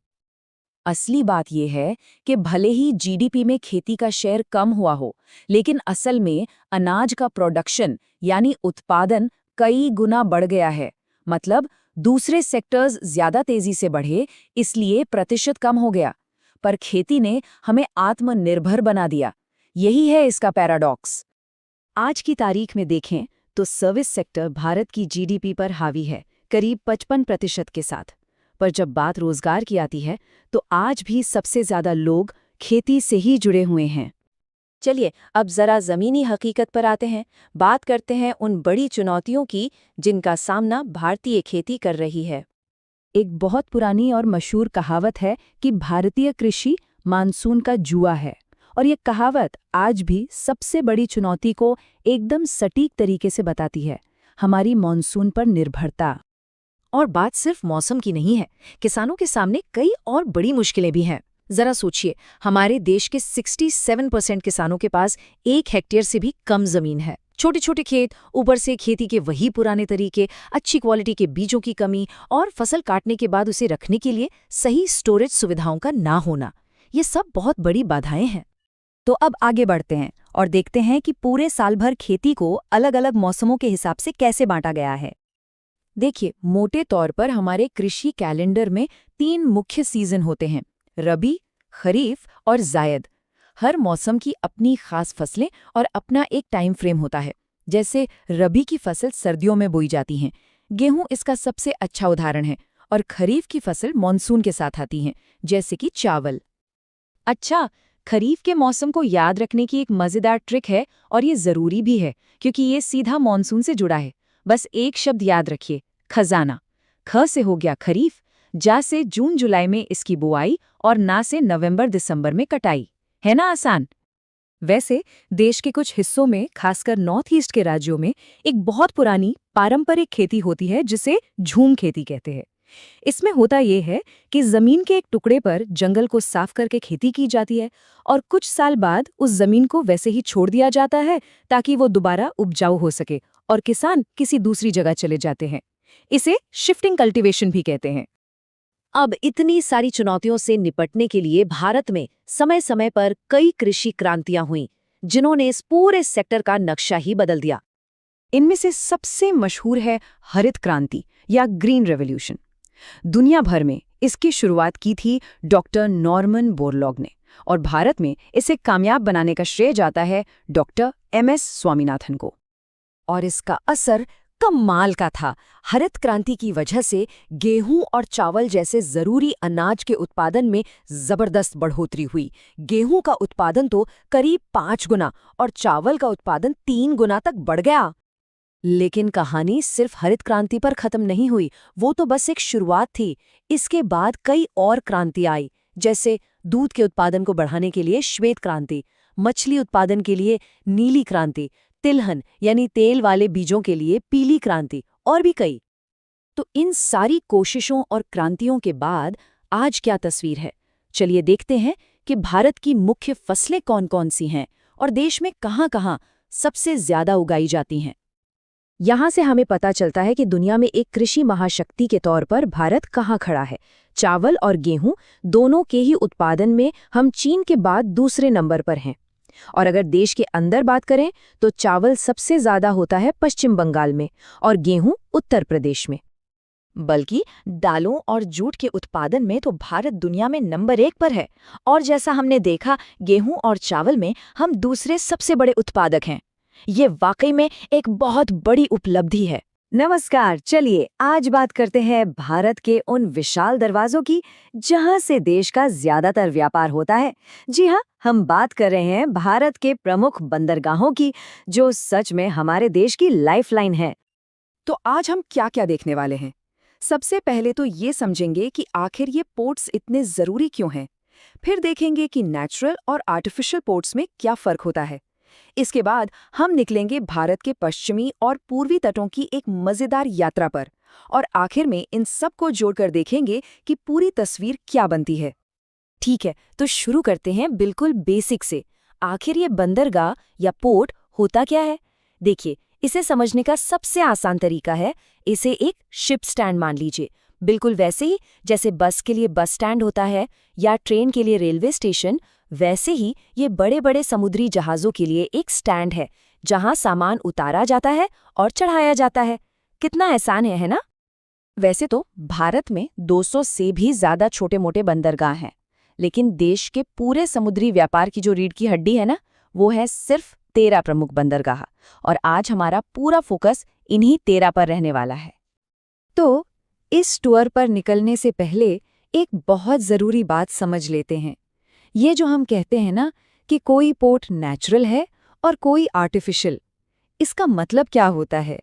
असली बात यह है कि भले ही जीडीपी में खेती का शेयर कम हुआ हो, लेकिन असल में अनाज का प्रोडक्शन यानी उत्पादन कई गुना बढ़ गया है। मतलब दूसरे सेक्टर्स ज्यादा तेजी से बढ़े, इसलिए प्रतिशत कम हो गया, पर खेती ने हमें आत्मनिर्भर बना दिया। यही है इसका पैराडॉक्स। आज की तारीख में देखें तो सर्विस सेक्टर भारत की जीडीपी पर हावी है, करीब 55% के साथ। पर जब बात रोजगार की आती है तो आज भी सबसे ज्यादा लोग खेती से ही जुड़े हुए हैं। चलिए अब जरा जमीनी हकीकत पर आते हैं, बात करते हैं उन बड़ी चुनौतियों की जिनका सामना भारतीय खेती कर रही है। एक बहुत पुरानी और मशहूर कहावत है कि भारतीय कृषि मानसून का जुआ है, और ये कहावत आज भी सबसे बड़ी चुनौती को एकदम सटीक तरीके से बताती है, हमारी मानसून पर निर्भरता। और बात सिर्फ मौसम की नहीं है, किसानों के सामने कई और बड़ी मुश्किलें भी हैं। जरा सोचिए, हमारे देश के 67% किसानों के पास 1 हेक्टेयर से भी कम जमीन है। छोटे छोटे खेत, ऊपर से खेती के वही पुराने तरीके, अच्छी क्वालिटी के बीजों की कमी और फसल काटने के बाद उसे रखने के लिए सही स्टोरेज सुविधाओं का ना होना, ये सब बहुत बड़ी बाधाएं हैं। तो अब आगे बढ़ते हैं और देखते हैं कि पूरे साल भर खेती को अलग अलग मौसमों के हिसाब से कैसे बांटा गया है। देखिए, मोटे तौर पर हमारे कृषि कैलेंडर में 3 मुख्य सीजन होते हैं, रबी, खरीफ और जायद। हर मौसम की अपनी खास फसलें और अपना एक टाइम फ्रेम होता है। जैसे रबी की फसल सर्दियों में बोई जाती हैं, गेहूं इसका सबसे अच्छा उदाहरण है, और खरीफ की फसल मानसून के साथ आती हैं, जैसे कि चावल। अच्छा, खरीफ के मौसम को याद रखने की एक मज़ेदार ट्रिक है, और ये ज़रूरी भी है क्योंकि ये सीधा मानसून से जुड़ा है। बस एक शब्द याद रखिए, खजाना। ख से हो गया खरीफ, जा से जून जुलाई में इसकी बुआई और ना से नवंबर दिसंबर में कटाई। है ना आसान? वैसे देश के कुछ हिस्सों में, खासकर नॉर्थ ईस्ट के राज्यों में, एक बहुत पुरानी पारंपरिक खेती होती है जिसे झूम खेती कहते हैं। इसमें होता ये है कि जमीन के एक टुकड़े पर जंगल को साफ करके खेती की जाती है और कुछ साल बाद उस जमीन को वैसे ही छोड़ दिया जाता है ताकि वो दोबारा उपजाऊ हो सके और किसान किसी दूसरी जगह चले जाते हैं। इसे शिफ्टिंग कल्टीवेशन भी कहते हैं। अब इतनी सारी चुनौतियों से निपटने के लिए भारत में समय समय पर कई कृषि क्रांतियां हुईं, जिन्होंने इस पूरे सेक्टर का नक्शा ही बदल दिया। इनमें से सबसे मशहूर है हरित क्रांति या ग्रीन रेवोल्यूशन। दुनिया भर में इसकी शुरुआत की थी डॉक्टर नॉर्मन बोरलॉग ने, और भारत में इसे कामयाब बनाने का श्रेय जाता है डॉक्टर MS स्वामीनाथन को। और इसका असर कमाल का था। हरित क्रांति की वजह से गेहूं और चावल जैसे जरूरी अनाज के उत्पादन में जबरदस्त बढ़ोतरी हुई। गेहूं का उत्पादन तो करीब 5 गुना और चावल का उत्पादन 3 गुना तक बढ़ गया। लेकिन कहानी सिर्फ हरित क्रांति पर खत्म नहीं हुई, वो तो बस एक शुरुआत थी। इसके बाद कई और क्रांति आई, जैसे दूध के उत्पादन को बढ़ाने के लिए श्वेत क्रांति, मछली उत्पादन के लिए नीली क्रांति, तिलहन यानी तेल वाले बीजों के लिए पीली क्रांति, और भी कई। तो इन सारी कोशिशों और क्रांतियों के बाद आज क्या तस्वीर है? चलिए देखते हैं कि भारत की मुख्य फसलें कौन-कौन सी हैं और देश में कहां-कहां सबसे ज्यादा उगाई जाती हैं। यहाँ से हमें पता चलता है कि दुनिया में एक कृषि महाशक्ति के तौर पर भारत कहाँ खड़ा है। चावल और गेहूं दोनों के ही उत्पादन में हम चीन के बाद दूसरे नंबर पर हैं। और अगर देश के अंदर बात करें तो चावल सबसे ज्यादा होता है पश्चिम बंगाल में और गेहूं उत्तर प्रदेश में। बल्कि दालों और जूट के उत्पादन में तो भारत दुनिया में नंबर 1 पर है, और जैसा हमने देखा, गेहूं और चावल में हम दूसरे सबसे बड़े उत्पादक हैं। ये वाकई में एक बहुत बड़ी उपलब्धि है। नमस्कार, चलिए आज बात करते हैं भारत के उन विशाल दरवाजों की जहां से देश का ज्यादातर व्यापार होता है। जी हाँ, हम बात कर रहे हैं भारत के प्रमुख बंदरगाहों की, जो सच में हमारे देश की लाइफलाइन है। तो आज हम क्या क्या देखने वाले हैं? सबसे पहले तो ये समझेंगे कि आखिर ये पोर्ट्स इतने जरूरी क्यों हैं। फिर देखेंगे कि नेचुरल और आर्टिफिशियल पोर्ट्स में क्या फर्क होता है। इसके बाद हम निकलेंगे भारत के पश्चिमी और पूर्वी तटों की एक मजेदार यात्रा पर, और आखिर में इन सब को जोड़कर देखेंगे कि पूरी तस्वीर क्या बनती है। ठीक है, तो शुरू करते हैं बिल्कुल बेसिक से। आखिर ये बंदरगाह या पोर्ट होता क्या है? देखिए, इसे समझने का सबसे आसान तरीका है, इसे एक शिप स्टैंड मान लीजिए। बिल्कुल वैसे ही जैसे बस के लिए बस स्टैंड होता है या ट्रेन के लिए रेलवे स्टेशन, वैसे ही ये बड़े बड़े समुद्री जहाज़ों के लिए एक स्टैंड है, जहां सामान उतारा जाता है और चढ़ाया जाता है। कितना आसान है ना? वैसे तो भारत में 200 से भी ज़्यादा छोटे मोटे बंदरगाह हैं, लेकिन देश के पूरे समुद्री व्यापार की जो रीढ़ की हड्डी है ना, वो है सिर्फ 13 प्रमुख बंदरगाह, और आज हमारा पूरा फोकस इन्हीं 13 पर रहने वाला है। तो इस टूर पर निकलने से पहले एक बहुत ज़रूरी बात समझ लेते हैं। ये जो हम कहते हैं ना कि कोई पोर्ट नेचुरल है और कोई आर्टिफिशियल, इसका मतलब क्या होता है?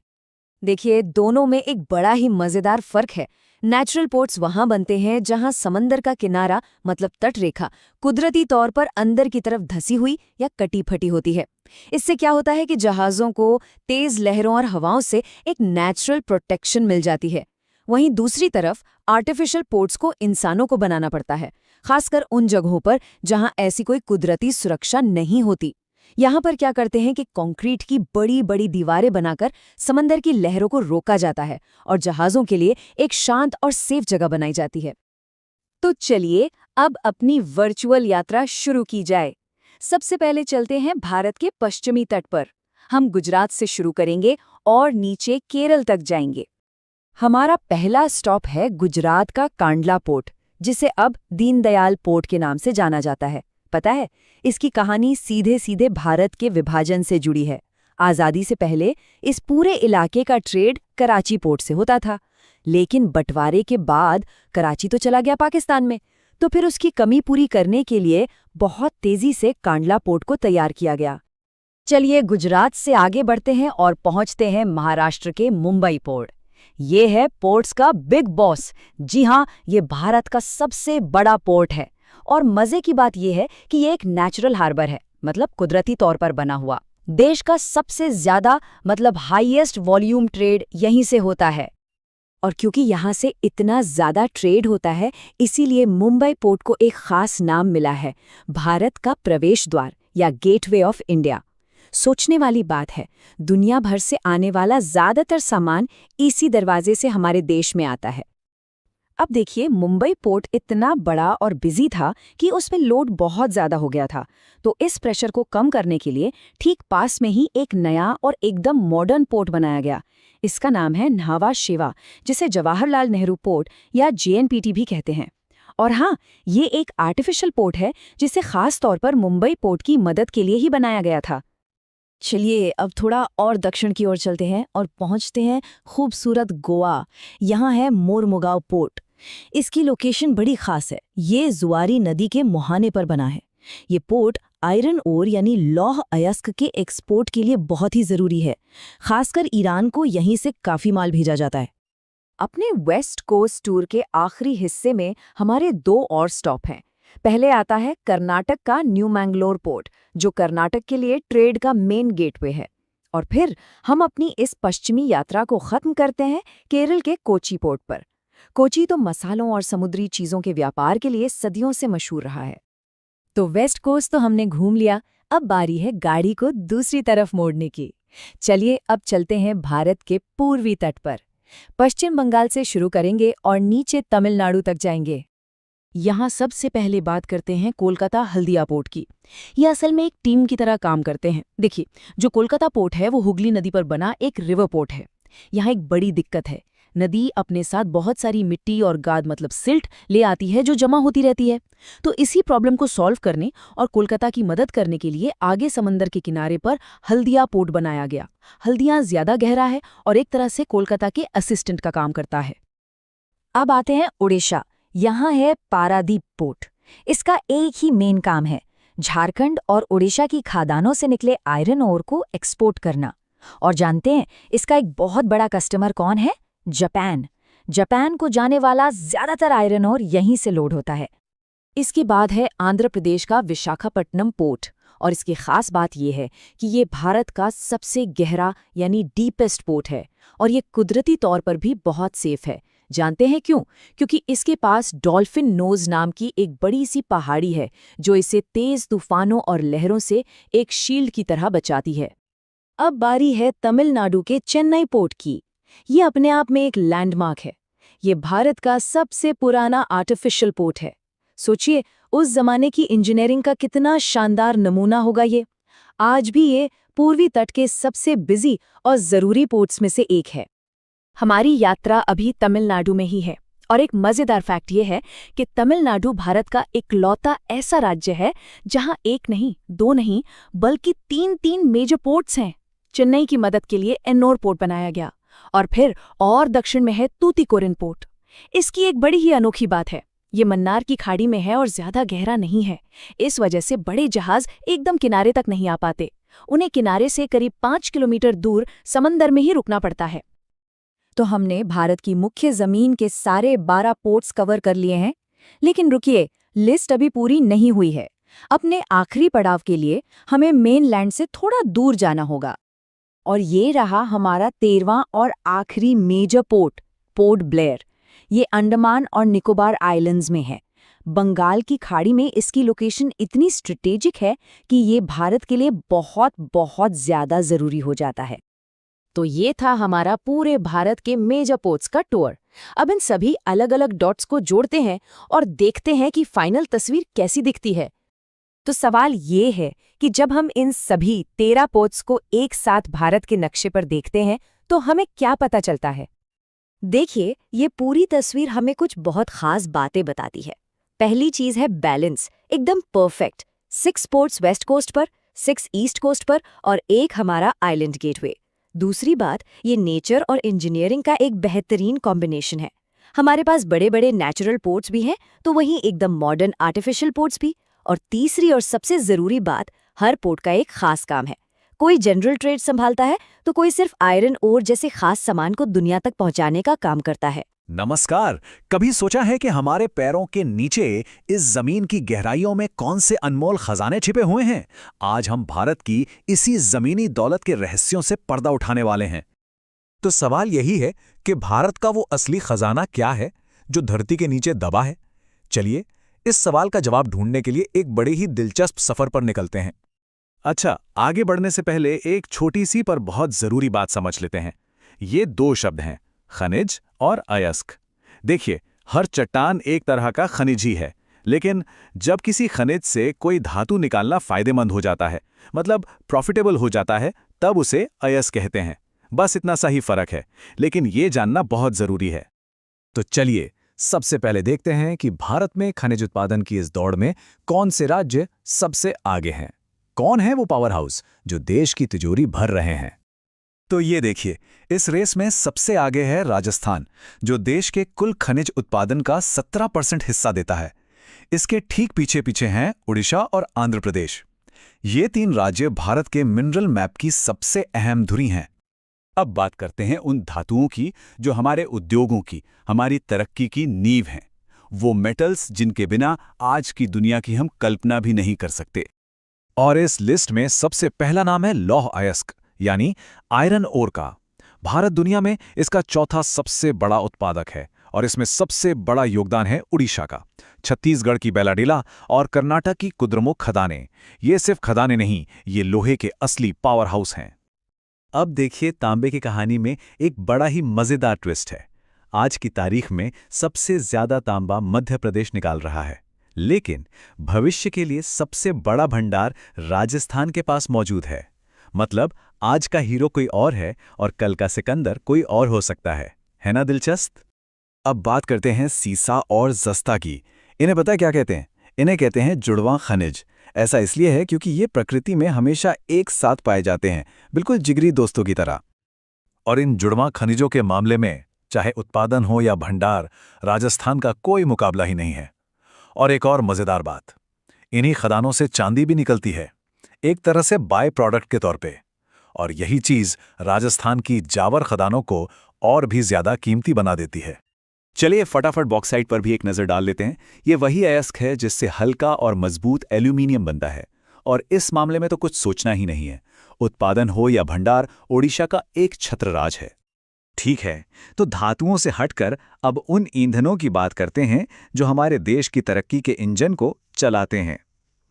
देखिए, दोनों में एक बड़ा ही मज़ेदार फ़र्क है। नेचुरल पोर्ट्स वहाँ बनते हैं जहाँ समंदर का किनारा मतलब तटरेखा कुदरती तौर पर अंदर की तरफ धसी हुई या कटी फटी होती है। इससे क्या होता है कि जहाज़ों को तेज़ लहरों और हवाओं से एक नेचुरल प्रोटेक्शन मिल जाती है। वहीं दूसरी तरफ आर्टिफिशियल पोर्ट्स को इंसानों को बनाना पड़ता है, खासकर उन जगहों पर जहाँ ऐसी कोई कुदरती सुरक्षा नहीं होती। यहाँ पर क्या करते हैं कि कंक्रीट की बड़ी बड़ी दीवारें बनाकर समंदर की लहरों को रोका जाता है और जहाज़ों के लिए एक शांत और सेफ जगह बनाई जाती है। तो चलिए अब अपनी वर्चुअल यात्रा शुरू की जाए। सबसे पहले चलते हैं भारत के पश्चिमी तट पर। हम गुजरात से शुरू करेंगे और नीचे केरल तक जाएंगे। हमारा पहला स्टॉप है गुजरात का कांडला पोर्ट, जिसे अब दीनदयाल पोर्ट के नाम से जाना जाता है। पता है, इसकी कहानी सीधे सीधे भारत के विभाजन से जुड़ी है। आज़ादी से पहले इस पूरे इलाके का ट्रेड कराची पोर्ट से होता था, लेकिन बंटवारे के बाद कराची तो चला गया पाकिस्तान में, तो फिर उसकी कमी पूरी करने के लिए बहुत तेजी से कांडला पोर्ट को तैयार किया गया। चलिए गुजरात से आगे बढ़ते हैं और पहुंचते हैं महाराष्ट्र के मुंबई पोर्ट। ये है पोर्ट्स का बिग बॉस। जी हाँ, ये भारत का सबसे बड़ा पोर्ट है और मजे की बात यह है कि ये एक नेचुरल हार्बर है, मतलब कुदरती तौर पर बना हुआ। देश का सबसे ज्यादा मतलब हाईएस्ट वॉल्यूम ट्रेड यहीं से होता है। और क्योंकि यहाँ से इतना ज्यादा ट्रेड होता है, इसीलिए मुंबई पोर्ट को एक खास नाम मिला है, भारत का प्रवेश द्वार या गेटवे ऑफ इंडिया। सोचने वाली बात है, दुनिया भर से आने वाला ज्यादातर सामान इसी दरवाजे से हमारे देश में आता है। अब देखिए, मुंबई पोर्ट इतना बड़ा और बिजी था कि उसमें लोड बहुत ज्यादा हो गया था। तो इस प्रेशर को कम करने के लिए ठीक पास में ही एक नया और एकदम मॉडर्न पोर्ट बनाया गया। इसका नाम है न्हावा शेवा, जिसे जवाहरलाल नेहरू पोर्ट या JNPT भी कहते हैं। और हाँ, ये एक आर्टिफिशियल पोर्ट है जिसे खास तौर पर मुंबई पोर्ट की मदद के लिए ही बनाया गया था। चलिए अब थोड़ा और दक्षिण की ओर चलते हैं और पहुंचते हैं खूबसूरत गोवा। यहाँ है मोरमुगांव पोर्ट। इसकी लोकेशन बड़ी खास है। ये जुआरी नदी के मुहाने पर बना है। ये पोर्ट आयरन ओर यानी लौह अयस्क के एक्सपोर्ट के लिए बहुत ही जरूरी है। खासकर ईरान को यहीं से काफी माल भेजा जाता है। अपने वेस्ट कोस्ट टूर के आखिरी हिस्से में हमारे 2 और स्टॉप हैं। पहले आता है कर्नाटक का न्यू मैंगलोर पोर्ट, जो कर्नाटक के लिए ट्रेड का मेन गेटवे है। और फिर हम अपनी इस पश्चिमी यात्रा को खत्म करते हैं केरल के कोची पोर्ट पर। कोची तो मसालों और समुद्री चीजों के व्यापार के लिए सदियों से मशहूर रहा है। तो वेस्ट कोस्ट तो हमने घूम लिया, अब बारी है गाड़ी को दूसरी तरफ मोड़ने की। चलिए अब चलते हैं भारत के पूर्वी तट पर। पश्चिम बंगाल से शुरू करेंगे और नीचे तमिलनाडु तक जाएंगे। यहाँ सबसे पहले बात करते हैं कोलकाता हल्दिया पोर्ट की। ये असल में एक टीम की तरह काम करते हैं। देखिए, जो कोलकाता पोर्ट है वो हुगली नदी पर बना एक रिवर पोर्ट है। यहाँ एक बड़ी दिक्कत है, नदी अपने साथ बहुत सारी मिट्टी और गाद मतलब सिल्ट ले आती है जो जमा होती रहती है। तो इसी प्रॉब्लम को सॉल्व करने और कोलकाता की मदद करने के लिए आगे समंदर के किनारे पर हल्दिया पोर्ट बनाया गया। हल्दिया ज्यादा गहरा है और एक तरह से कोलकाता के असिस्टेंट का काम करता है। अब आते हैं उड़ीसा। यहाँ है पारादीप पोर्ट। इसका एक ही मेन काम है, झारखंड और उड़ीसा की खादानों से निकले आयरन ओर को एक्सपोर्ट करना। और जानते हैं इसका एक बहुत बड़ा कस्टमर कौन है? जापान। जापान को जाने वाला ज्यादातर आयरन ओर यहीं से लोड होता है। इसके बाद है आंध्र प्रदेश का विशाखापट्टनम पोर्ट। और इसकी खास बात यह है कि ये भारत का सबसे गहरा यानी डीपेस्ट पोर्ट है और ये कुदरती तौर पर भी बहुत सेफ है। जानते हैं क्यों? क्योंकि इसके पास डॉल्फिन नोज नाम की एक बड़ी सी पहाड़ी है जो इसे तेज तूफानों और लहरों से एक शील्ड की तरह बचाती है। अब बारी है तमिलनाडु के चेन्नई पोर्ट की। ये अपने आप में एक लैंडमार्क है। ये भारत का सबसे पुराना आर्टिफिशियल पोर्ट है। सोचिए, उस जमाने की इंजीनियरिंग का कितना शानदार नमूना होगा ये। आज भी ये पूर्वी तट के सबसे बिजी और जरूरी पोर्ट्स में से एक है। हमारी यात्रा अभी तमिलनाडु में ही है और एक मजेदार फैक्ट ये है कि तमिलनाडु भारत का इकलौता ऐसा राज्य है जहां एक नहीं, 2 नहीं, बल्कि 3 मेजर पोर्ट्स हैं। चेन्नई की मदद के लिए एन्नोर पोर्ट बनाया गया और फिर और दक्षिण में है तूतीकोरिन पोर्ट। इसकी एक बड़ी ही अनोखी बात है, ये मन्नार की खाड़ी में है और ज्यादा गहरा नहीं है। इस वजह से बड़े जहाज एकदम किनारे तक नहीं आ पाते, उन्हें किनारे से करीब 5 किलोमीटर दूर समंदर में ही रुकना पड़ता है। तो हमने भारत की मुख्य जमीन के सारे 12 पोर्ट्स कवर कर लिए हैं। लेकिन रुकिए, लिस्ट अभी पूरी नहीं हुई है। अपने आखिरी पड़ाव के लिए हमें मेनलैंड से थोड़ा दूर जाना होगा। और ये रहा हमारा 13वां और आखिरी मेजर पोर्ट, पोर्ट ब्लेयर। ये अंडमान और निकोबार आइलैंड्स में है। बंगाल की खाड़ी में इसकी लोकेशन इतनी स्ट्रेटेजिक है कि ये भारत के लिए बहुत बहुत ज्यादा जरूरी हो जाता है। तो ये था हमारा पूरे भारत के मेजर पोर्ट्स का टूर। अब इन सभी अलग अलग डॉट्स को जोड़ते हैं और देखते हैं कि फाइनल तस्वीर कैसी दिखती है। तो सवाल ये है कि जब हम इन सभी 13 पोर्ट्स को एक साथ भारत के नक्शे पर देखते हैं तो हमें क्या पता चलता है? देखिए, ये पूरी तस्वीर हमें कुछ बहुत खास बातें बताती है। पहली चीज है बैलेंस, एकदम परफेक्ट। 6 पोर्ट्स वेस्ट कोस्ट पर, 6 ईस्ट कोस्ट पर और एक हमारा आइलैंड गेटवे। दूसरी बात, ये नेचर और इंजीनियरिंग का एक बेहतरीन कॉम्बिनेशन है। हमारे पास बड़े बड़े नेचुरल पोर्ट्स भी हैं तो वहीं एकदम मॉडर्न आर्टिफिशियल पोर्ट्स भी। और तीसरी और सबसे जरूरी बात, हर पोर्ट का एक खास काम है। कोई जनरल ट्रेड संभालता है तो कोई सिर्फ आयरन ओर जैसे खास सामान को दुनिया तक पहुंचाने का काम करता है। नमस्कार। कभी सोचा है कि हमारे पैरों के नीचे इस जमीन की गहराइयों में कौन से अनमोल खजाने छिपे हुए हैं? आज हम भारत की इसी जमीनी दौलत के रहस्यों से पर्दा उठाने वाले हैं। तो सवाल यही है कि भारत का वो असली खजाना क्या है जो धरती के नीचे दबा है? चलिए इस सवाल का जवाब ढूंढने के लिए एक बड़े ही दिलचस्प सफर पर निकलते हैं। अच्छा, आगे बढ़ने से पहले एक छोटी सी पर बहुत जरूरी बात समझ लेते हैं। ये 2 शब्द हैं, खनिज और अयस्क। देखिए, हर चट्टान एक तरह का खनिज ही है, लेकिन जब किसी खनिज से कोई धातु निकालना फायदेमंद हो जाता है, मतलब प्रॉफिटेबल हो जाता है, तब उसे अयस्क कहते हैं। बस इतना सा ही फर्क है, लेकिन ये जानना बहुत जरूरी है। तो चलिए सबसे पहले देखते हैं कि भारत में खनिज उत्पादन की इस दौड़ में कौन से राज्य सबसे आगे हैं। कौन है वो पावर हाउस जो देश की तिजोरी भर रहे हैं? तो ये देखिए, इस रेस में सबसे आगे है राजस्थान, जो देश के कुल खनिज उत्पादन का 17% हिस्सा देता है। इसके ठीक पीछे पीछे हैं उड़ीसा और आंध्र प्रदेश। ये 3 राज्य भारत के मिनरल मैप की सबसे अहम धुरी हैं। अब बात करते हैं उन धातुओं की जो हमारे उद्योगों की, हमारी तरक्की की नींव हैं। वो मेटल्स जिनके बिना आज की दुनिया की हम कल्पना भी नहीं कर सकते। और इस लिस्ट में सबसे पहला नाम है लौह अयस्क, यानी आयरन ओर का। भारत दुनिया में इसका चौथा सबसे बड़ा उत्पादक है और इसमें सबसे बड़ा योगदान है उड़ीसा का। छत्तीसगढ़ की बैलाडीला और कर्नाटक की कुद्रेमुख खदानें। ये सिर्फ खदानें नहीं, ये लोहे के असली पावर हाउस हैं। अब देखिए, तांबे की कहानी में एक बड़ा ही मजेदार ट्विस्ट है। आज की तारीख में सबसे ज्यादा तांबा मध्य प्रदेश निकाल रहा है, लेकिन भविष्य के लिए सबसे बड़ा भंडार राजस्थान के पास मौजूद है। मतलब आज का हीरो कोई और है और कल का सिकंदर कोई और हो सकता है ना दिलचस्प? अब बात करते हैं सीसा और जस्ता की। इन्हें पता है क्या कहते हैं? इन्हें कहते हैं जुड़वां खनिज। ऐसा इसलिए है क्योंकि ये प्रकृति में हमेशा एक साथ पाए जाते हैं, बिल्कुल जिगरी दोस्तों की तरह। और इन जुड़वां खनिजों के मामले में चाहे उत्पादन हो या भंडार, राजस्थान का कोई मुकाबला ही नहीं है। और एक और मजेदार बात, इन्हीं खदानों से चांदी भी निकलती है, एक तरह से बाय प्रोडक्ट के तौर पे। और यही चीज राजस्थान की जावर खदानों को और भी ज्यादा कीमती बना देती है। चलिए फटाफट बॉक्साइट पर भी एक नजर डाल लेते हैं। ये वही अयस्क है जिससे हल्का और मजबूत एल्यूमिनियम बनता है, और इस मामले में तो कुछ सोचना ही नहीं है। उत्पादन हो या भंडार, ओडिशा का एक छत्रराज है। ठीक है, तो धातुओं से हटकर अब उन ईंधनों की बात करते हैं जो हमारे देश की तरक्की के इंजन को चलाते हैं।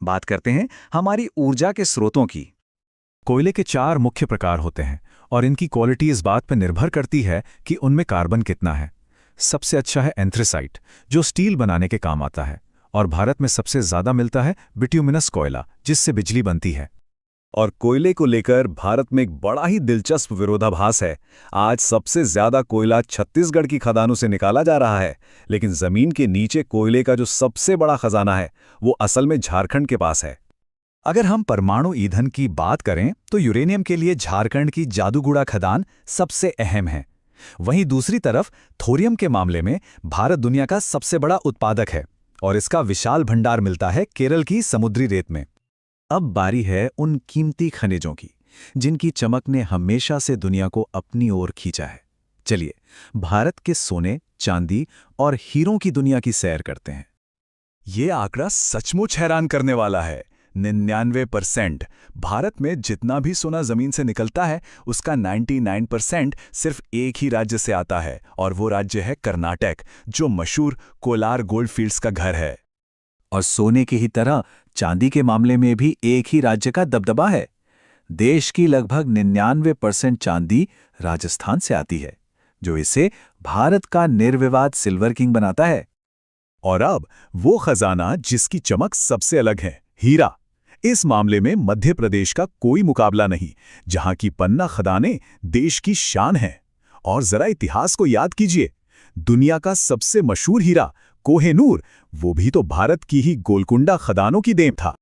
बात करते हैं हमारी ऊर्जा के स्रोतों की। कोयले के 4 मुख्य प्रकार होते हैं और इनकी क्वालिटी इस बात पर निर्भर करती है कि उनमें कार्बन कितना है। सबसे अच्छा है एंथ्रेसाइट, जो स्टील बनाने के काम आता है, और भारत में सबसे ज्यादा मिलता है बिट्यूमिनस कोयला, जिससे बिजली बनती है। और कोयले को लेकर भारत में एक बड़ा ही दिलचस्प विरोधाभास है। आज सबसे ज्यादा कोयला छत्तीसगढ़ की खदानों से निकाला जा रहा है, लेकिन जमीन के नीचे कोयले का जो सबसे बड़ा खजाना है वो असल में झारखंड के पास है। अगर हम परमाणु ईंधन की बात करें तो यूरेनियम के लिए झारखंड की जादूगुड़ा खदान सबसे अहम है। वहीं दूसरी तरफ थोरियम के मामले में भारत दुनिया का सबसे बड़ा उत्पादक है और इसका विशाल भंडार मिलता है केरल की समुद्री रेत में। अब बारी है उन कीमती खनिजों की जिनकी चमक ने हमेशा से दुनिया को अपनी ओर खींचा है। चलिए भारत के सोने, चांदी और हीरों की दुनिया की सैर करते हैं। ये आंकड़ा सचमुच हैरान करने वाला है। 99% भारत में जितना भी सोना जमीन से निकलता है उसका 99% सिर्फ एक ही राज्य से आता है और वो राज्य है कर्नाटक, जो मशहूर कोलार गोल्डफील्ड्स का घर है। और सोने की ही तरह चांदी के मामले में भी एक ही राज्य का दबदबा है। देश की लगभग 99% चांदी राजस्थान से आती है, जो इसे भारत का निर्विवाद सिल्वर किंग बनाता है। और अब वो खजाना जिसकी चमक सबसे अलग है, हीरा। इस मामले में मध्य प्रदेश का कोई मुकाबला नहीं, जहां की पन्ना खदानें देश की शान हैं। और जरा इतिहास को याद कीजिए, दुनिया का सबसे मशहूर हीरा कोहिनूर, वो भी तो भारत की ही गोलकुंडा खदानों की देन था।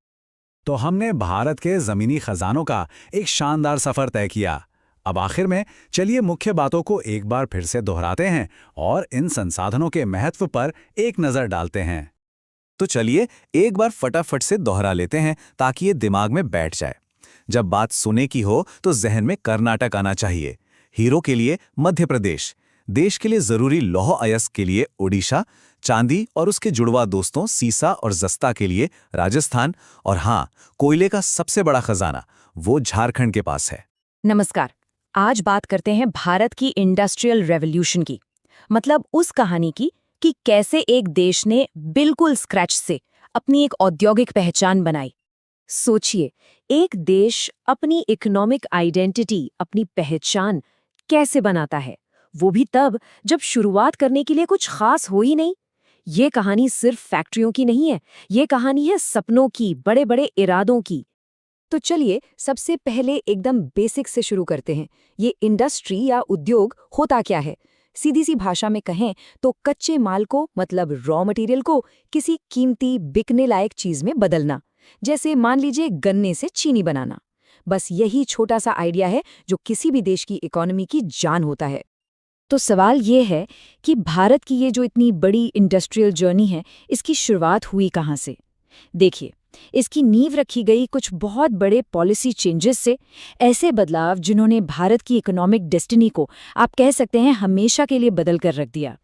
तो हमने भारत के जमीनी खजानों का एक शानदार सफर तय किया। अब आखिर में चलिए मुख्य बातों को एक बार फिर से दोहराते हैं और इन संसाधनों के महत्व पर एक नजर डालते हैं। तो चलिए एक बार फटाफट से दोहरा लेते हैं ताकि ये दिमाग में बैठ जाए। जब बात सोने की हो तो जहन में कर्नाटक आना चाहिए, हीरो के लिए मध्य प्रदेश, देश के लिए जरूरी लौह अयस्क के लिए ओडिशा, चांदी और उसके जुड़वा दोस्तों सीसा और जस्ता के लिए राजस्थान, और हाँ, कोयले का सबसे बड़ा खजाना वो झारखंड के पास है। नमस्कार। आज बात करते हैं भारत की इंडस्ट्रियल रेवोल्यूशन की, मतलब उस कहानी की कि कैसे एक देश ने बिल्कुल स्क्रैच से अपनी एक औद्योगिक पहचान बनाई। सोचिए, एक देश अपनी इकोनॉमिक आइडेंटिटी, अपनी पहचान कैसे बनाता है, वो भी तब जब शुरुआत करने के लिए कुछ खास हो ही नहीं। ये कहानी सिर्फ फैक्ट्रियों की नहीं है, ये कहानी है सपनों की, बड़े बड़े इरादों की। तो चलिए सबसे पहले एकदम बेसिक से शुरू करते हैं। ये इंडस्ट्री या उद्योग होता क्या है? सीधी सी भाषा में कहें तो कच्चे माल को, मतलब रॉ मटेरियल को, किसी कीमती बिकने लायक चीज में बदलना। जैसे मान लीजिए गन्ने से चीनी बनाना। बस यही छोटा सा आइडिया है जो किसी भी देश की इकोनॉमी की जान होता है। तो सवाल ये है कि भारत की ये जो इतनी बड़ी इंडस्ट्रियल जर्नी है, इसकी शुरुआत हुई कहाँ से? देखिए, इसकी नींव रखी गई कुछ बहुत बड़े पॉलिसी चेंजेस से, ऐसे बदलाव जिन्होंने भारत की इकोनॉमिक डेस्टिनी को, आप कह सकते हैं, हमेशा के लिए बदल कर रख दिया।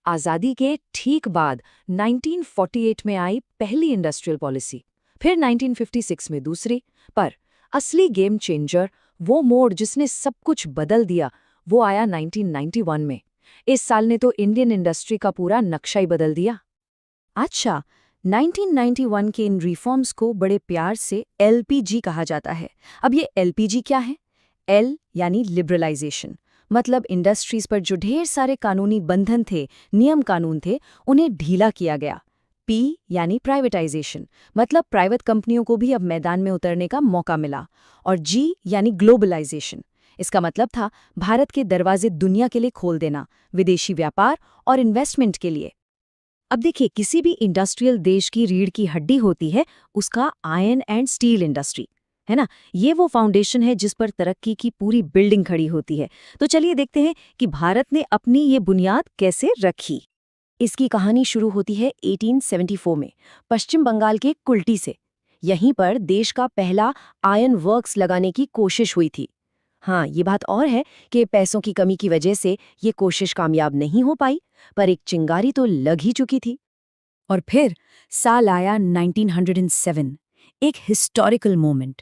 आज़ादी के ठीक बाद 1948 में आई पहली इंडस्ट्रियल पॉलिसी, फिर 1956 में दूसरी, पर असली गेम चेंजर, वो मोड़ जिसने सब कुछ बदल दिया, वो आया 1991 में। इस साल ने तो इंडियन इंडस्ट्री का पूरा नक्शा ही बदल दिया। अच्छा, 1991 के इन रिफॉर्म्स को बड़े प्यार से LPG कहा जाता है। अब ये LPG क्या है? L यानी लिबरलाइजेशन, मतलब इंडस्ट्रीज पर जो ढेर सारे कानूनी बंधन थे, नियम कानून थे, उन्हें ढीला किया गया। P यानी प्राइवेटाइजेशन, मतलब प्राइवेट कंपनियों को भी अब मैदान में उतरने का मौका मिला। और G यानी ग्लोबलाइजेशन, इसका मतलब था भारत के दरवाजे दुनिया के लिए खोल देना, विदेशी व्यापार और इन्वेस्टमेंट के लिए। अब देखिए, किसी भी इंडस्ट्रियल देश की रीढ़ की हड्डी होती है उसका आयरन एंड स्टील इंडस्ट्री, है ना? ये वो फाउंडेशन है जिस पर तरक्की की पूरी बिल्डिंग खड़ी होती है। तो चलिए देखते हैं कि भारत ने अपनी ये बुनियाद कैसे रखी। इसकी कहानी शुरू होती है 1874 में, पश्चिम बंगाल के कुल्टी से। यहीं पर देश का पहला आयरन वर्क्स लगाने की कोशिश हुई थी। हाँ, ये बात और है कि पैसों की कमी की वजह से ये कोशिश कामयाब नहीं हो पाई, पर एक चिंगारी तो लग ही चुकी थी। और फिर साल आया 1907, एक हिस्टोरिकल मोमेंट।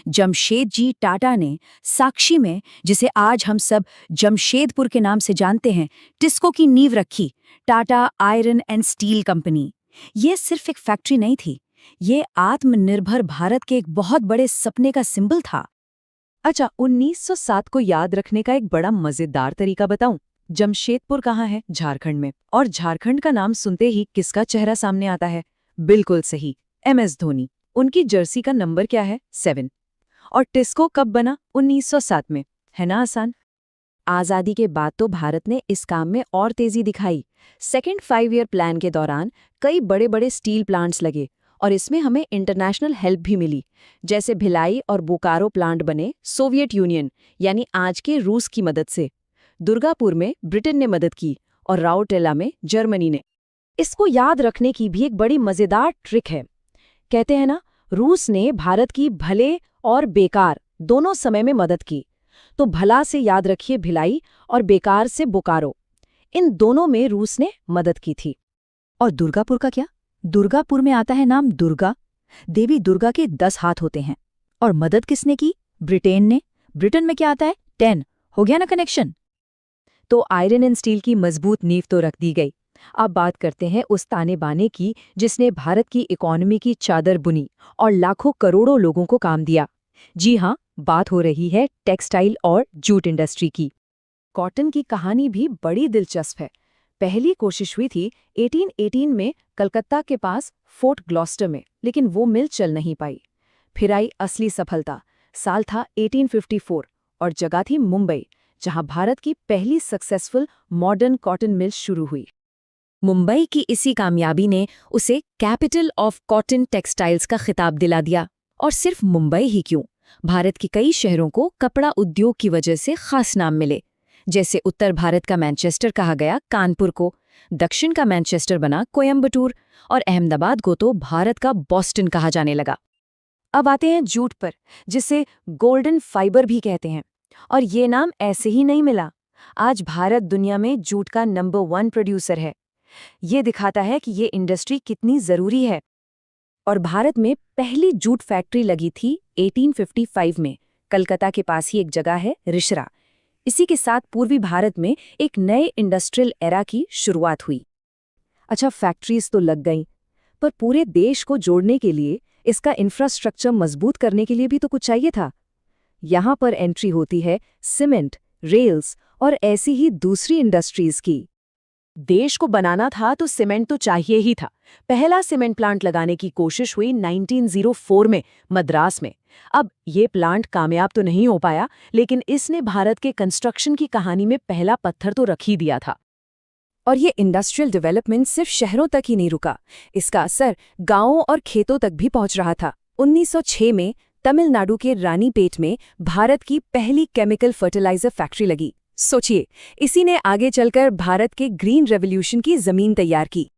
जमशेदजी टाटा ने साक्षी में, जिसे आज हम सब जमशेदपुर के नाम से जानते हैं, टिस्को की नींव रखी, Tata iron and steel company. ये सिर्फ एक फैक्ट्री नहीं थी, ये आत्मनिर्भर भारत के एक बहुत बड़े सपने का सिंबल था। अच्छा, 1907 को याद रखने का एक बड़ा मजेदार तरीका बताऊं। जमशेदपुर कहाँ है? झारखंड में। और झारखंड का नाम सुनते ही किसका चेहरा सामने आता है? बिल्कुल सही, MS धोनी। उनकी जर्सी का नंबर क्या है? 7। और टिस्को कब बना? 1907 में। है ना आसान? आज़ादी के बाद तो भारत ने इस काम में और तेजी दिखाई। सेकेंड 5 ईयर प्लान के दौरान कई बड़े बड़े स्टील प्लांट्स लगे और इसमें हमें इंटरनेशनल हेल्प भी मिली। जैसे भिलाई और बोकारो प्लांट बने सोवियत यूनियन यानी आज के रूस की मदद से। दुर्गापुर में ब्रिटेन ने मदद की और राउरकेला में जर्मनी ने। इसको याद रखने की भी एक बड़ी मजेदार ट्रिक है। कहते हैं ना, रूस ने भारत की भले और बेकार दोनों समय में मदद की, तो भला से याद रखिए भिलाई और बेकार से बोकारो। इन दोनों में रूस ने मदद की थी। और दुर्गापुर का क्या? दुर्गापुर में आता है नाम दुर्गा। देवी दुर्गा के 10 हाथ होते हैं। और मदद किसने की? ब्रिटेन ने। ब्रिटेन में क्या आता है? 10। हो गया ना कनेक्शन। तो आयरन एंड स्टील की मजबूत नींव तो रख दी गई। अब बात करते हैं उस ताने बाने की जिसने भारत की इकोनॉमी की चादर बुनी और लाखों करोड़ों लोगों को काम दिया। जी हाँ, बात हो रही है टेक्सटाइल और जूट इंडस्ट्री की। कॉटन की कहानी भी बड़ी दिलचस्प है। पहली कोशिश हुई थी 1818 में कलकत्ता के पास फोर्ट ग्लॉस्टर में, लेकिन वो मिल चल नहीं पाई। फिर आई असली सफलता। साल था 1854 और जगह थी मुंबई, जहां भारत की पहली सक्सेसफुल मॉडर्न कॉटन मिल शुरू हुई। मुंबई की इसी कामयाबी ने उसे कैपिटल ऑफ कॉटन टेक्सटाइल्स का खिताब दिला दिया। और सिर्फ मुंबई ही क्यों, भारत के कई शहरों को कपड़ा उद्योग की वजह से खास नाम मिले। जैसे उत्तर भारत का मैनचेस्टर कहा गया कानपुर को, दक्षिण का मैनचेस्टर बना कोयम्बटूर, और अहमदाबाद को तो भारत का बॉस्टन कहा जाने लगा। अब आते हैं जूट पर, जिसे गोल्डन फाइबर भी कहते हैं। और ये नाम ऐसे ही नहीं मिला। आज भारत दुनिया में जूट का नंबर 1 प्रोड्यूसर है। ये दिखाता है कि ये इंडस्ट्री कितनी जरूरी है। और भारत में पहली जूट फैक्ट्री लगी थी 1855 में। कलकत्ता के पास ही एक जगह है रिशरा। इसी के साथ पूर्वी भारत में एक नए इंडस्ट्रियल एरा की शुरुआत हुई। अच्छा, फैक्ट्रीज तो लग गईं, पर पूरे देश को जोड़ने के लिए, इसका इंफ्रास्ट्रक्चर मजबूत करने के लिए भी तो कुछ चाहिए था। यहाँ पर एंट्री होती है सीमेंट, रेल्स और ऐसी ही दूसरी इंडस्ट्रीज की। देश को बनाना था तो सीमेंट तो चाहिए ही था। पहला सीमेंट प्लांट लगाने की कोशिश हुई 1904 में मद्रास में। अब ये प्लांट कामयाब तो नहीं हो पाया, लेकिन इसने भारत के कंस्ट्रक्शन की कहानी में पहला पत्थर तो रख ही दिया था। और ये इंडस्ट्रियल डेवलपमेंट सिर्फ शहरों तक ही नहीं रुका, इसका असर गांवों और खेतों तक भी पहुंच रहा था। 1906 में तमिलनाडु के रानीपेट में भारत की पहली केमिकल फर्टिलाइजर फैक्ट्री लगी। सोचिए, इसी ने आगे चलकर भारत के ग्रीन रेवोल्यूशन की जमीन तैयार की।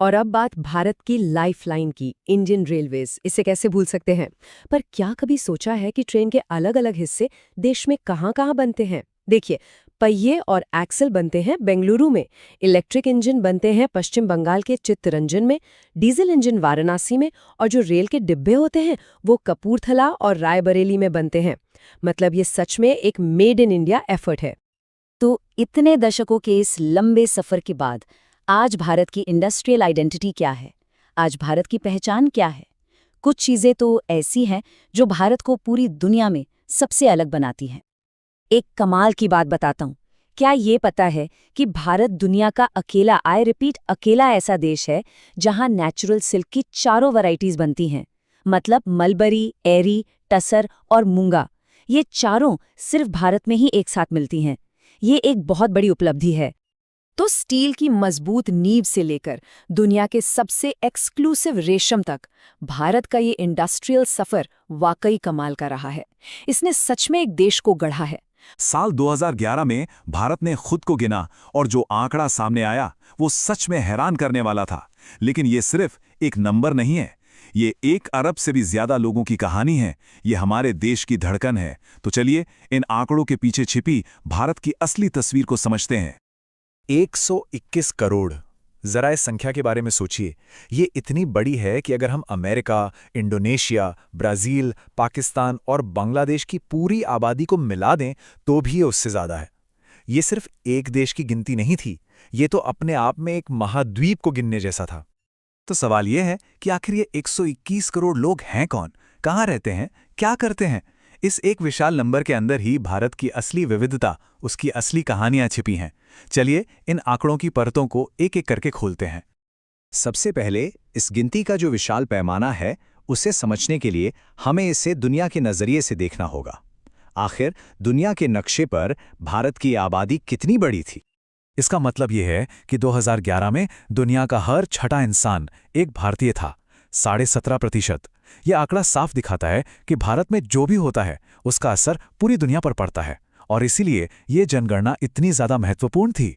और अब बात भारत की लाइफलाइन की, इंडियन रेलवेज। इसे कैसे भूल सकते हैं। पर क्या कभी सोचा है कि ट्रेन के अलग अलग हिस्से देश में कहाँ-कहाँ बनते हैं? देखिए, पहिए और एक्सल बनते हैं बेंगलुरु में, इलेक्ट्रिक इंजन बनते हैं पश्चिम बंगाल के चित्तरंजन में, डीजल इंजन वाराणसी में, और जो रेल के डिब्बे होते हैं वो कपूरथला और रायबरेली में बनते हैं। मतलब ये सच में एक मेड इन इंडिया एफर्ट है। तो इतने दशकों के इस लंबे सफर के बाद आज भारत की इंडस्ट्रियल आइडेंटिटी क्या है? आज भारत की पहचान क्या है? कुछ चीजें तो ऐसी हैं जो भारत को पूरी दुनिया में सबसे अलग बनाती हैं। एक कमाल की बात बताता हूँ। क्या ये पता है कि भारत दुनिया का अकेला, आई रिपीट अकेला ऐसा देश है जहां नेचुरल सिल्क की 4 वैरायटीज बनती हैं। मतलब मलबरी, एरी, टसर और मूंगा, ये चारों सिर्फ भारत में ही एक साथ मिलती हैं। ये एक बहुत बड़ी उपलब्धि है। तो स्टील की मजबूत नींव से लेकर दुनिया के सबसे एक्सक्लूसिव रेशम तक भारत का ये इंडस्ट्रियल सफर वाकई कमाल का रहा है। इसने सच में एक देश को गढ़ा है। साल 2011 में भारत ने खुद को गिना और जो आंकड़ा सामने आया वो सच में हैरान करने वाला था। लेकिन ये सिर्फ एक नंबर नहीं है, ये 1 अरब से भी ज्यादा लोगों की कहानी है। ये हमारे देश की धड़कन है। तो चलिए इन आंकड़ों के पीछे छिपी भारत की असली तस्वीर को समझते हैं। 121 करोड़, जरा इस संख्या के बारे में सोचिए। ये इतनी बड़ी है कि अगर हम अमेरिका, इंडोनेशिया, ब्राजील, पाकिस्तान और बांग्लादेश की पूरी आबादी को मिला दें तो भी ये उससे ज्यादा है। ये सिर्फ एक देश की गिनती नहीं थी, ये तो अपने आप में एक महाद्वीप को गिनने जैसा था। तो सवाल ये है कि आखिर ये 121 करोड़ लोग हैं कौन, कहाँ रहते हैं, क्या करते हैं? इस एक विशाल नंबर के अंदर ही भारत की असली विविधता, उसकी असली कहानियां छिपी हैं। चलिए इन आंकड़ों की परतों को एक एक करके खोलते हैं। सबसे पहले इस गिनती का जो विशाल पैमाना है उसे समझने के लिए हमें इसे दुनिया के नजरिए से देखना होगा। आखिर दुनिया के नक्शे पर भारत की आबादी कितनी बड़ी थी? इसका मतलब यह है कि 2011 में दुनिया का हर छठा इंसान एक भारतीय था, 17.5%। यह आंकड़ा साफ दिखाता है कि भारत में जो भी होता है उसका असर पूरी दुनिया पर पड़ता है। और इसीलिए ये जनगणना इतनी ज्यादा महत्वपूर्ण थी।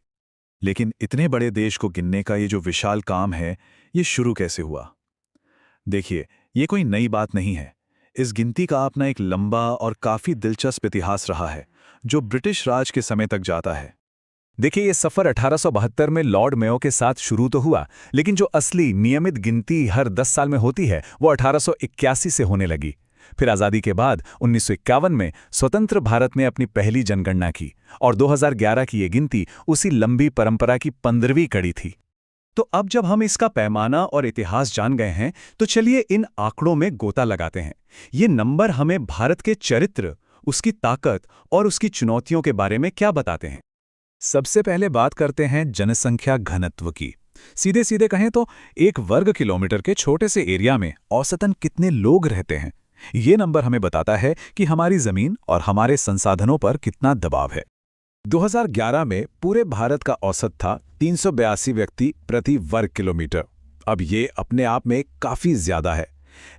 लेकिन इतने बड़े देश को गिनने का ये जो विशाल काम है, ये शुरू कैसे हुआ? देखिए, ये कोई नई बात नहीं है। इस गिनती का अपना एक लंबा और काफी दिलचस्प इतिहास रहा है, जो ब्रिटिश राज के समय तक जाता है। देखिए, ये सफर 1872 में लॉर्ड मेयो के साथ शुरू तो हुआ, लेकिन जो असली नियमित गिनती हर 10 साल में होती है, वो 1881 से होने लगी। फिर आज़ादी के बाद 1951 में स्वतंत्र भारत ने अपनी पहली जनगणना की, और 2011 की ये गिनती उसी लंबी परंपरा की 15वीं कड़ी थी। तो अब जब हम इसका पैमाना और इतिहास जान गए हैं, तो चलिए इन आंकड़ों में गोता लगाते हैं। ये नंबर हमें भारत के चरित्र, उसकी ताकत और उसकी चुनौतियों के बारे में क्या बताते हैं। सबसे पहले बात करते हैं जनसंख्या घनत्व की। सीधे सीधे कहें तो 1 वर्ग किलोमीटर के छोटे से एरिया में औसतन कितने लोग रहते हैं। ये नंबर हमें बताता है कि हमारी जमीन और हमारे संसाधनों पर कितना दबाव है। 2011 में पूरे भारत का औसत था 382 व्यक्ति प्रति वर्ग किलोमीटर। अब ये अपने आप में काफी ज्यादा है,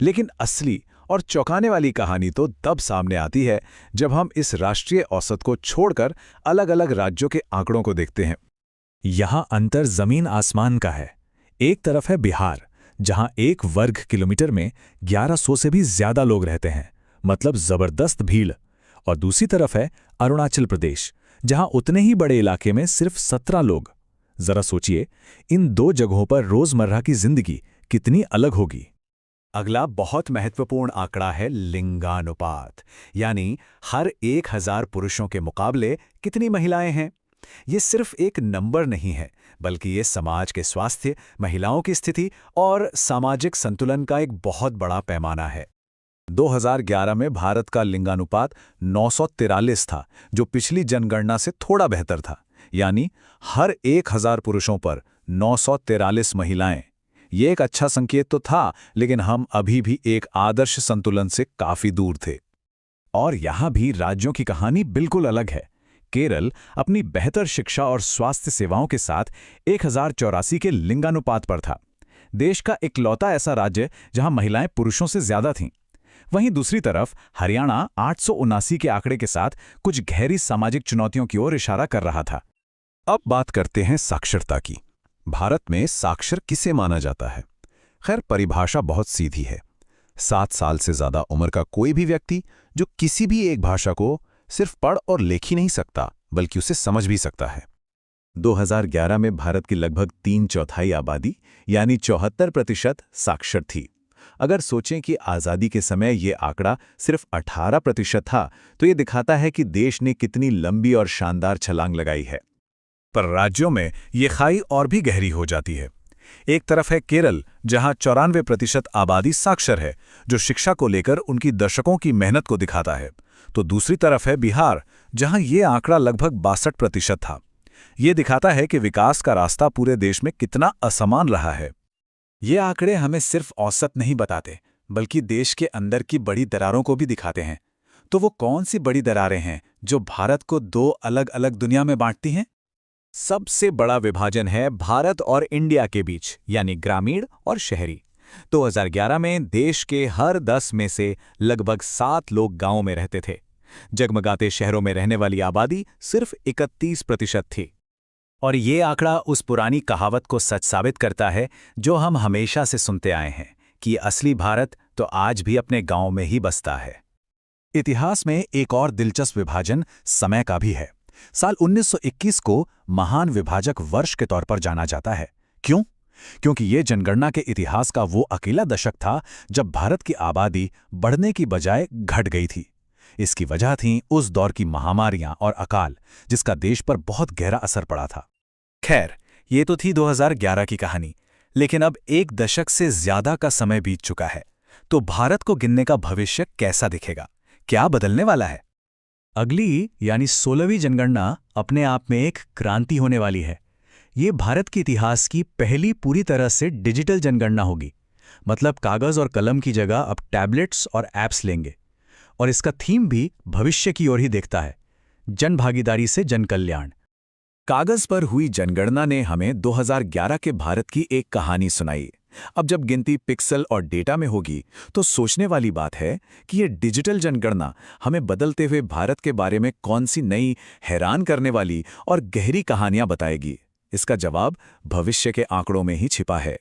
लेकिन असली और चौंकाने वाली कहानी तो तब सामने आती है जब हम इस राष्ट्रीय औसत को छोड़कर अलग अलग राज्यों के आंकड़ों को देखते हैं। यहां अंतर जमीन आसमान का है। एक तरफ है बिहार, जहां 1 वर्ग किलोमीटर में 1100 से भी ज्यादा लोग रहते हैं, मतलब जबरदस्त भीड़। और दूसरी तरफ है अरुणाचल प्रदेश, जहां उतने ही बड़े इलाके में सिर्फ 17 लोग। जरा सोचिए, इन 2 जगहों पर रोजमर्रा की जिंदगी कितनी अलग होगी। अगला बहुत महत्वपूर्ण आंकड़ा है लिंगानुपात, यानी हर 1000 पुरुषों के मुकाबले कितनी महिलाएं हैं। ये सिर्फ एक नंबर नहीं है, बल्कि ये समाज के स्वास्थ्य, महिलाओं की स्थिति और सामाजिक संतुलन का एक बहुत बड़ा पैमाना है। 2011 में भारत का लिंगानुपात 943 था, जो पिछली जनगणना से थोड़ा बेहतर था, यानी हर 1000 पुरुषों पर 943 महिलाएं। ये एक अच्छा संकेत तो था, लेकिन हम अभी भी एक आदर्श संतुलन से काफी दूर थे। और यहां भी राज्यों की कहानी बिल्कुल अलग है। केरल अपनी बेहतर शिक्षा और स्वास्थ्य सेवाओं के साथ 1084 के लिंगानुपात पर था। देश का इकलौता ऐसा राज्य जहां महिलाएं पुरुषों से ज्यादा थीं। वहीं दूसरी तरफ हरियाणा 879 के आंकड़े के साथ कुछ गहरी सामाजिक चुनौतियों की ओर इशारा कर रहा था। अब बात करते हैं साक्षरता की। भारत में साक्षर किसे माना जाता है? खैर, परिभाषा बहुत सीधी है। 7 साल से ज्यादा उम्र का कोई भी व्यक्ति जो किसी भी एक भाषा को सिर्फ पढ़ और लिख ही नहीं सकता, बल्कि उसे समझ भी सकता है। 2011 में भारत की लगभग 3/4 आबादी, यानी 74% साक्षर थी। अगर सोचें कि आज़ादी के समय ये आंकड़ा सिर्फ 18% था, तो ये दिखाता है कि देश ने कितनी लंबी और शानदार छलांग लगाई है। पर राज्यों में ये खाई और भी गहरी हो जाती है। एक तरफ है केरल, जहां 94% आबादी साक्षर है, जो शिक्षा को लेकर उनकी दशकों की मेहनत को दिखाता है। तो दूसरी तरफ है बिहार, जहां ये आंकड़ा लगभग 62% था। ये दिखाता है कि विकास का रास्ता पूरे देश में कितना असमान रहा है। ये आंकड़े हमें सिर्फ औसत नहीं बताते, बल्कि देश के अंदर की बड़ी दरारों को भी दिखाते हैं। तो वो कौन सी बड़ी दरारें हैं जो भारत को 2 अलग-अलग दुनिया में बांटती हैं? सबसे बड़ा विभाजन है भारत और इंडिया के बीच, यानी ग्रामीण और शहरी। 2011 में देश के हर 10 में से लगभग 7 लोग गांवों में रहते थे। जगमगाते शहरों में रहने वाली आबादी सिर्फ 31% थी। और ये आंकड़ा उस पुरानी कहावत को सच साबित करता है जो हम हमेशा से सुनते आए हैं कि असली भारत तो आज भी अपने गांव में ही बसता है। इतिहास में एक और दिलचस्प विभाजन समय का भी है। साल 1921 को महान विभाजक वर्ष के तौर पर जाना जाता है। क्यों? क्योंकि ये जनगणना के इतिहास का वो अकेला दशक था जब भारत की आबादी बढ़ने की बजाय घट गई थी। इसकी वजह थी उस दौर की महामारियां और अकाल, जिसका देश पर बहुत गहरा असर पड़ा था। खैर, ये तो थी 2011 की कहानी, लेकिन अब 1 दशक से ज्यादा का समय बीत चुका है। तो भारत को गिनने का भविष्य कैसा दिखेगा? क्या बदलने वाला है? अगली यानी 16वीं जनगणना अपने आप में एक क्रांति होने वाली है। ये भारत के इतिहास की पहली पूरी तरह से डिजिटल जनगणना होगी। मतलब कागज और कलम की जगह अब टैबलेट्स और ऐप्स लेंगे। और इसका थीम भी भविष्य की ओर ही देखता है, जन भागीदारी से जन कल्याण। कागज पर हुई जनगणना ने हमें 2011 के भारत की एक कहानी सुनाई, अब जब गिनती पिक्सल और डेटा में होगी तो सोचने वाली बात है कि ये डिजिटल जनगणना हमें बदलते हुए भारत के बारे में कौन सी नई, हैरान करने वाली और गहरी कहानियां बताएगी। इसका जवाब भविष्य के आंकड़ों में ही छिपा है।